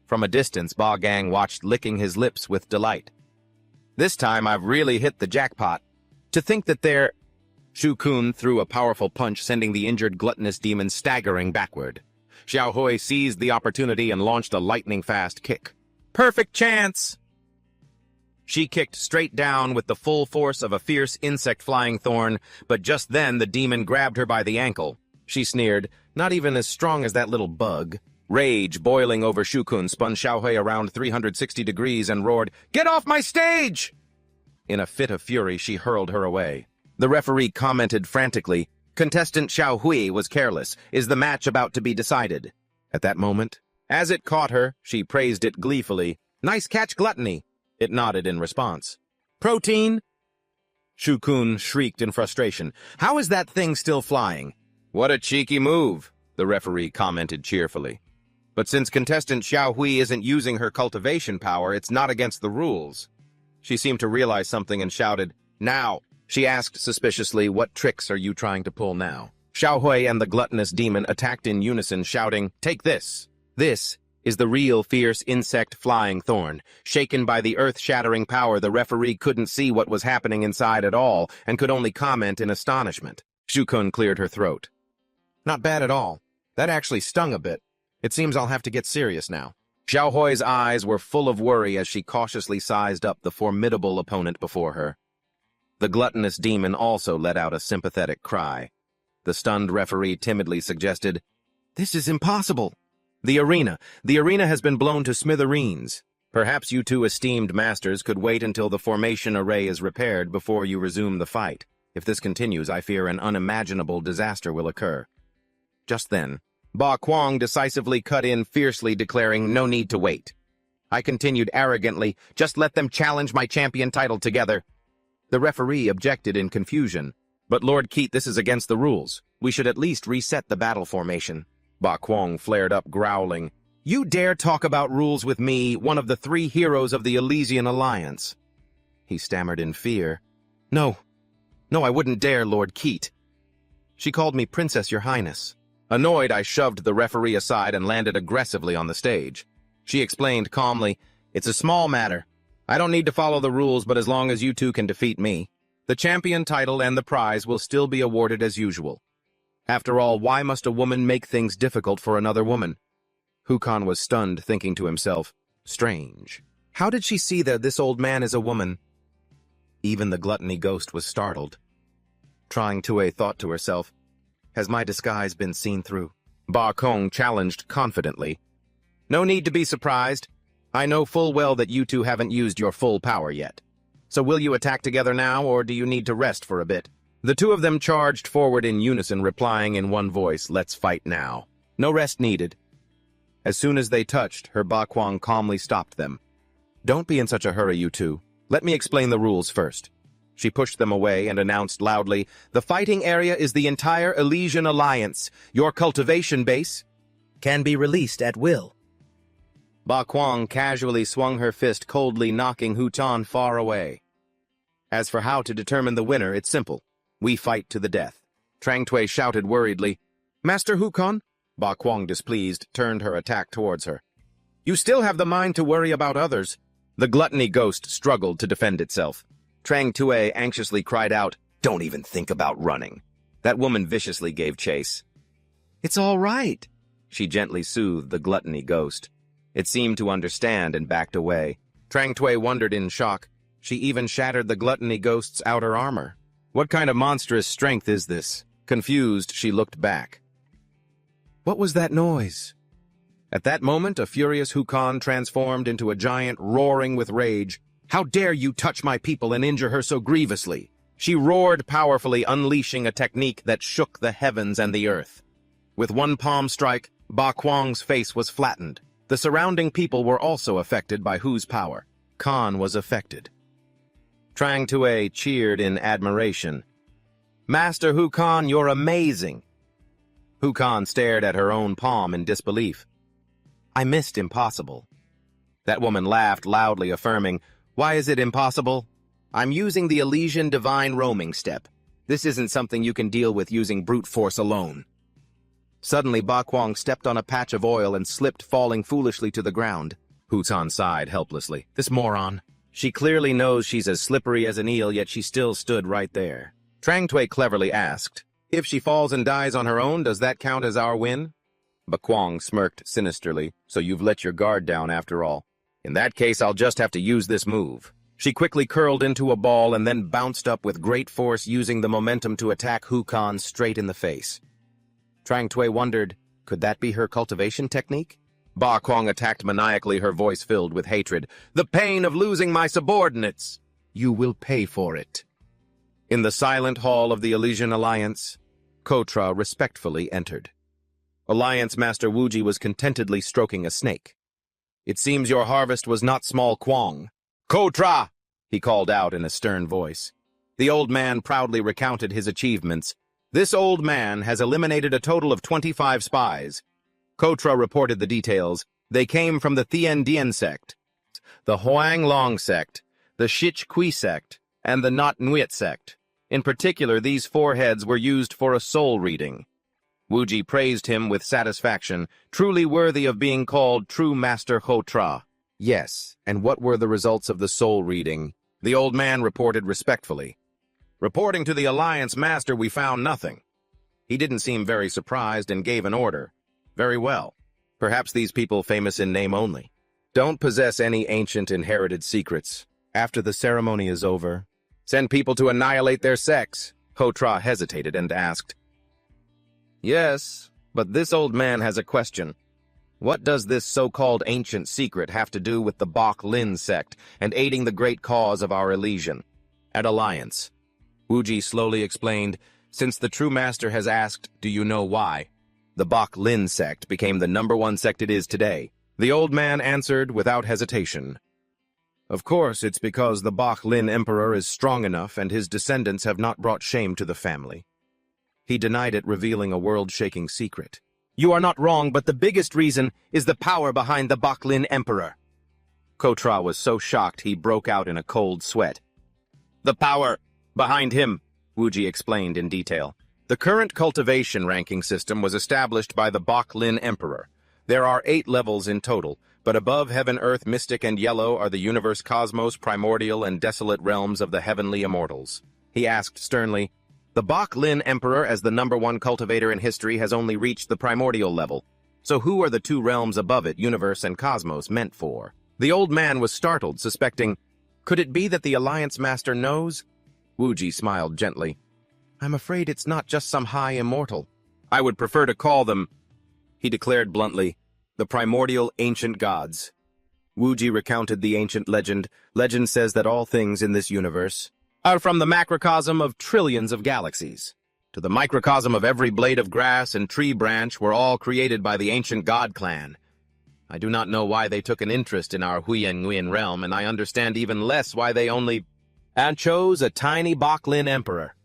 From a distance, Ba Gang watched, licking his lips with delight. This time I've really hit the jackpot. To think that they're Shu Kun threw a powerful punch, sending the injured gluttonous demon staggering backward. Xiao Hui seized the opportunity and launched a lightning-fast kick. Perfect chance! She kicked straight down with the full force of a fierce insect flying thorn, but just then the demon grabbed her by the ankle. She sneered, "Not even as strong as that little bug." Rage boiling over Shu Kun spun Xiao Hui around 360 degrees and roared, "Get off my stage!" In a fit of fury, she hurled her away. The referee commented frantically, "Contestant Xiao Hui was careless. Is the match about to be decided?" At that moment, as it caught her, she praised it gleefully. "Nice catch, Gluttony." It nodded in response. "Protein?" Shu Kun shrieked in frustration. "How is that thing still flying?" "What a cheeky move," the referee commented cheerfully. "But since contestant Xiao Hui isn't using her cultivation power, it's not against the rules." She seemed to realize something and shouted, "Now!" She asked suspiciously, "What tricks are you trying to pull now?" Xiao Hui and the gluttonous demon attacked in unison, shouting, "Take this! This is the real fierce insect flying thorn." Shaken by the earth-shattering power, the referee couldn't see what was happening inside at all and could only comment in astonishment. Shu Kun cleared her throat. "Not bad at all. That actually stung a bit. It seems I'll have to get serious now." Xiao Hui's eyes were full of worry as she cautiously sized up the formidable opponent before her. The gluttonous demon also let out a sympathetic cry. The stunned referee timidly suggested, "This is impossible. The arena has been blown to smithereens. Perhaps you two esteemed masters could wait until the formation array is repaired before you resume the fight. If this continues, I fear an unimaginable disaster will occur." Just then, Ba Kuang decisively cut in fiercely, declaring, "No need to wait." I continued arrogantly, "Just let them challenge my champion title together." The referee objected in confusion. "But Lord Keat, this is against the rules. We should at least reset the battle formation." Ba Kuang flared up, growling, "You dare talk about rules with me, one of the 3 heroes of the Elysian Alliance?" He stammered in fear. No, I wouldn't dare, Lord Keat." "She called me Princess, Your Highness." Annoyed, I shoved the referee aside and landed aggressively on the stage. She explained calmly, "It's a small matter. I don't need to follow the rules, but as long as you two can defeat me, the champion title and the prize will still be awarded as usual. After all, why must a woman make things difficult for another woman?" Hukan was stunned, thinking to himself, "Strange. How did she see that this old man is a woman?" Even the gluttony ghost was startled. Trying Tue thought to herself, "Has my disguise been seen through?" Ba Kong challenged confidently, "No need to be surprised. I know full well that you two haven't used your full power yet. So will you attack together now, or do you need to rest for a bit?" The two of them charged forward in unison, replying in one voice, "Let's fight now. No rest needed." As soon as they touched, her Ba Kuang calmly stopped them. "Don't be in such a hurry, you two. Let me explain the rules first." She pushed them away and announced loudly, "The fighting area is the entire Elysian Alliance. Your cultivation base can be released at will." Ba Kuang casually swung her fist, coldly knocking Hu Chan far away. "As for how to determine the winner, it's simple. We fight to the death." Trang Tui shouted worriedly, "Master Hukan?" Ba Kuang, displeased, turned her attack towards her. "You still have the mind to worry about others." The gluttony ghost struggled to defend itself. Trang Tui anxiously cried out, "Don't even think about running." That woman viciously gave chase. "It's all right," she gently soothed the gluttony ghost. It seemed to understand and backed away. Trang Tui wondered in shock. She even shattered the gluttony ghost's outer armor. What kind of monstrous strength is this? Confused, she looked back. What was that noise? At that moment, a furious Hukan transformed into a giant, roaring with rage. "How dare you touch my people and injure her so grievously?" She roared powerfully, unleashing a technique that shook the heavens and the earth. With one palm strike, Ba Kuang's face was flattened. The surrounding people were also affected by Hu's power. Khan was affected. Trang Tue cheered in admiration. "Master Hukan, you're amazing!" Hukan stared at her own palm in disbelief. "I missed impossible." That woman laughed loudly, affirming, "Why is it impossible? I'm using the Elysian Divine Roaming Step. This isn't something you can deal with using brute force alone." Suddenly, Ba Kuang stepped on a patch of oil and slipped, falling foolishly to the ground. Hu Tan sighed helplessly. "This moron. She clearly knows she's as slippery as an eel, yet she still stood right there." Trang Tui cleverly asked, "If she falls and dies on her own, does that count as our win?" Bakwang smirked sinisterly. "So you've let your guard down after all. In that case, I'll just have to use this move." She quickly curled into a ball and then bounced up with great force, using the momentum to attack Hukan straight in the face. Trang Tui wondered, could that be her cultivation technique? Ba Kwang attacked maniacally, her voice filled with hatred. "The pain of losing my subordinates! You will pay for it." In the silent hall of the Elysian Alliance, Kotra respectfully entered. Alliance Master Wuji was contentedly stroking a snake. "It seems your harvest was not small, Kwang." "Kotra!" he called out in a stern voice. The old man proudly recounted his achievements. "This old man has eliminated a total of 25 spies." Kotra reported the details. They came from the Thien Dien sect, the Huang Long sect, the Shich Kui sect, and the Not Nuit sect. In particular, these 4 heads were used for a soul reading. Wuji praised him with satisfaction, truly worthy of being called true Master Kotra. "Yes, and what were the results of the soul reading?" the old man reported respectfully. "Reporting to the Alliance Master, we found nothing." He didn't seem very surprised and gave an order. "Very well. Perhaps these people famous in name only don't possess any ancient inherited secrets. After the ceremony is over, send people to annihilate their sects." Kotra hesitated and asked, "Yes, but this old man has a question. What does this so-called ancient secret have to do with the Bok Lin sect and aiding the great cause of our Elysian at Alliance?" Wuji slowly explained, "Since the true master has asked, do you know why the Bok Lin sect became the #1 sect it is today?" The old man answered without hesitation. "Of course, it's because the Bok Lin emperor is strong enough and his descendants have not brought shame to the family." He denied it, revealing a world-shaking secret. "You are not wrong, but the biggest reason is the power behind the Bok Lin emperor." Kotra was so shocked he broke out in a cold sweat. "The power behind him," Wuji explained in detail. "The current cultivation ranking system was established by the Bok Lin emperor. There are 8 levels in total, but above Heaven, Earth, Mystic, and Yellow are the universe, cosmos, primordial, and desolate realms of the heavenly immortals." He asked sternly, "The Bok Lin emperor, as the #1 cultivator in history, has only reached the primordial level. So who are the 2 realms above it, universe and cosmos, meant for?" The old man was startled, suspecting, could it be that the Alliance Master knows? Wuji smiled gently. "I'm afraid it's not just some high immortal. I would prefer to call them," he declared bluntly, "the primordial ancient gods." Wuji recounted the ancient legend. Legend says that all things in this universe are from the macrocosm of trillions of galaxies to the microcosm of every blade of grass and tree branch were all created by the ancient god clan. I do not know why they took an interest in our Huyen Nguyen realm, and I understand even less why they only chose a tiny Bok Lin emperor.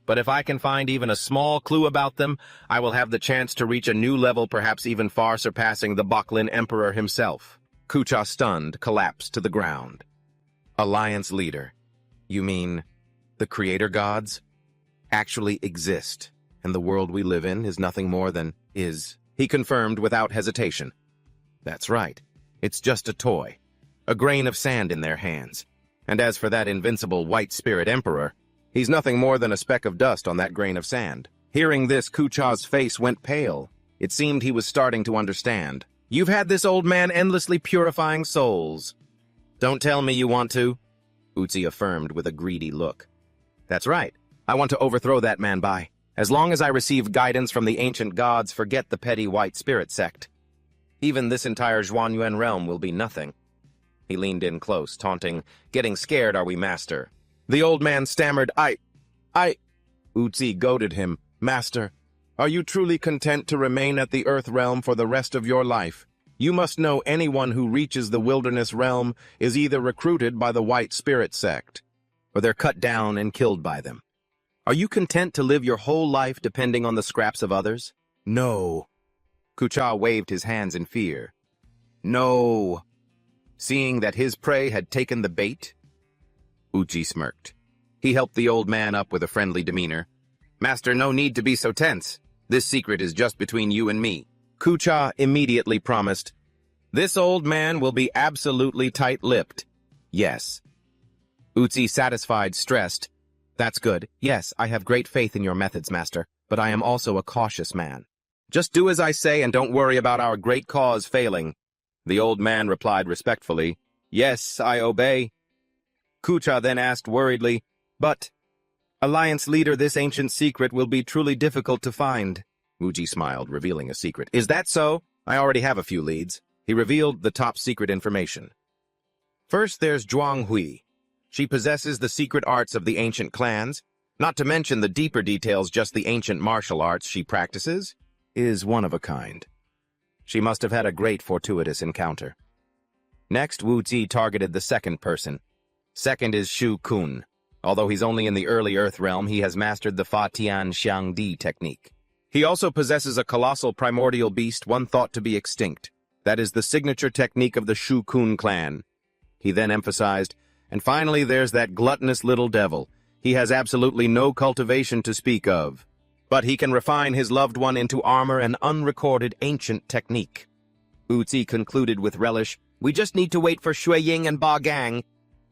But if I can find even a small clue about them, I will have the chance to reach a new level, perhaps even far surpassing the Bok Lin emperor himself." Kucha, stunned, collapsed to the ground. "Alliance leader, you mean the creator gods actually exist, and the world we live in is nothing more than is," he confirmed without hesitation. "That's right. It's just a toy, a grain of sand in their hands. And as for that invincible white spirit emperor, he's nothing more than a speck of dust on that grain of sand." Hearing this, Kucha's face went pale. It seemed he was starting to understand. "You've had this old man endlessly purifying souls. Don't tell me you want to," Utsi affirmed with a greedy look. "That's right. I want to overthrow that man by. As long as I receive guidance from the ancient gods, forget the petty white spirit sect. Even this entire Zhuanyuan realm will be nothing." He leaned in close, taunting, "Getting scared, are we, master?" The old man stammered, I... Utsi goaded him. "Master, are you truly content to remain at the Earth realm for the rest of your life? You must know anyone who reaches the wilderness realm is either recruited by the White Spirit sect, or they're cut down and killed by them. Are you content to live your whole life depending on the scraps of others?" "No." Kucha waved his hands in fear. "No." Seeing that his prey had taken the bait, Uchi smirked. He helped the old man up with a friendly demeanor. "Master, no need to be so tense. This secret is just between you and me." Kucha immediately promised, "This old man will be absolutely tight-lipped." "Yes." Utsi, satisfied, stressed, That's good. Yes, I have great faith in your methods, Master, but I am also a cautious man. Just do as I say and don't worry about our great cause failing. The old man replied respectfully, Yes, I obey. Kucha then asked worriedly, But, Alliance leader, this ancient secret will be truly difficult to find. Wuji smiled, revealing a secret. Is that so? I already have a few leads. He revealed the top secret information. First, there's Zhuang Hui. She possesses the secret arts of the ancient clans, not to mention the deeper details, just the ancient martial arts she practices is one of a kind. She must have had a great fortuitous encounter. Next, Wu Zi targeted the second person. Second is Shu Kun. Although he's only in the early Earth realm, he has mastered the Fa Tian Xiang Di technique. He also possesses a colossal primordial beast, one thought to be extinct. That is the signature technique of the Shu Kun clan. He then emphasized, and finally there's that gluttonous little devil. He has absolutely no cultivation to speak of, but he can refine his loved one into armor and unrecorded ancient technique. Uzi concluded with relish, We just need to wait for Shui Ying and Ba Gang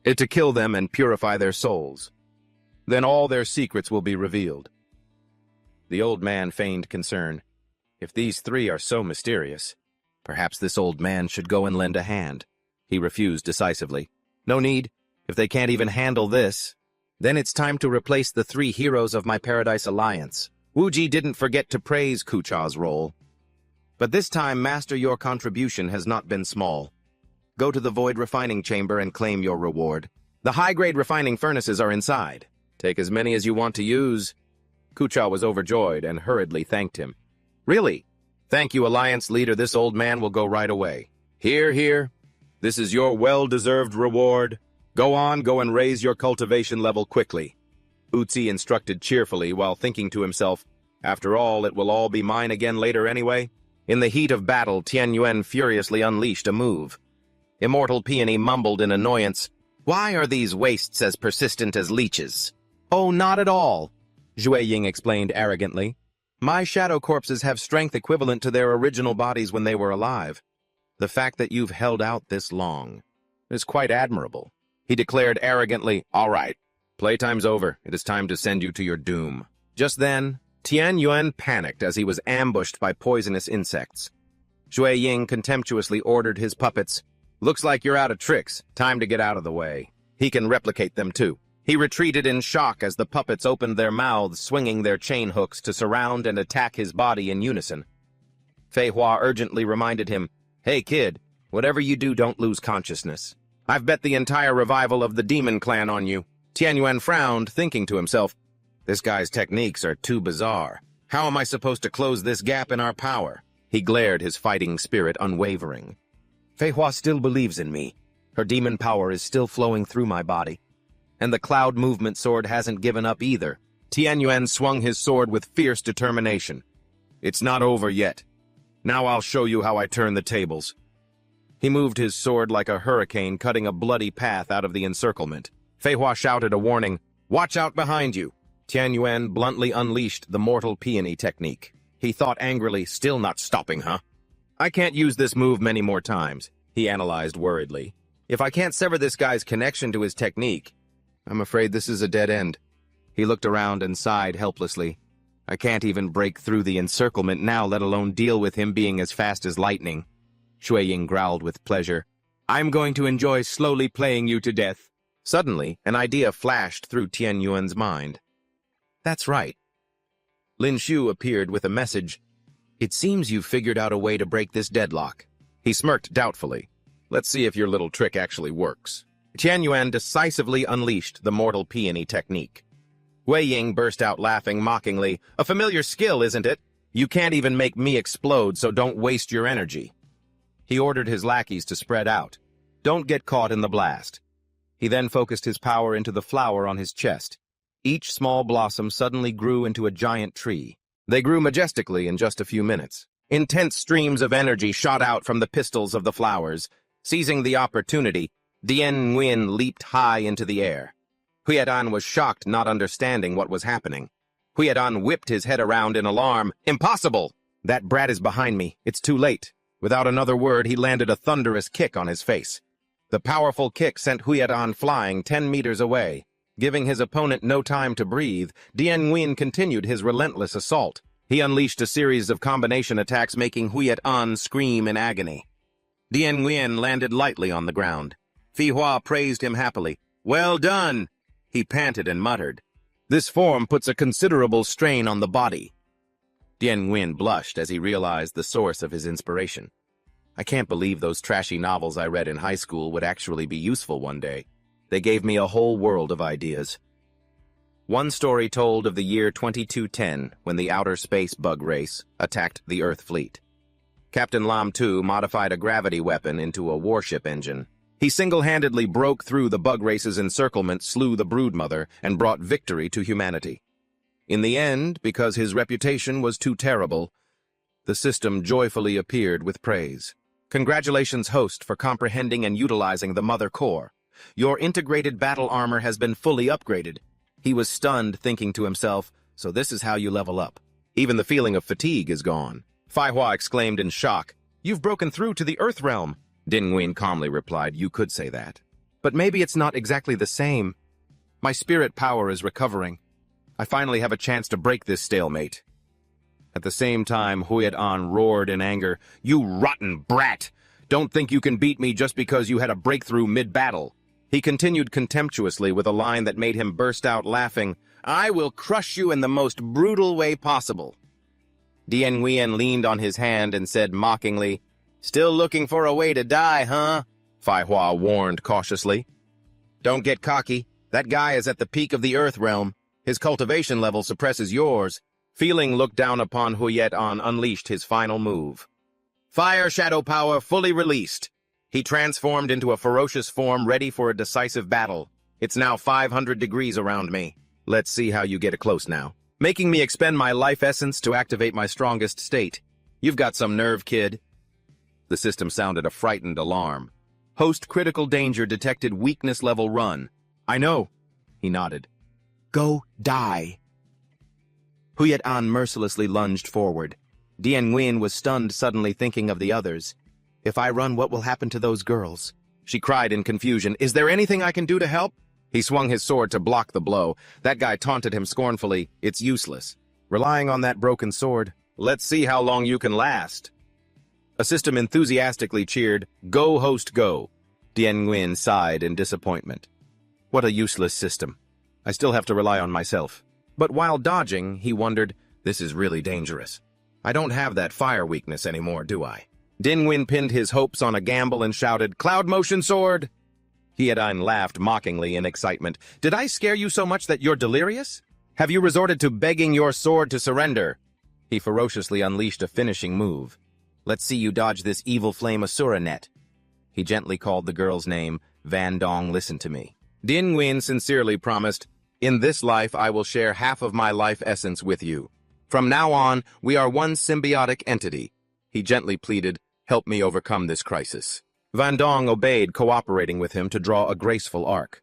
to kill them and purify their souls. Then all their secrets will be revealed. The old man feigned concern. If these three are so mysterious, perhaps this old man should go and lend a hand. He refused decisively. No need. If they can't even handle this, then it's time to replace the three heroes of my Paradise Alliance. Wuji didn't forget to praise Kucha's role. But this time, Master, your contribution has not been small. Go to the Void Refining Chamber and claim your reward. The high-grade refining furnaces are inside. Take as many as you want to use. Kucha was overjoyed and hurriedly thanked him. Really? Thank you, Alliance leader. This old man will go right away. Here, here. This is your well-deserved reward. Go and raise your cultivation level quickly. Uzi instructed cheerfully while thinking to himself, After all, it will all be mine again later anyway. In the heat of battle, Tian Yuan furiously unleashed a move. Immortal Peony mumbled in annoyance, Why are these wastes as persistent as leeches? Oh, not at all, Zhui Ying explained arrogantly. My shadow corpses have strength equivalent to their original bodies when they were alive. The fact that you've held out this long is quite admirable. He declared arrogantly, All right, playtime's over. It is time to send you to your doom. Just then, Tian Yuan panicked as he was ambushed by poisonous insects. Zhui Ying contemptuously ordered his puppets, Looks like you're out of tricks. Time to get out of the way. He can replicate them too. He retreated in shock as the puppets opened their mouths, swinging their chain hooks to surround and attack his body in unison. Fei Hua urgently reminded him, Hey kid, whatever you do, don't lose consciousness. I've bet the entire revival of the Demon Clan on you. Tian Yuan frowned, thinking to himself, This guy's techniques are too bizarre. How am I supposed to close this gap in our power? He glared, his fighting spirit unwavering. Fei Hua still believes in me. Her demon power is still flowing through my body. And the Cloud Movement sword hasn't given up either. Tian Yuan swung his sword with fierce determination. It's not over yet. Now I'll show you how I turn the tables. He moved his sword like a hurricane, cutting a bloody path out of the encirclement. Fei Hua shouted a warning, Watch out behind you! Tian Yuan bluntly unleashed the Mortal Peony technique. He thought angrily, Still not stopping, huh? I can't use this move many more times, he analyzed worriedly. If I can't sever this guy's connection to his technique, I'm afraid this is a dead end. He looked around and sighed helplessly. I can't even break through the encirclement now, let alone deal with him being as fast as lightning. Shui Ying growled with pleasure. I'm going to enjoy slowly playing you to death. Suddenly, an idea flashed through Tian Yuan's mind. That's right. Lin Shu appeared with a message. It seems you've figured out a way to break this deadlock. He smirked doubtfully. Let's see if your little trick actually works. Tian Yuan decisively unleashed the Mortal Peony technique. Wei Ying burst out laughing mockingly. A familiar skill, isn't it? You can't even make me explode, so don't waste your energy. He ordered his lackeys to spread out. Don't get caught in the blast. He then focused his power into the flower on his chest. Each small blossom suddenly grew into a giant tree. They grew majestically in just a few minutes. Intense streams of energy shot out from the pistils of the flowers. Seizing the opportunity, Dian Nguyen leaped high into the air. Huidan was shocked, not understanding what was happening. Huidan whipped his head around in alarm. Impossible! That brat is behind me. It's too late. Without another word, he landed a thunderous kick on his face. The powerful kick sent Huidan flying 10 meters away. Giving his opponent no time to breathe, Dien Nguyen continued his relentless assault. He unleashed a series of combination attacks, making Huyet An scream in agony. Dien Nguyen landed lightly on the ground. Phi Hua praised him happily. "Well done!" he panted and muttered. "This form puts a considerable strain on the body." Dien Nguyen blushed as he realized the source of his inspiration. "I can't believe those trashy novels I read in high school would actually be useful one day. They gave me a whole world of ideas." One story told of the year 2210 when the outer space bug race attacked the Earth fleet. Captain Lam Tu modified a gravity weapon into a warship engine. He single-handedly broke through the bug race's encirclement, slew the broodmother, and brought victory to humanity. In the end, because his reputation was too terrible, the system joyfully appeared with praise. "Congratulations, host, for comprehending and utilizing the Mother Core. Your integrated battle armor has been fully upgraded." He was stunned, thinking to himself, so this is how you level up. Even the feeling of fatigue is gone. Phi Hua exclaimed in shock. "You've broken through to the Earth realm." Dien Nguyen calmly replied, "You could say that. But maybe it's not exactly the same. My spirit power is recovering. I finally have a chance to break this stalemate." At the same time, Huyet An roared in anger. "You rotten brat! Don't think you can beat me just because you had a breakthrough mid-battle." He continued contemptuously with a line that made him burst out laughing. "I will crush you in the most brutal way possible." Dien Nguyen leaned on his hand and said mockingly, "Still looking for a way to die, huh?" Phi Hua warned cautiously. "Don't get cocky. That guy is at the peak of the Earth realm. His cultivation level suppresses yours." Feeling looked down upon Huyet An unleashed his final move. Fire shadow power fully released. He transformed into a ferocious form ready for a decisive battle. "It's now 500 degrees around me. Let's see how you get close now. Making me expend my life essence to activate my strongest state. You've got some nerve, kid." The system sounded a frightened alarm. "Host critical danger detected, weakness level run." "I know." He nodded. "Go die." Huyet An mercilessly lunged forward. Dien Nguyen was stunned, suddenly thinking of the others. "If I run, what will happen to those girls?" She cried in confusion. "Is there anything I can do to help?" He swung his sword to block the blow. That guy taunted him scornfully. "It's useless. Relying on that broken sword. Let's see how long you can last." A system enthusiastically cheered, "Go, host, go." Dien Nguyen sighed in disappointment. What a useless system. I still have to rely on myself. But while dodging, he wondered, this is really dangerous. I don't have that fire weakness anymore, do I? Dien Nguyen pinned his hopes on a gamble and shouted, "Cloud motion sword!" Huyet An laughed mockingly in excitement. "Did I scare you so much that you're delirious? Have you resorted to begging your sword to surrender?" He ferociously unleashed a finishing move. "Let's see you dodge this evil flame Asura net." He gently called the girl's name. "Van Dong, listen to me." Dien Nguyen sincerely promised, "In this life I will share half of my life essence with you. From now on, we are one symbiotic entity." He gently pleaded, "Help me overcome this crisis." Van Dong obeyed, cooperating with him to draw a graceful arc.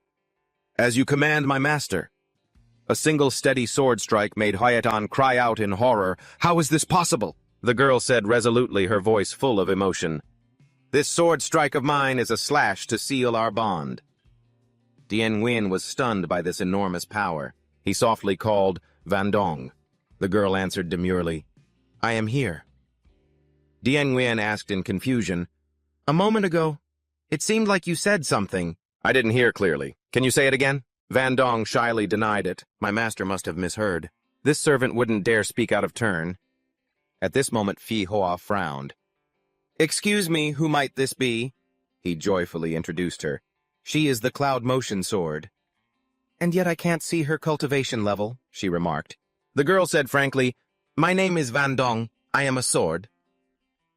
"As you command, my master." A single steady sword strike made Huyet An cry out in horror. "How is this possible?" The girl said resolutely, her voice full of emotion. "This sword strike of mine is a slash to seal our bond." Dien Nguyen was stunned by this enormous power. He softly called, "Van Dong." The girl answered demurely, "I am here." Dien Nguyen asked in confusion, "A moment ago, it seemed like you said something." "I didn't hear clearly. Can you say it again?" Van Dong shyly denied it. "My master must have misheard. This servant wouldn't dare speak out of turn." At this moment, Phi Hua frowned. "Excuse me, who might this be?" He joyfully introduced her. "She is the Cloud Motion Sword." "And yet I can't see her cultivation level," she remarked. The girl said frankly, "My name is Van Dong. I am a sword."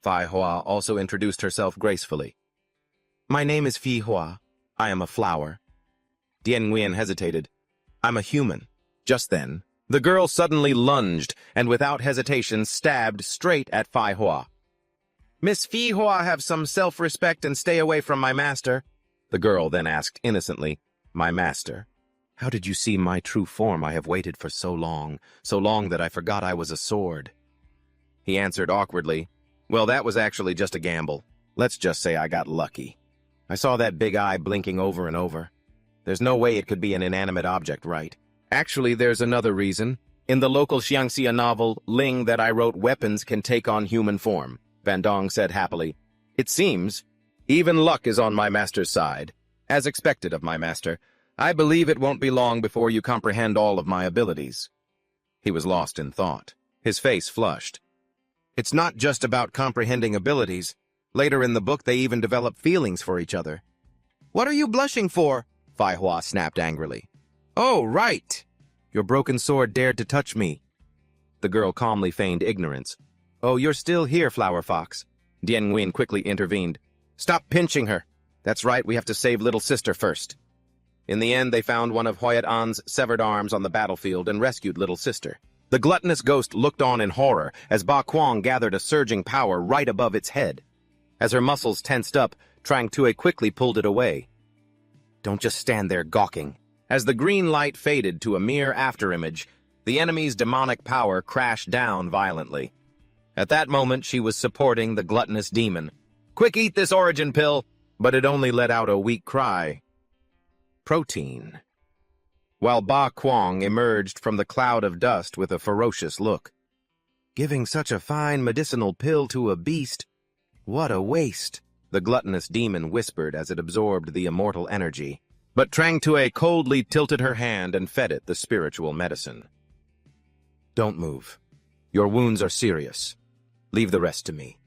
Phi Hua also introduced herself gracefully. "My name is Phi Hua. I am a flower." Dien Nguyen hesitated. "I'm a human." Just then, the girl suddenly lunged and without hesitation stabbed straight at Phi Hua. "Miss Phi Hua, have some self-respect and stay away from my master." The girl then asked innocently, "My master? How did you see my true form? I have waited for so long that I forgot I was a sword." He answered awkwardly, "Well, that was actually just a gamble. Let's just say I got lucky. I saw that big eye blinking over and over. There's no way it could be an inanimate object, right? Actually, there's another reason. In the local Xiangxia novel, Ling, that I wrote, weapons can take on human form, Van Dong said happily. It seems even luck is on my master's side. As expected of my master, I believe it won't be long before you comprehend all of my abilities. He was lost in thought. His face flushed. It's not just about comprehending abilities. Later in the book, they even develop feelings for each other. What are you blushing for? Fai Hua snapped angrily. Oh, right. Your broken sword dared to touch me. The girl calmly feigned ignorance. Oh, you're still here, Flower Fox. Dian Nguyen quickly intervened. Stop pinching her. That's right, we have to save little sister first. In the end, they found one of Hoyat An's severed arms on the battlefield and rescued little sister. The gluttonous ghost looked on in horror as Ba Kuang gathered a surging power right above its head. As her muscles tensed up, Trang Tue quickly pulled it away. Don't just stand there gawking. As the green light faded to a mere afterimage, the enemy's demonic power crashed down violently. At that moment, she was supporting the gluttonous demon. Quick, eat this origin pill! But it only let out a weak cry. Protein. While Ba Kuang emerged from the cloud of dust with a ferocious look. Giving such a fine medicinal pill to a beast? What a waste, the gluttonous demon whispered as it absorbed the immortal energy. But Trang Tue coldly tilted her hand and fed it the spiritual medicine. Don't move. Your wounds are serious. Leave the rest to me.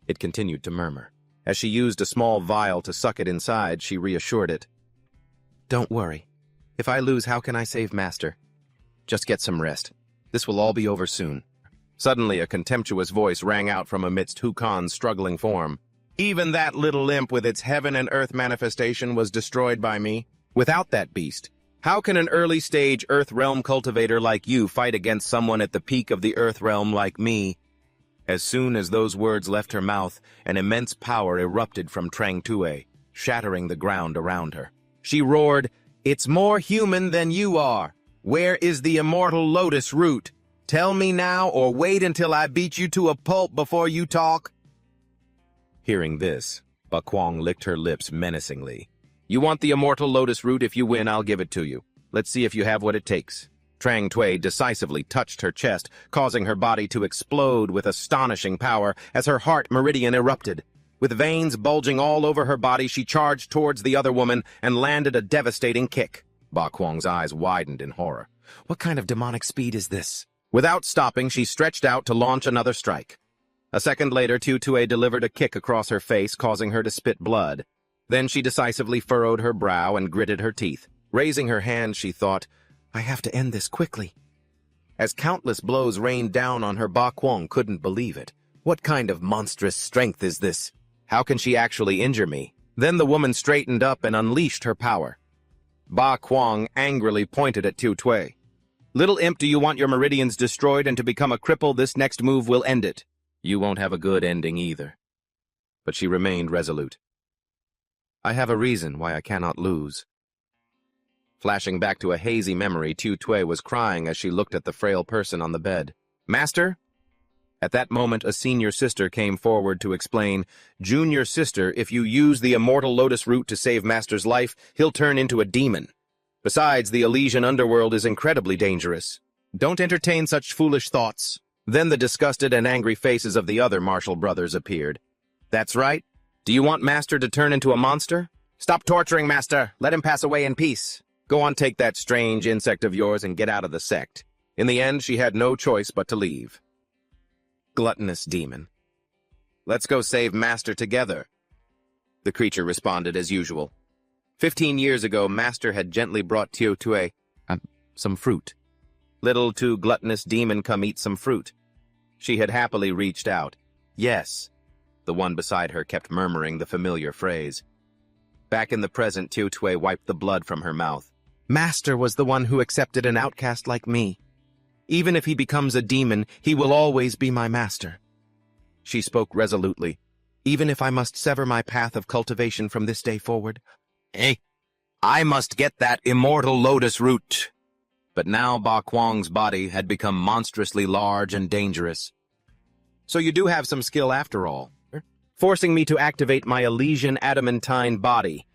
It continued to murmur. As she used a small vial to suck it inside, she reassured it. Don't worry. If I lose, how can I save Master? Just get some rest. This will all be over soon. Suddenly, a contemptuous voice rang out from amidst Hukan's struggling form. Even that little imp with its heaven and earth manifestation was destroyed by me. Without that beast, how can an early-stage Earth Realm cultivator like you fight against someone at the peak of the Earth Realm like me? As soon as those words left her mouth, an immense power erupted from Trang Tue, shattering the ground around her. She roared, It's more human than you are. Where is the immortal lotus root? Tell me now or wait until I beat you to a pulp before you talk. Hearing this, Ba Kuang licked her lips menacingly. You want the immortal lotus root? If you win, I'll give it to you. Let's see if you have what it takes. Trang Tue decisively touched her chest, causing her body to explode with astonishing power as her heart meridian erupted. With veins bulging all over her body, she charged towards the other woman and landed a devastating kick. Ba Kuang's eyes widened in horror. What kind of demonic speed is this? Without stopping, she stretched out to launch another strike. A second later, Tu Tue delivered a kick across her face, causing her to spit blood. Then she decisively furrowed her brow and gritted her teeth. Raising her hand, she thought, I have to end this quickly. As countless blows rained down on her, Ba Kuang couldn't believe it. What kind of monstrous strength is this? How can she actually injure me? Then the woman straightened up and unleashed her power. Ba Kuang angrily pointed at Tu Tue. Little imp, do you want your meridians destroyed and to become a cripple? This next move will end it. You won't have a good ending either. But she remained resolute. I have a reason why I cannot lose. Flashing back to a hazy memory, Tu Tue was crying as she looked at the frail person on the bed. Master? At that moment, a senior sister came forward to explain, Junior sister, if you use the immortal lotus root to save Master's life, he'll turn into a demon. Besides, the Elysian underworld is incredibly dangerous. Don't entertain such foolish thoughts. Then the disgusted and angry faces of the other martial brothers appeared. That's right. Do you want Master to turn into a monster? Stop torturing Master. Let him pass away in peace. Go on, take that strange insect of yours and get out of the sect. In the end, she had no choice but to leave. Gluttonous demon. Let's go save Master together. The creature responded as usual. 15 years ago, Master had gently brought Tu Tue some fruit. Little too gluttonous demon, come eat some fruit. She had happily reached out. Yes. The one beside her kept murmuring the familiar phrase. Back in the present, Tu Tue wiped the blood from her mouth. Master was the one who accepted an outcast like me. Even if he becomes a demon, he will always be my master. She spoke resolutely. Even if I must sever my path of cultivation from this day forward. I must get that immortal lotus root. But now Ba Kuang's body had become monstrously large and dangerous. So you do have some skill after all, forcing me to activate my Elysian adamantine body.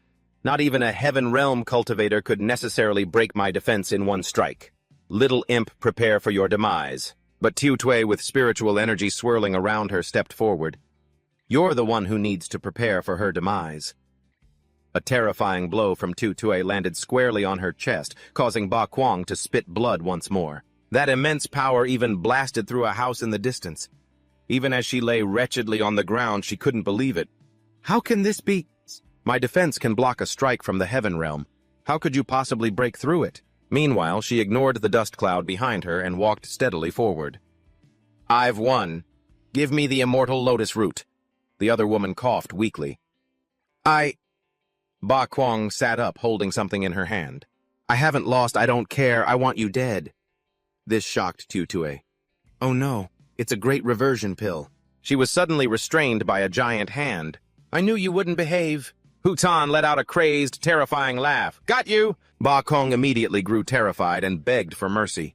Not even a Heaven Realm cultivator could necessarily break my defense in one strike. Little imp, prepare for your demise. But Tue, with spiritual energy swirling around her, stepped forward. You're the one who needs to prepare for her demise. A terrifying blow from Tue landed squarely on her chest, causing Ba Kuang to spit blood once more. That immense power even blasted through a house in the distance. Even as she lay wretchedly on the ground, she couldn't believe it. How can this be? My defense can block a strike from the Heaven Realm. How could you possibly break through it? Meanwhile, she ignored the dust cloud behind her and walked steadily forward. I've won. Give me the immortal lotus root. The other woman coughed weakly. Ba Kuang sat up, holding something in her hand. I haven't lost, I don't care, I want you dead. This shocked Tue. Oh no, it's a great reversion pill. She was suddenly restrained by a giant hand. I knew you wouldn't behave. Hutan let out a crazed, terrifying laugh. Got you! Ba Kuang immediately grew terrified and begged for mercy.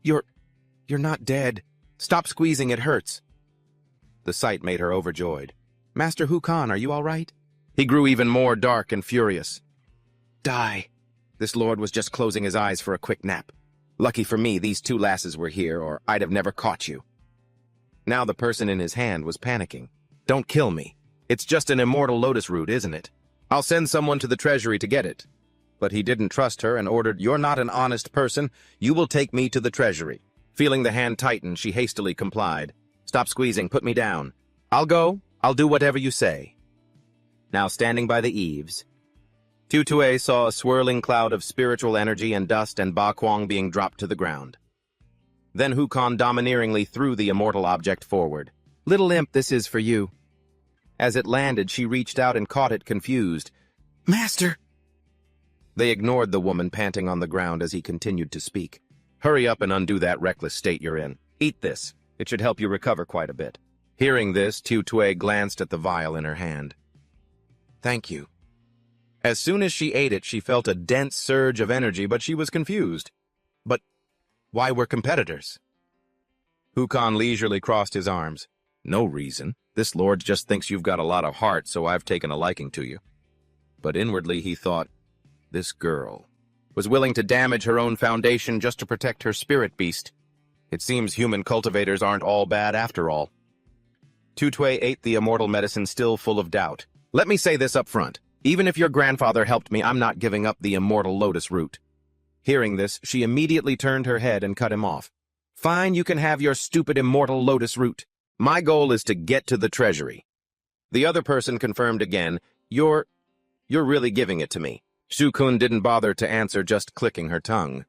You're not dead. Stop squeezing, it hurts. The sight made her overjoyed. Master Hukan, are you all right? He grew even more dark and furious. Die. This lord was just closing his eyes for a quick nap. Lucky for me, these two lasses were here, or I'd have never caught you. Now the person in his hand was panicking. Don't kill me. It's just an immortal lotus root, isn't it? I'll send someone to the treasury to get it. But he didn't trust her and ordered, You're not an honest person. You will take me to the treasury. Feeling the hand tighten, she hastily complied. Stop squeezing, put me down. I'll go. I'll do whatever you say. Now standing by the eaves, Tue saw a swirling cloud of spiritual energy and dust and Ba Kuang being dropped to the ground. Then Hukan domineeringly threw the immortal object forward. Little imp, this is for you. As it landed, she reached out and caught it, confused. Master! They ignored the woman panting on the ground as he continued to speak. Hurry up and undo that reckless state you're in. Eat this. It should help you recover quite a bit. Hearing this, Tue glanced at the vial in her hand. Thank you. As soon as she ate it, she felt a dense surge of energy, but she was confused. But why we're competitors? Hukan leisurely crossed his arms. No reason. This lord just thinks you've got a lot of heart, so I've taken a liking to you. But inwardly he thought, this girl was willing to damage her own foundation just to protect her spirit beast. It seems human cultivators aren't all bad after all. Tue ate the immortal medicine still full of doubt. Let me say this up front. Even if your grandfather helped me, I'm not giving up the immortal lotus root. Hearing this, she immediately turned her head and cut him off. Fine, you can have your stupid immortal lotus root. My goal is to get to the treasury. The other person confirmed again, You're really giving it to me. Shukun didn't bother to answer, just clicking her tongue.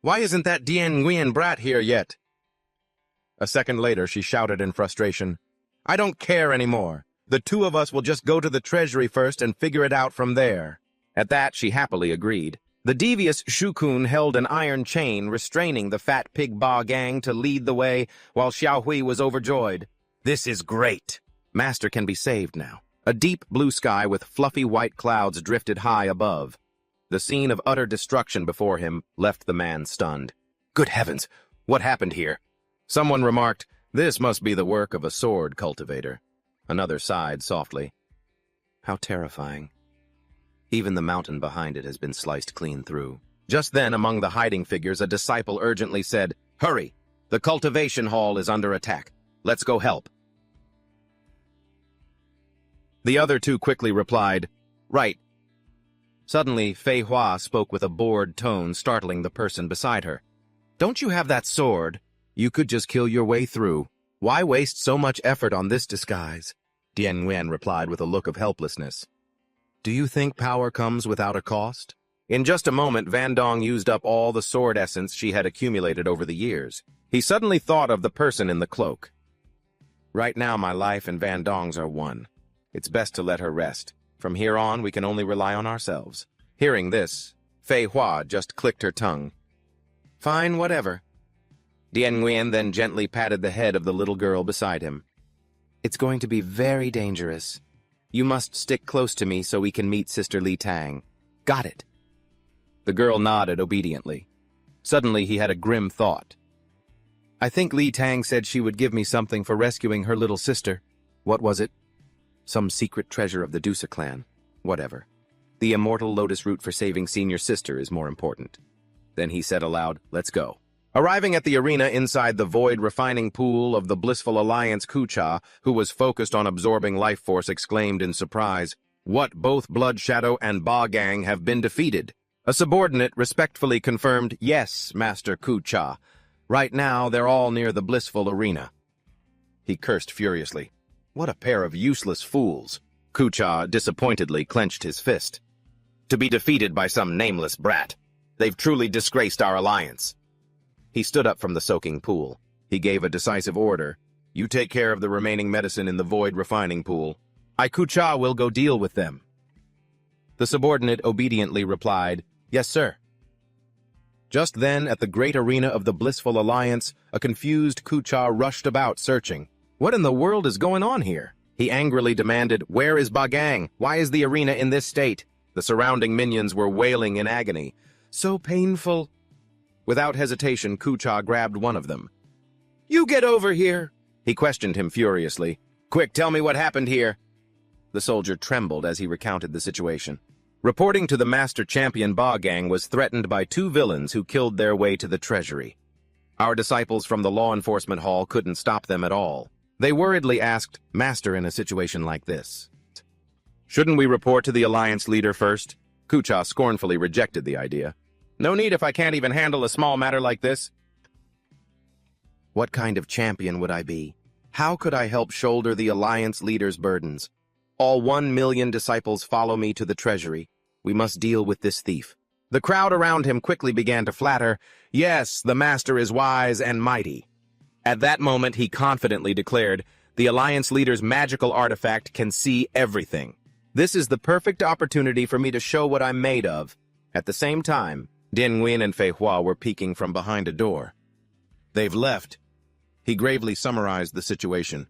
Why isn't that Dian Nguyen brat here yet? A second later, she shouted in frustration, I don't care anymore. The two of us will just go to the treasury first and figure it out from there. At that, she happily agreed. The devious Shukun held an iron chain restraining the fat pig Ba gang to lead the way, while Xiaohui was overjoyed. This is great. Master can be saved now. A deep blue sky with fluffy white clouds drifted high above. The scene of utter destruction before him left the man stunned. Good heavens, what happened here? Someone remarked, This must be the work of a sword cultivator. Another sighed softly. How terrifying. Even the mountain behind it has been sliced clean through. Just then, among the hiding figures, a disciple urgently said, Hurry! The cultivation hall is under attack. Let's go help. The other two quickly replied, Right. Suddenly, Fei Hua spoke with a bored tone, startling the person beside her. Don't you have that sword? You could just kill your way through. Why waste so much effort on this disguise? Dian Nguyen replied with a look of helplessness. Do you think power comes without a cost? In just a moment, Van Dong used up all the sword essence she had accumulated over the years. He suddenly thought of the person in the cloak. Right now, my life and Van Dong's are one. It's best to let her rest. From here on, we can only rely on ourselves. Hearing this, Fei Hua just clicked her tongue. Fine, whatever. Dian Nguyen then gently patted the head of the little girl beside him. It's going to be very dangerous. You must stick close to me so we can meet Sister Li Tang. Got it. The girl nodded obediently. Suddenly, he had a grim thought. I think Li Tang said she would give me something for rescuing her little sister. What was it? Some secret treasure of the Dusa clan. Whatever. The immortal lotus root for saving senior sister is more important. Then he said aloud, "Let's go." Arriving at the arena inside the void refining pool of the Blissful Alliance, Kucha, who was focused on absorbing life force, exclaimed in surprise, "What, both Blood Shadow and Ba Gang have been defeated?" A subordinate respectfully confirmed, "Yes, Master Kucha. Right now, they're all near the Blissful Arena." He cursed furiously. What a pair of useless fools. Kucha disappointedly clenched his fist. To be defeated by some nameless brat. They've truly disgraced our alliance. He stood up from the soaking pool. He gave a decisive order. "You take care of the remaining medicine in the void refining pool. I, Kucha, will go deal with them." The subordinate obediently replied, "Yes, sir." Just then, at the great arena of the Blissful Alliance, a confused Kucha rushed about searching. What in the world is going on here? He angrily demanded, "Where is Ba Gang? Why is the arena in this state?" The surrounding minions were wailing in agony. "So painful." Without hesitation, Kucha grabbed one of them. "You get over here!" He questioned him furiously. "Quick, tell me what happened here." The soldier trembled as he recounted the situation. Reporting to the Master Champion, Ba Gang was threatened by two villains who killed their way to the treasury. Our disciples from the law enforcement hall couldn't stop them at all. They worriedly asked, "Master, in a situation like this, shouldn't we report to the Alliance leader first?" Kucha scornfully rejected the idea. "No need if I can't even handle a small matter like this." What kind of champion would I be? How could I help shoulder the Alliance leader's burdens? All 1,000,000 disciples follow me to the treasury. We must deal with this thief. The crowd around him quickly began to flatter. "Yes, the master is wise and mighty." At that moment, he confidently declared, "The Alliance leader's magical artifact can see everything. This is the perfect opportunity for me to show what I'm made of." At the same time, Dian Nguyen and Fei Hua were peeking from behind a door. "They've left." He gravely summarized the situation.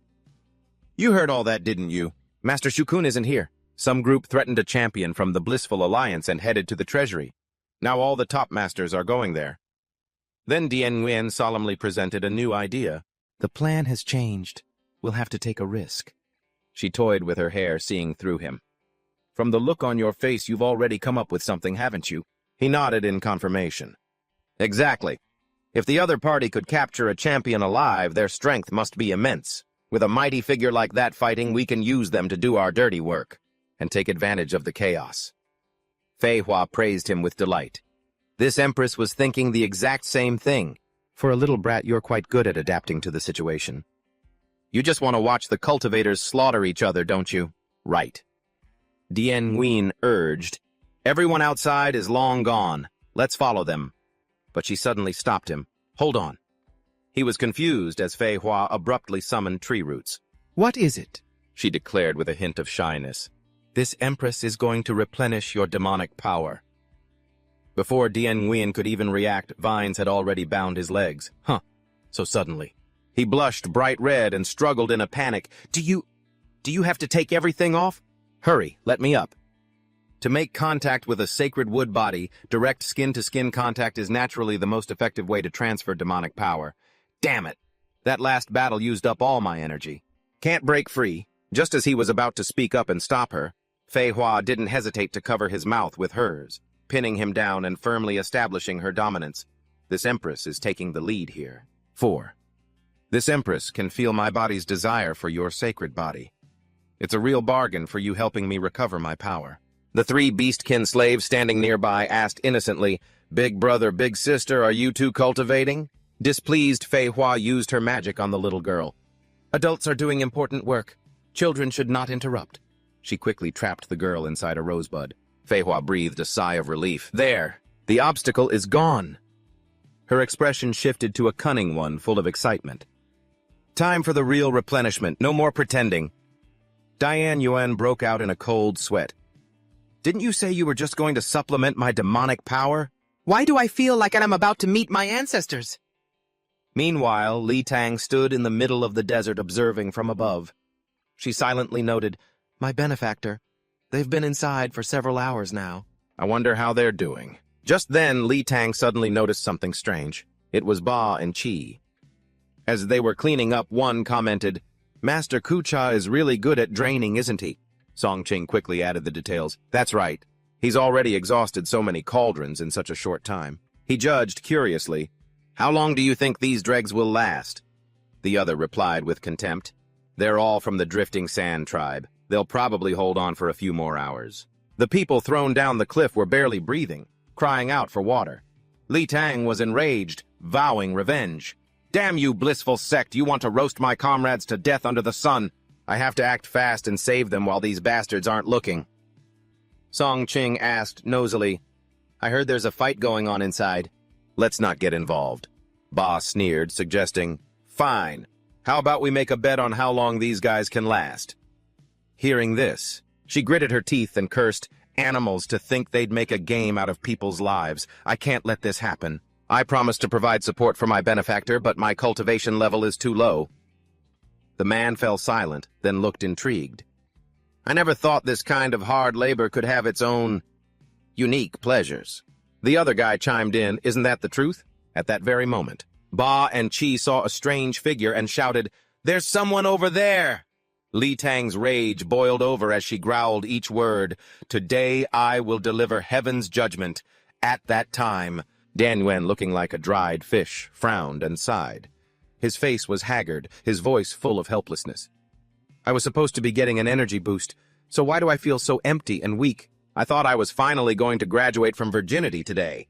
"You heard all that, didn't you? Master Shukun isn't here. Some group threatened a champion from the Blissful Alliance and headed to the treasury. Now all the top masters are going there." Then Dian Nguyen solemnly presented a new idea. "The plan has changed. We'll have to take a risk." She toyed with her hair, seeing through him. "From the look on your face, you've already come up with something, haven't you?" He nodded in confirmation. "Exactly. If the other party could capture a champion alive, their strength must be immense. With a mighty figure like that fighting, we can use them to do our dirty work and take advantage of the chaos." Fei Hua praised him with delight. This empress was thinking the exact same thing. "For a little brat, you're quite good at adapting to the situation. You just want to watch the cultivators slaughter each other, don't you?" "Right." Dian Nguyen urged, "Everyone outside is long gone. Let's follow them." But she suddenly stopped him. "Hold on." He was confused as Fei Hua abruptly summoned tree roots. "What is it?" she declared with a hint of shyness. "This empress is going to replenish your demonic power." Before Dian Nguyen could even react, vines had already bound his legs. So suddenly. He blushed bright red and struggled in a panic. Do you have to take everything off? Hurry, let me up." To make contact with a sacred wood body, direct skin-to-skin contact is naturally the most effective way to transfer demonic power. Damn it! That last battle used up all my energy. Can't break free. Just as he was about to speak up and stop her, Fei Hua didn't hesitate to cover his mouth with hers, pinning him down and firmly establishing her dominance. This empress is taking the lead here. 4. This empress can feel my body's desire for your sacred body. It's a real bargain for you helping me recover my power. The 3 beastkin slaves standing nearby asked innocently, "Big brother, big sister, are you two cultivating?" Displeased, Fei Hua used her magic on the little girl. "Adults are doing important work. Children should not interrupt." She quickly trapped the girl inside a rosebud. Fei Hua breathed a sigh of relief. There! The obstacle is gone! Her expression shifted to a cunning one, full of excitement. "Time for the real replenishment. No more pretending." Dian Yuan broke out in a cold sweat. "Didn't you say you were just going to supplement my demonic power?" Why do I feel like I'm about to meet my ancestors? Meanwhile, Li Tang stood in the middle of the desert observing from above. She silently noted, "My benefactor. They've been inside for several hours now. I wonder how they're doing." Just then, Li Tang suddenly noticed something strange. It was Ba and Qi. As they were cleaning up, one commented, "Master Kucha is really good at draining, isn't he?" Song Qing quickly added the details. "That's right. He's already exhausted so many cauldrons in such a short time. He judged curiously, "How long do you think these dregs will last?" The other replied with contempt, "They're all from the drifting sand tribe. They'll probably hold on for a few more hours." The people thrown down the cliff were barely breathing, crying out for water. Li Tang was enraged, vowing revenge. "Damn you, blissful sect, you want to roast my comrades to death under the sun. I have to act fast and save them while these bastards aren't looking." Song Ching asked nosily, "I heard there's a fight going on inside." "Let's not get involved." Ba sneered, suggesting, "Fine. How about we make a bet on how long these guys can last?" Hearing this, she gritted her teeth and cursed, "Animals, to think they'd make a game out of people's lives. I can't let this happen. I promised to provide support for my benefactor, but my cultivation level is too low." The man fell silent, then looked intrigued. "I never thought this kind of hard labor could have its own unique pleasures." The other guy chimed in, "Isn't that the truth?" At that very moment, Ba and Chi saw a strange figure and shouted, "There's someone over there!" Li Tang's rage boiled over as she growled each word, "Today I will deliver heaven's judgment." At that time, Dan Yuan, looking like a dried fish, frowned and sighed. His face was haggard, his voice full of helplessness. "I was supposed to be getting an energy boost, so why do I feel so empty and weak? I thought I was finally going to graduate from virginity today.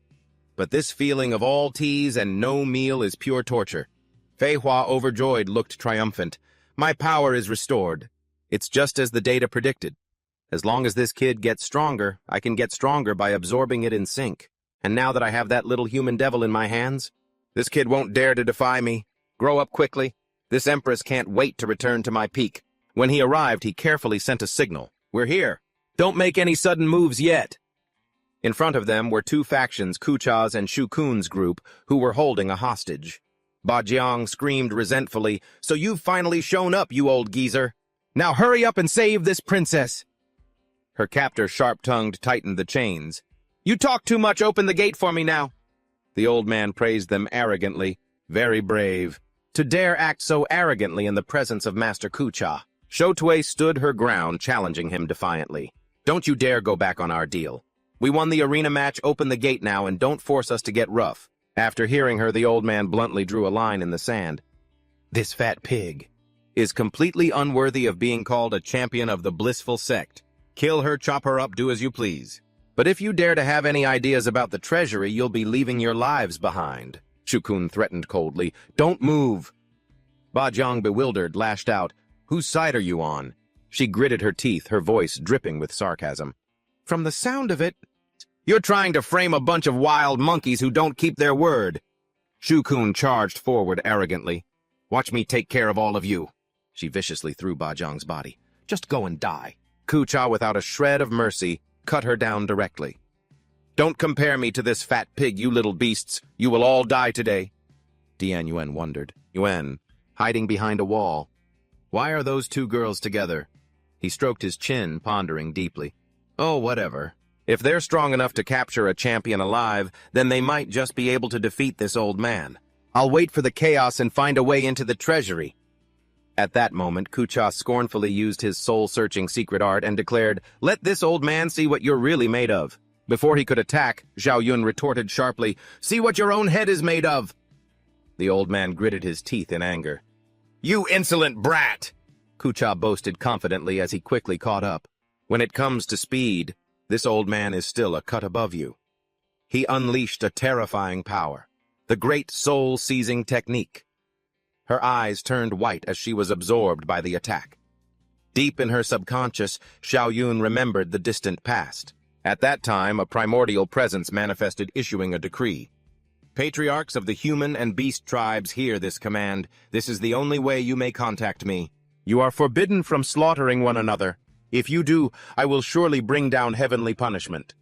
But this feeling of all teas and no meal is pure torture." Fei Hua, overjoyed, looked triumphant. "My power is restored. It's just as the data predicted. As long as this kid gets stronger, I can get stronger by absorbing it in sync. And now that I have that little human devil in my hands, this kid won't dare to defy me. Grow up quickly. This empress can't wait to return to my peak." When he arrived, he carefully sent a signal. "We're here. Don't make any sudden moves yet." In front of them were two factions, Kucha's and Shu Kun's group, who were holding a hostage. Ba Jiang screamed resentfully, "So you've finally shown up, you old geezer. Now hurry up and save this princess." Her captor, sharp-tongued, tightened the chains. "You talk too much, open the gate for me now." The old man praised them arrogantly. Very brave. To dare act so arrogantly in the presence of Master Kucha. Shotwei stood her ground, challenging him defiantly. "Don't you dare go back on our deal. We won the arena match, open the gate now, and don't force us to get rough." After hearing her, the old man bluntly drew a line in the sand. "This fat pig is completely unworthy of being called a champion of the blissful sect. Kill her, chop her up, do as you please. But if you dare to have any ideas about the treasury, you'll be leaving your lives behind." Shukun threatened coldly. "Don't move." Ba Jiang, bewildered, lashed out. "Whose side are you on?" She gritted her teeth, her voice dripping with sarcasm. "From the sound of it, you're trying to frame a bunch of wild monkeys who don't keep their word." Shukun charged forward arrogantly. "Watch me take care of all of you." She viciously threw Ba Jiang's body. "Just go and die." Kucha, without a shred of mercy, cut her down directly. "Don't compare me to this fat pig, you little beasts. You will all die today." Dian Yuan wondered. Yuan, hiding behind a wall. Why are those two girls together? He stroked his chin, pondering deeply. Oh, whatever. If they're strong enough to capture a champion alive, then they might just be able to defeat this old man. I'll wait for the chaos and find a way into the treasury. At that moment, Kucha scornfully used his soul-searching secret art and declared, "Let this old man see what you're really made of." Before he could attack, Zhao Yun retorted sharply, "See what your own head is made of." The old man gritted his teeth in anger. "You insolent brat!" Kucha boasted confidently as he quickly caught up. "When it comes to speed, this old man is still a cut above you." He unleashed a terrifying power, the great soul-seizing technique. Her eyes turned white as she was absorbed by the attack. Deep in her subconscious, Zhao Yun remembered the distant past. At that time, a primordial presence manifested, issuing a decree. "Patriarchs of the human and beast tribes, hear this command. This is the only way you may contact me. You are forbidden from slaughtering one another. If you do, I will surely bring down heavenly punishment."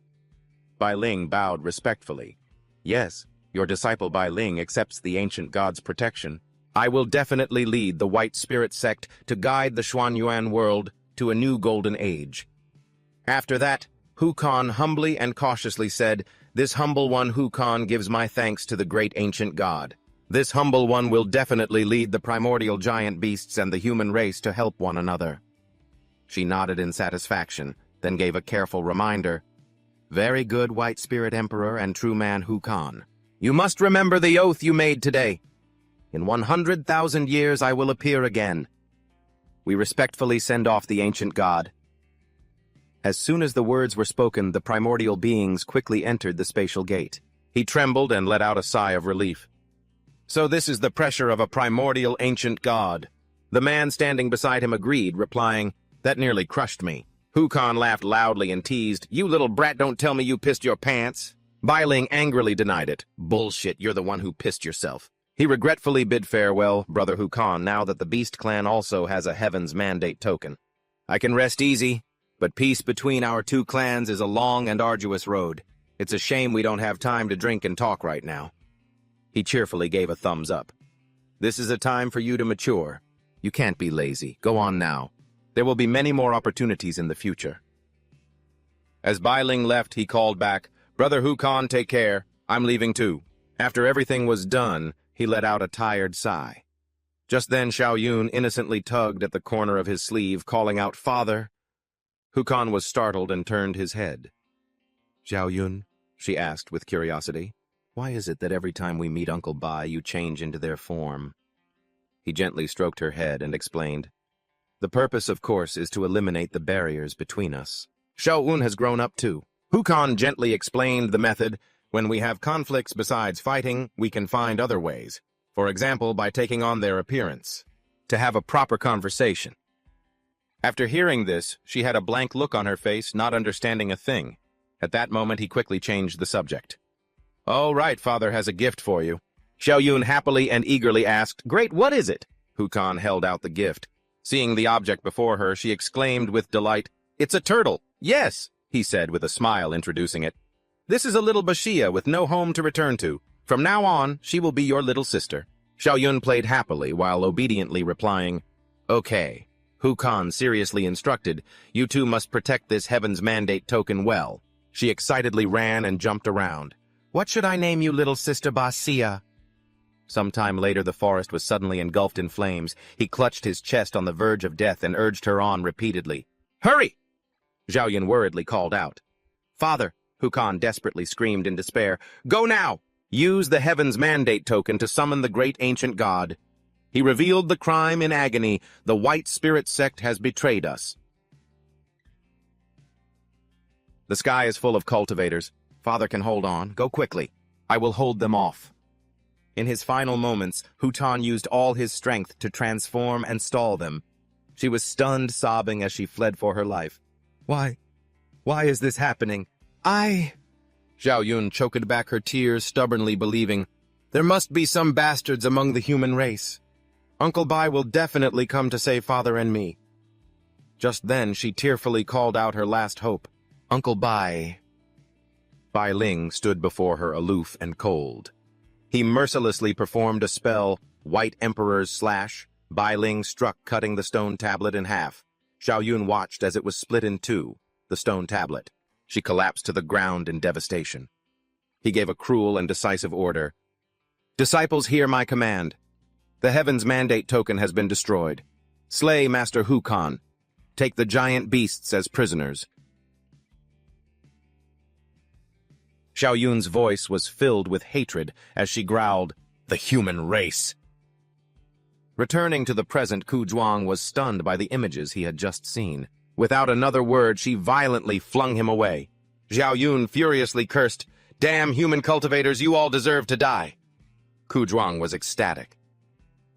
Bai Ling bowed respectfully. "Yes, your disciple Bai Ling accepts the ancient god's protection. I will definitely lead the White Spirit sect to guide the Xuanyuan world to a new golden age." After that, Hukan humbly and cautiously said, "This humble one, Hukan, gives my thanks to the great ancient god. This humble one will definitely lead the primordial giant beasts and the human race to help one another." She nodded in satisfaction, then gave a careful reminder. Very good, White Spirit Emperor and true man Hukan. You must remember the oath you made today. In 100,000 years I will appear again. We respectfully send off the ancient god. As soon as the words were spoken, the primordial beings quickly entered the spatial gate. He trembled and let out a sigh of relief. So this is the pressure of a primordial ancient god. The man standing beside him agreed, replying, "That nearly crushed me." Hukan laughed loudly and teased, "You little brat, don't tell me you pissed your pants." Bailing angrily denied it. "Bullshit, you're the one who pissed yourself." He regretfully bid farewell, Brother Hukan, now that the Beast Clan also has a Heaven's Mandate token. I can rest easy, but peace between our two clans is a long and arduous road. It's a shame we don't have time to drink and talk right now. He cheerfully gave a thumbs up. This is a time for you to mature. You can't be lazy. Go on now. There will be many more opportunities in the future. As Bailing left, he called back, "Brother Hukan, take care. I'm leaving too." After everything was done, he let out a tired sigh. Just then Xiao Yun innocently tugged at the corner of his sleeve, calling out, "Father." Hukan was startled and turned his head. "Xiao Yun?" she asked with curiosity. "Why is it that every time we meet Uncle Bai, you change into their form?" He gently stroked her head and explained, "The purpose, of course, is to eliminate the barriers between us. Xiao Yun has grown up too." Hukan gently explained the method. When we have conflicts besides fighting, we can find other ways. For example, by taking on their appearance. To have a proper conversation. After hearing this, she had a blank look on her face, not understanding a thing. At that moment, he quickly changed the subject. "Oh, right, Father has a gift for you." Xiao Yun happily and eagerly asked, "Great, what is it?" Hukan held out the gift. Seeing the object before her, she exclaimed with delight, "It's a turtle." "Yes," he said with a smile, introducing it. "This is a little Bashia with no home to return to. From now on, she will be your little sister." Xiao Yun played happily while obediently replying, "Okay." Hukan seriously instructed, "You two must protect this Heaven's Mandate token well." She excitedly ran and jumped around. "What should I name you, little sister Bashia?" Sometime later, the forest was suddenly engulfed in flames. He clutched his chest on the verge of death and urged her on repeatedly. "Hurry!" Xiao Yun worriedly called out. "Father," Hukan desperately screamed in despair, "go now! Use the Heaven's Mandate token to summon the great ancient god. He revealed the crime in agony. The White Spirit sect has betrayed us." The sky is full of cultivators. Father can hold on. Go quickly. I will hold them off. In his final moments, Hutan used all his strength to transform and stall them. She was stunned, sobbing as she fled for her life. Why is this happening? Xiao Yun choked back her tears, stubbornly believing, there must be some bastards among the human race. Uncle Bai will definitely come to save Father and me. Just then, she tearfully called out her last hope. Uncle Bai. Bai Ling stood before her aloof and cold. He mercilessly performed a spell, White Emperor's Slash. Bai Ling struck, cutting the stone tablet in half. Xiao Yun watched as it was split in two, the stone tablet. She collapsed to the ground in devastation. He gave a cruel and decisive order. Disciples, hear my command. The Heaven's Mandate token has been destroyed. Slay Master Hukan. Take the giant beasts as prisoners. Xiao Yun's voice was filled with hatred as she growled, the human race. Returning to the present, Ku Zhuang was stunned by the images he had just seen. Without another word, she violently flung him away. Xiao Yun furiously cursed, Damn human cultivators, you all deserve to die. Ku Zhuang was ecstatic.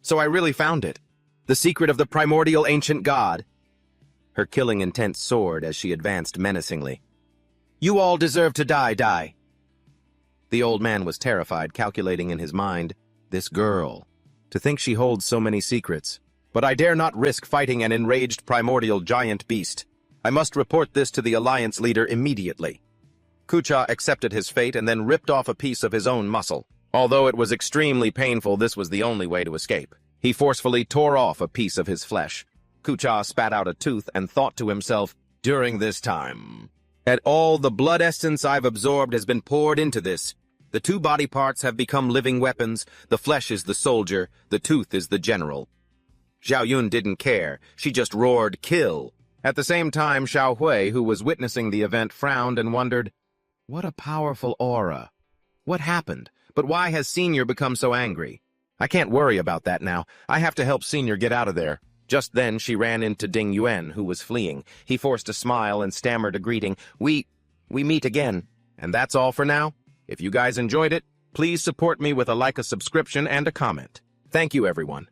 So I really found it. The secret of the primordial ancient god. Her killing intent soared as she advanced menacingly. You all deserve to die. The old man was terrified, calculating in his mind, this girl. To think she holds so many secrets. But I dare not risk fighting an enraged primordial giant beast. I must report this to the alliance leader immediately. Kucha accepted his fate and then ripped off a piece of his own muscle. Although it was extremely painful, this was the only way to escape. He forcefully tore off a piece of his flesh. Kucha spat out a tooth and thought to himself, during this time, at all the blood essence I've absorbed has been poured into this. The two body parts have become living weapons. The flesh is the soldier, the tooth is the general. Xiao Yun didn't care. She just roared, kill. At the same time, Xiao Hui, who was witnessing the event, frowned and wondered, What a powerful aura. What happened? But why has Senior become so angry? I can't worry about that now. I have to help Senior get out of there. Just then, she ran into Ding Yuan, who was fleeing. He forced a smile and stammered a greeting. We meet again. And that's all for now. If you guys enjoyed it, please support me with a like, a subscription, and a comment. Thank you, everyone.